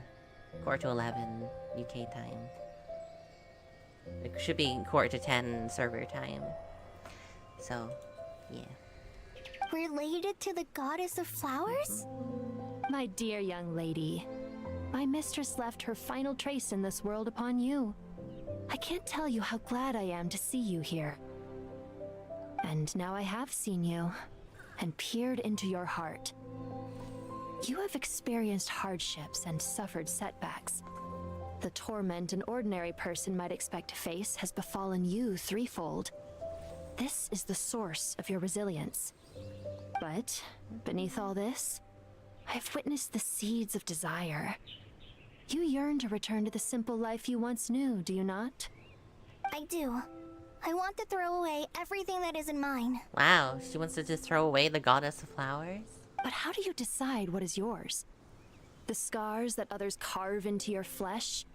11 UK time. It should be quarter to 10 server time. So, yeah. Related to the goddess of flowers? My dear young lady, my mistress left her final trace in this world upon you. I can't tell you how glad I am to see you here. And now I have seen you, and peered into your heart. You have experienced hardships and suffered setbacks. The torment an ordinary person might expect to face has befallen you threefold. This is the source of your resilience. But beneath all this, I have witnessed the seeds of desire. You yearn to return to the simple life you once knew, do you not? I do. I want to throw away everything that isn't mine. Wow, she wants to just throw away the goddess of flowers? But how do you decide what is yours? The scars that others carve into your flesh?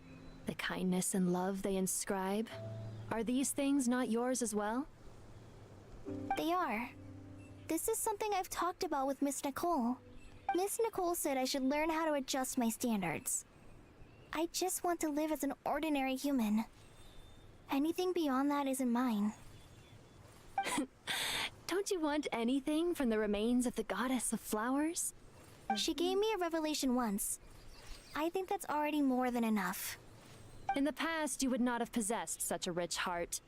The kindness and love they inscribe? Are these things not yours as well? They are. This is something I've talked about with Miss Nicole. Miss Nicole said I should learn how to adjust my standards. I just want to live as an ordinary human. Anything beyond that isn't mine. Don't you want anything from the remains of the goddess of flowers? She gave me a revelation once. I think that's already more than enough. In the past, you would not have possessed such a rich heart.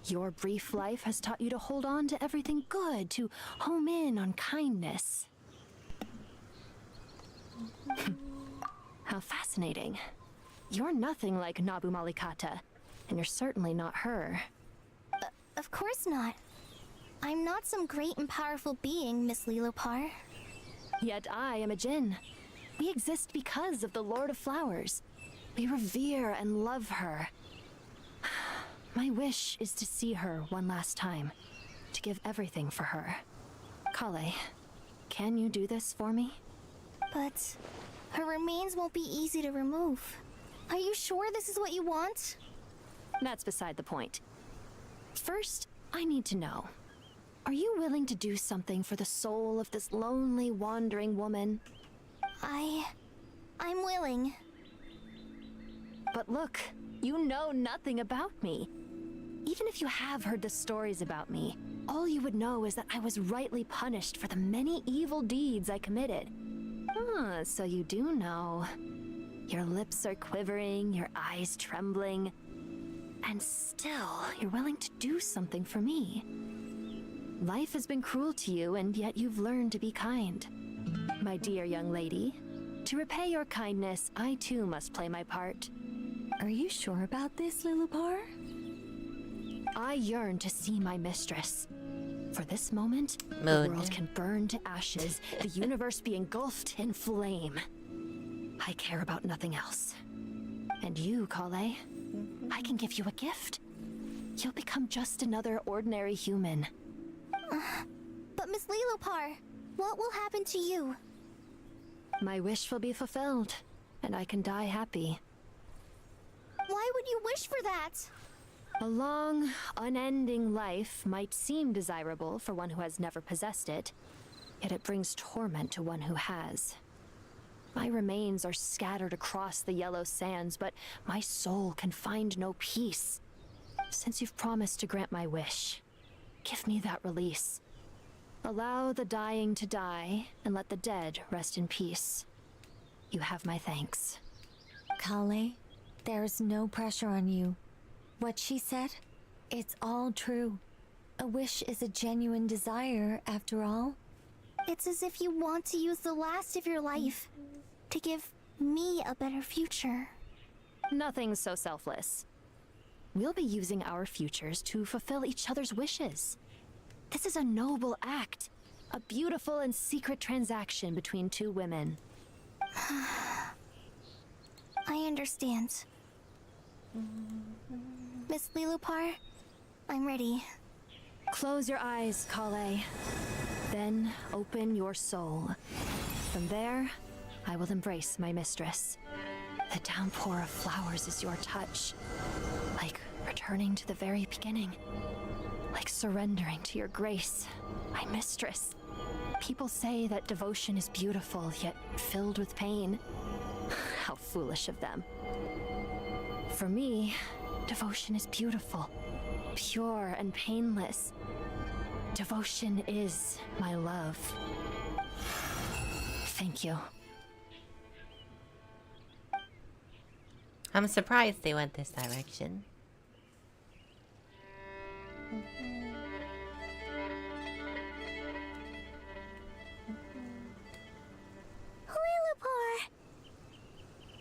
Your brief life has taught you to hold on to everything good, to home in on kindness. How fascinating. You're nothing like Nabu Malikata, and you're certainly not her. Of course not. I'm not some great and powerful being, Miss Lilopar. Yet I am a Jinn. We exist because of the Lord of Flowers. We revere and love her. My wish is to see her one last time, to give everything for her. Kale, can you do this for me? But her remains won't be easy to remove. Are you sure this is what you want? That's beside the point. First, I need to know. Are you willing to do something for the soul of this lonely, wandering woman? I'm willing. But look, you know nothing about me. Even if you have heard the stories about me, all you would know is that I was rightly punished for the many evil deeds I committed. Ah, so you do know. Your lips are quivering, your eyes trembling, and still you're willing to do something for me. Life has been cruel to you, and yet you've learned to be kind. My dear young lady, to repay your kindness, I too must play my part. Are you sure about this, Lilopar? I yearn to see my mistress. For this moment, Moon. the world can burn to ashes, the universe be engulfed in flame. I care about nothing else. And you, Kale, I can give you a gift. You'll become just another ordinary human. But Miss Lilopar, what will happen to you? My wish will be fulfilled, and I can die happy. Why would you wish for that? A long, unending life might seem desirable for one who has never possessed it, yet it brings torment to one who has. My remains are scattered across the yellow sands, but my soul can find no peace. Since you've promised to grant my wish, give me that release. Allow the dying to die, and let the dead rest in peace. You have my thanks. Kale, there's no pressure on you. What she said, it's all true. A wish is a genuine desire, after all. It's as if you want to use the last of your life to give me a better future. Nothing so selfless. We'll be using our futures to fulfill each other's wishes. This is a noble act, a beautiful and secret transaction between two women. I understand. Miss Lilopar, I'm ready. Close your eyes, Kale. Then open your soul. From there, I will embrace my mistress. The downpour of flowers is your touch. Like returning to the very beginning. Like surrendering to your grace, my mistress. People say that devotion is beautiful, yet filled with pain. How foolish of them. For me, devotion is beautiful, pure and painless. Devotion is my love. Thank you. I'm surprised they went this direction. Lillipore!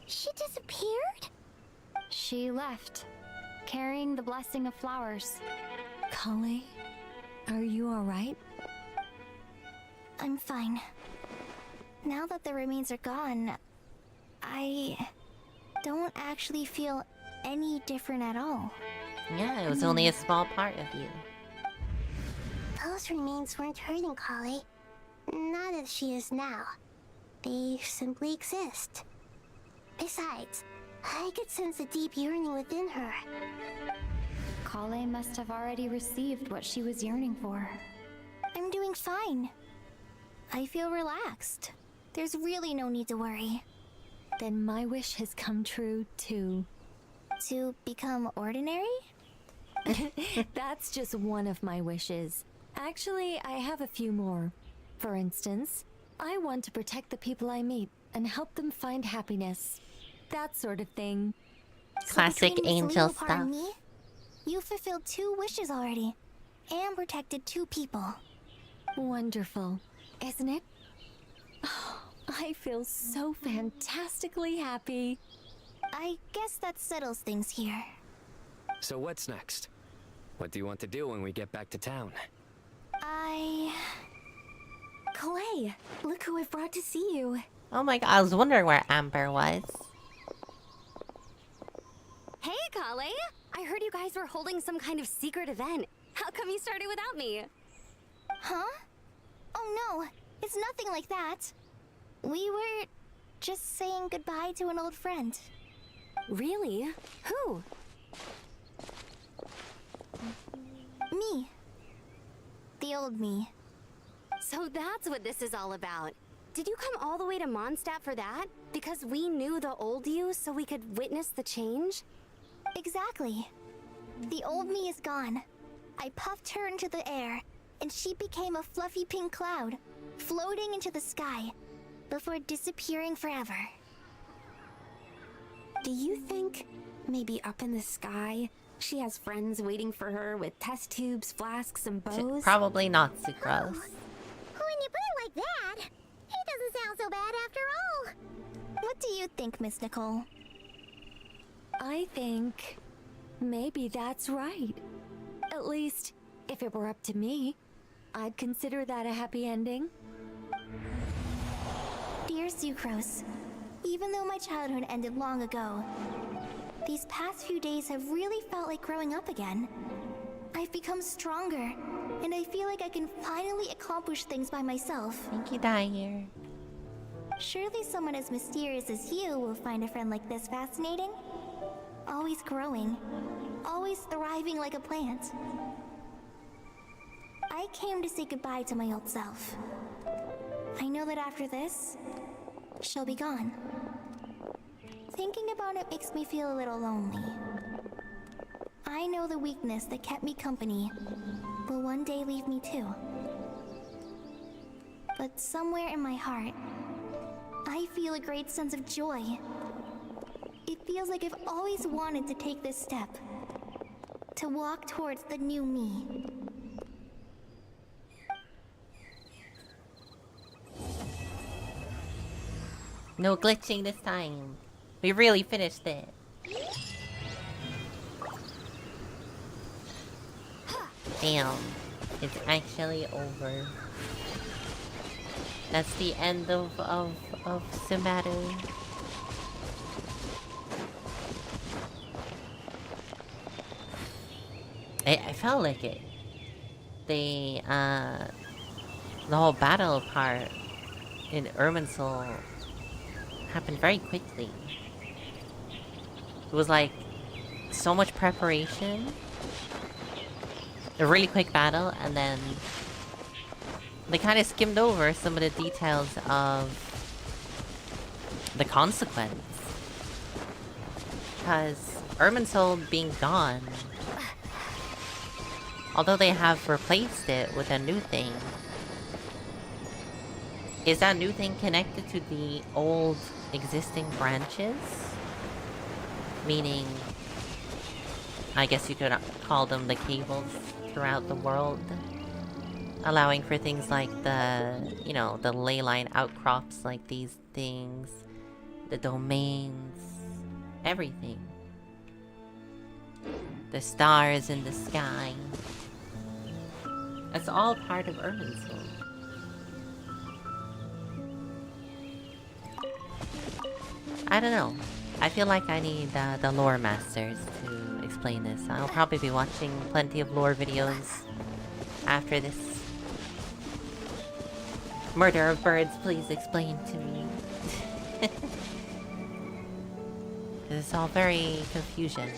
She disappeared? She left, carrying the blessing of flowers. Kale, are you alright? I'm fine. Now that the remains are gone, I don't actually feel any different at all. Yeah, it was only a small part of you. Those remains weren't hurting Kale. Not as she is now. They simply exist. Besides, I could sense a deep yearning within her. Kale must have already received what she was yearning for. I'm doing fine. I feel relaxed. There's really no need to worry. Then my wish has come true, too. To become ordinary? That's just one of my wishes. Actually, I have a few more. For instance, I want to protect the people I meet and help them find happiness. That sort of thing. Classic So angel Lillipore stuff. and me, you fulfilled 2 wishes already, and protected 2 people. Wonderful, isn't it? Oh, I feel so fantastically happy. I guess that settles things here. So what's next? What do you want to do when we get back to town? Clay, look who I've brought to see you. Oh my god, I was wondering where Amber was. Hey, Kale! I heard you guys were holding some kind of secret event. How come you started without me? Huh? Oh no, it's nothing like that. We were just saying goodbye to an old friend. Really? Who? Me. The old me. So that's what this is all about. Did you come all the way to Mondstadt for that? Because we knew the old you so we could witness the change? Exactly. The old me is gone. I puffed her into the air, and she became a fluffy pink cloud, floating into the sky, before disappearing forever. Do you think, maybe up in the sky, she has friends waiting for her with test tubes, flasks, and bows? Probably not Sucrose. When you put it like that, it doesn't sound so bad after all. What do you think, Miss Nicole? I think maybe that's right. At least, if it were up to me, I'd consider that a happy ending. Dear Sucrose, even though my childhood ended long ago, these past few days have really felt like growing up again. I've become stronger, and I feel like I can finally accomplish things by myself. Thank you, Dyer. Surely someone as mysterious as you will find a friend like this fascinating? Always growing, always thriving like a plant. I came to say goodbye to my old self. I know that after this, she'll be gone. Thinking about it makes me feel a little lonely. I know the weakness that kept me company will one day leave me too. But somewhere in my heart, I feel a great sense of joy. It feels like I've always wanted to take this step. To walk towards the new me. No glitching this time. We really finished it. Damn. It's actually over. That's the end of Sumaru. I felt like it. The whole battle part in Irminsul happened very quickly. It was like so much preparation, a really quick battle, and then they kind of skimmed over some of the details of the consequence. Because Irminsul being gone, although they have replaced it with a new thing, is that new thing connected to the old existing branches? Meaning, I guess you could call them the cables throughout the world. Allowing for things like the, you know, the ley line outcrops like these things. The domains. Everything. The stars in the sky. It's all part of Irminsul. I don't know. I feel like I need the lore masters to explain this. I'll probably be watching plenty of lore videos after this. Murder of birds, please explain to me. It's all very confusion.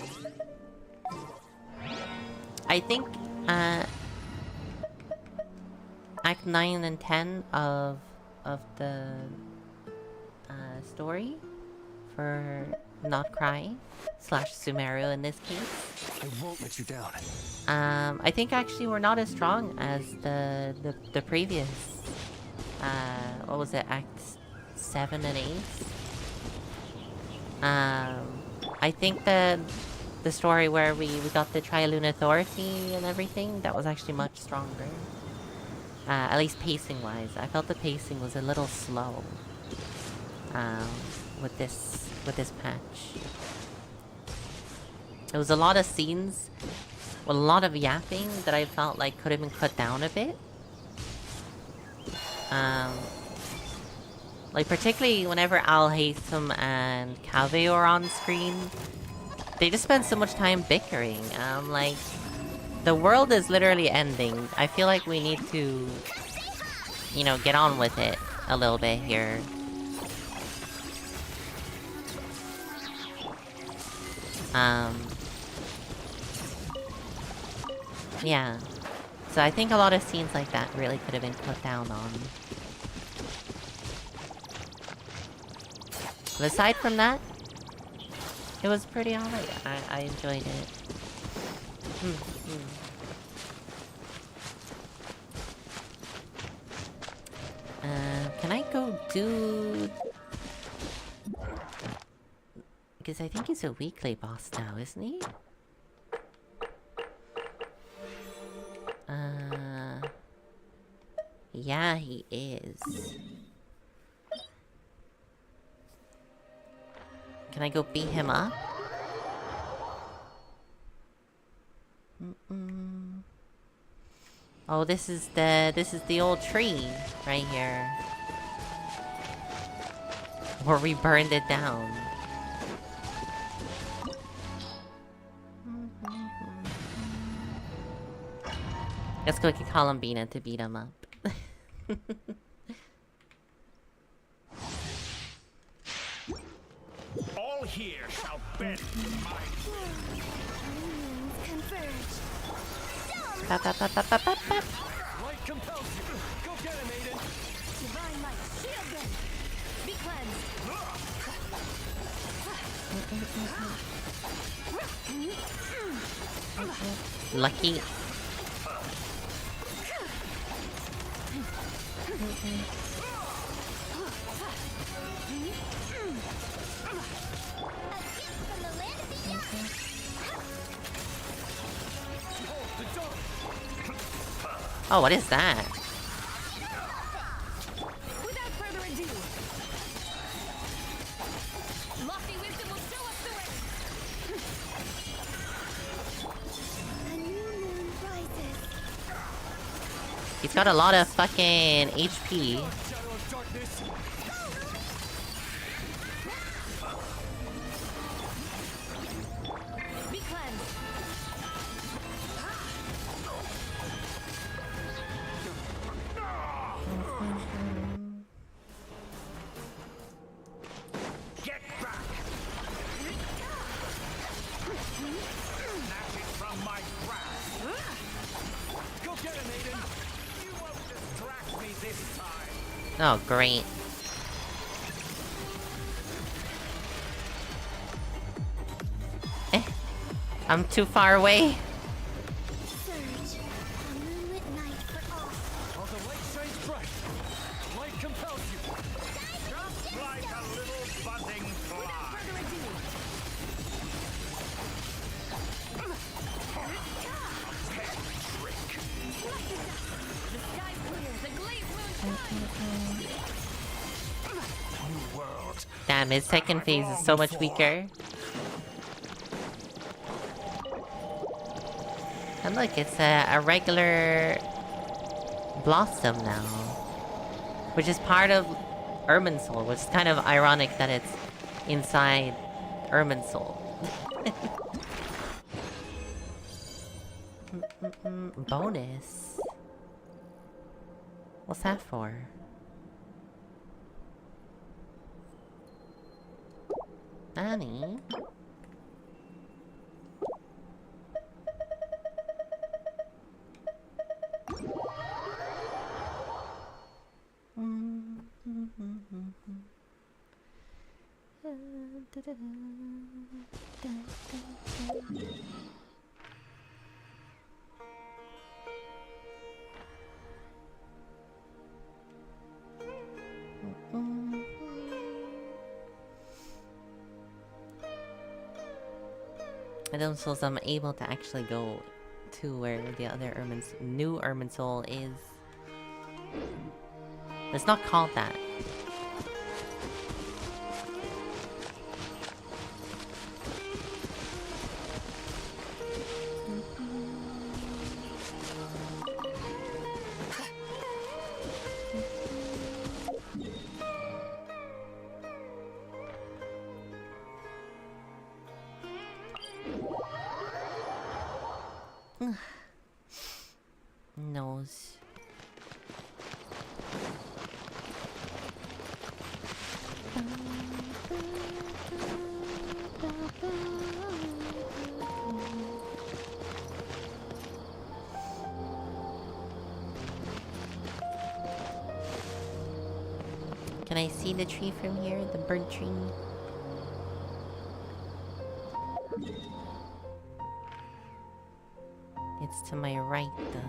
I think Act 9 and 10 of the story for Nod-Krai / Sumeru in this case. I won't let you down. I think actually we're not as strong as the previous. What was it? Act 7 and 8. I think the story where we got the Trialune Authority and everything, that was actually much stronger. At least pacing-wise. I felt the pacing was a little slow. With this patch. There was a lot of scenes with a lot of yapping that I felt like could have been cut down a bit. Like particularly whenever Al Haytham and Kaveh are on screen, they just spend so much time bickering. Like, the world is literally ending. I feel like we need to, you know, get on with it a little bit here. Yeah. So I think a lot of scenes like that really could have been cut down on. But aside from that, it was pretty alright. I enjoyed it. Can I go do... Because I think he's a weekly boss now, isn't he? Yeah, he is. Can I go beat him up? Oh, this is the old tree right here. Where we burned it down. Let's go get Columbina to beat him up. All here shall bend to my Light compels you. Go get him, Aiden. Divine light, shield them. Be cleansed. Lucky. Oh, what is that? Without further ado, lofty wisdom will show us the way. A new moon rises. He's got a lot of fucking HP. Be cleansed. Get back! Snatch it from my grasp! Go get him, Aiden! You won't distract me this time! Oh, great. I'm too far away. Surge. A moonlit night for all. Oh, the light shines bright! Light compels you! Just like a little buzzing fly! damn, his second phase is so much weaker. And look, it's a regular Blossom now. Which is part of Irminsul, which is kind of ironic that it's inside Irminsul. Bonus? What's that for? Annie? I don't suppose I'm able to actually go to where the other new Irminsul is. It's not called that. Nose. Can I see the tree from here? The bird tree? It's to my right, though.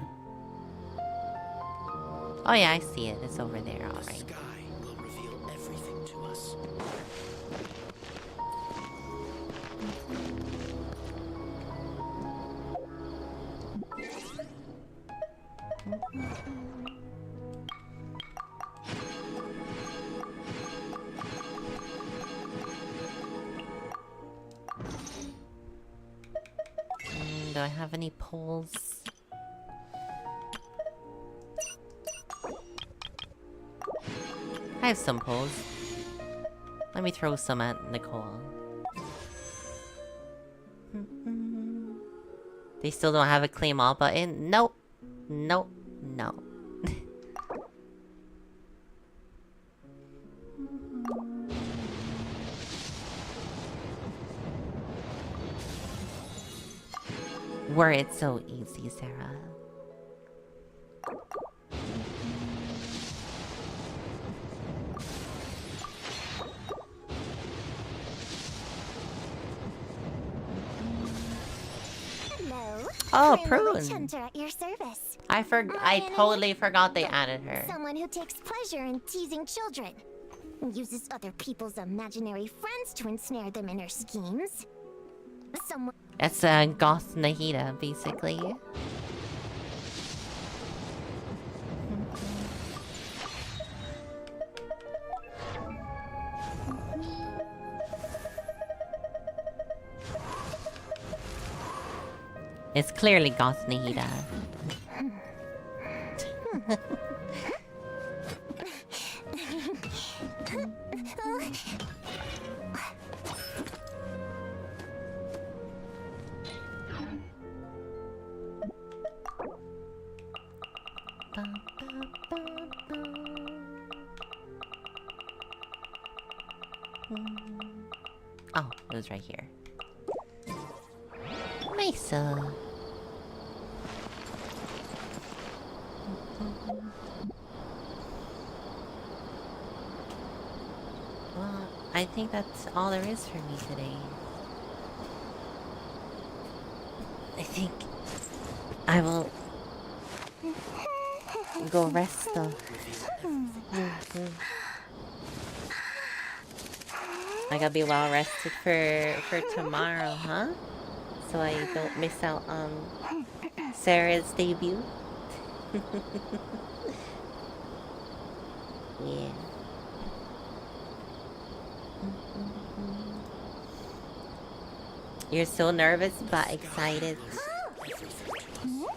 Oh yeah, I see it. It's over there, alright. The sky will reveal everything to us. Do I have any poles? I have some poles. Let me throw some at Nicole. They still don't have a claim all button? Nope. Nope. No. Were it so easy, Sarah. Hello. Oh, Friendly witch Prune. hunter at your service. I totally forgot they added her. Someone who takes pleasure in teasing children. Uses other people's imaginary friends to ensnare them in her schemes. Someone... It's Goth Nahida, basically. It's clearly Goth Nahida. Oh, it was right here. Nice. Well, I think that's all there is for me today. I think I will go rest though. I gotta be well rested for tomorrow, huh? So I don't miss out on Sarah's debut. Yeah. You're so nervous but excited.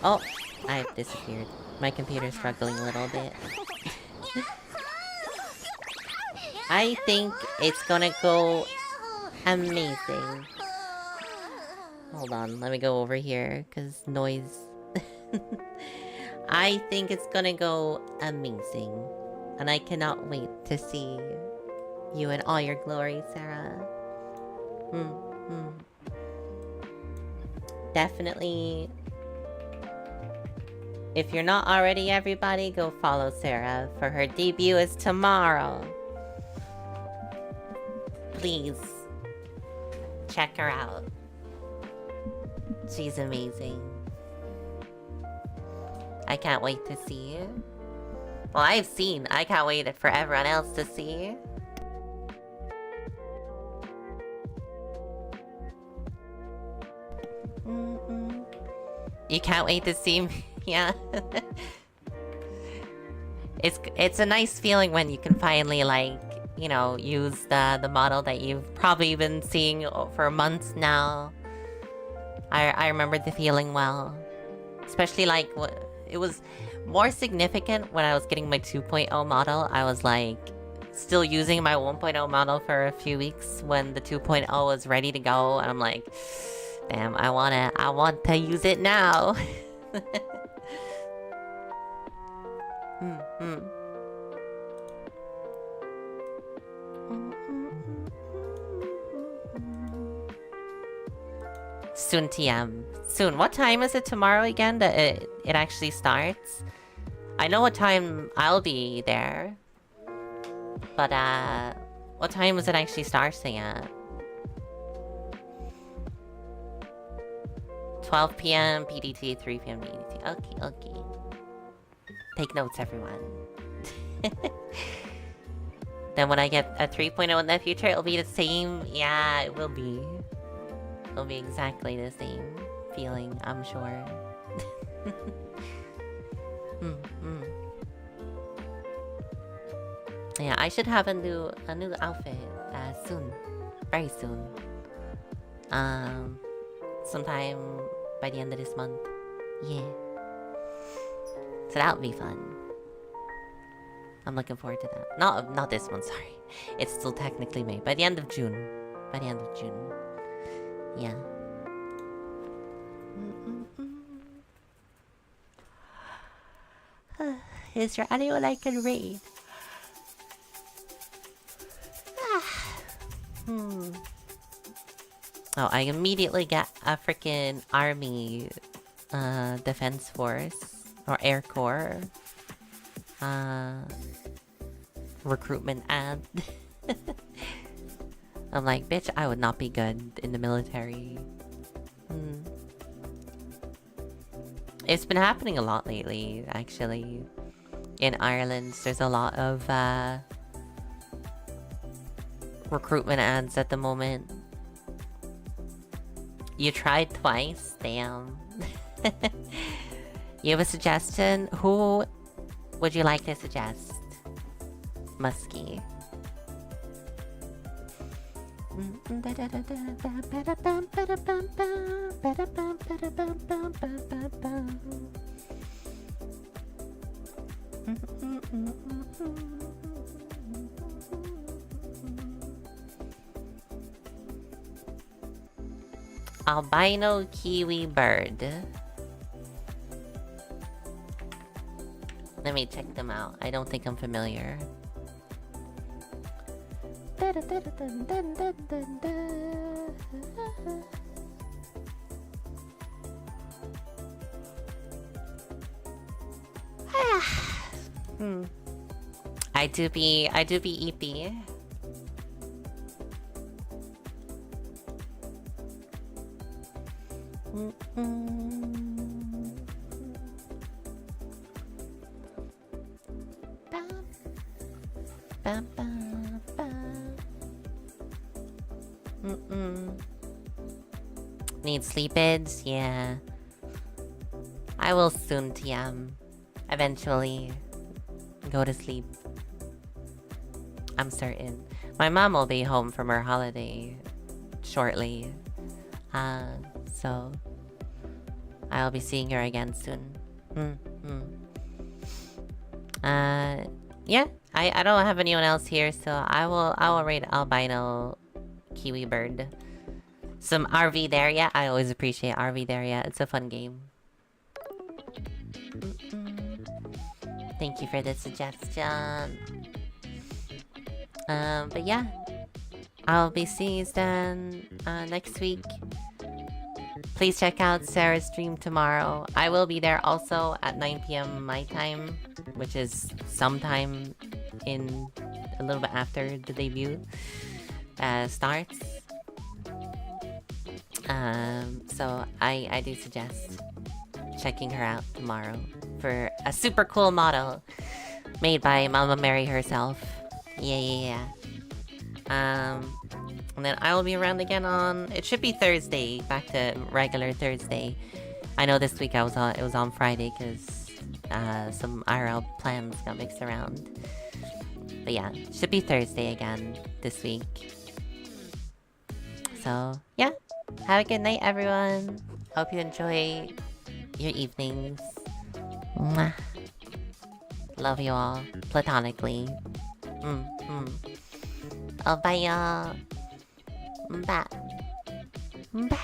Oh, I've disappeared. My computer's struggling a little bit. I think it's gonna go amazing. Hold on, let me go over here, because noise. I think it's gonna go amazing. And I cannot wait to see you in all your glory, Sarah. Definitely. If you're not already, everybody, go follow Sarah, for her debut is tomorrow. Please check her out. She's amazing. I can't wait to see you. Well, I've seen. I can't wait for everyone else to see. You can't wait to see me. Yeah. It's a nice feeling when you can finally, like, you know, use the model that you've probably been seeing for months now. I remember the feeling well. Especially, like, it was more significant when I was getting my 2.0 model. I was, like, still using my 1.0 model for a few weeks when the 2.0 was ready to go. And I'm like, damn, I want to use it now. Soon TM. Soon. What time is it tomorrow again that it actually starts? I know what time I'll be there. But what time is it actually starting at? 12 p.m. PDT, 3 p.m. PDT. Okay, okay. Take notes, everyone. Then when I get a 3.0 in the future, it'll be the same. Yeah, it will be. It'll be exactly the same feeling, I'm sure. Yeah, I should have a new outfit soon, very soon. Sometime by the end of this month. Yeah. So that would be fun. I'm looking forward to that. Not this one, sorry. It's still technically May. By the end of June. By the end of June. Yeah. Is there anyone I can read? Oh, I immediately get a freaking army defense force or air corps recruitment ad. I'm like, bitch, I would not be good in the military. It's been happening a lot lately, actually. In Ireland, there's a lot of recruitment ads at the moment. You tried twice? Damn. You have a suggestion? Who would you like to suggest? Muskie. Albino kiwi bird. Let me check them out. I don't think I'm familiar. I do be EP. Need sleep aids? Yeah. I will soon TM. Eventually. Go to sleep. I'm certain. My mom will be home from her holiday shortly. So I'll be seeing her again soon. Yeah, I don't have anyone else here, so I will rate Albino Kiwi Bird. Some RV there, yeah. I always appreciate RV there, yeah. It's a fun game. Thank you for the suggestion. But yeah, I'll be seeing you then next week. Please check out Sarah's stream tomorrow. I will be there also at 9 p.m. my time, which is sometime in a little bit after the debut starts. So I do suggest checking her out tomorrow for a super cool model made by Mama Mary herself. Yeah. And then I will be around again on... It should be Thursday, back to regular Thursday. I know this week it was on Friday because some IRL plans got mixed around. But yeah, should be Thursday again this week. So yeah, have a good night, everyone. Hope you enjoy your evenings. Mwah. Love you all platonically. Oh, bye y'all. Bye. Bye.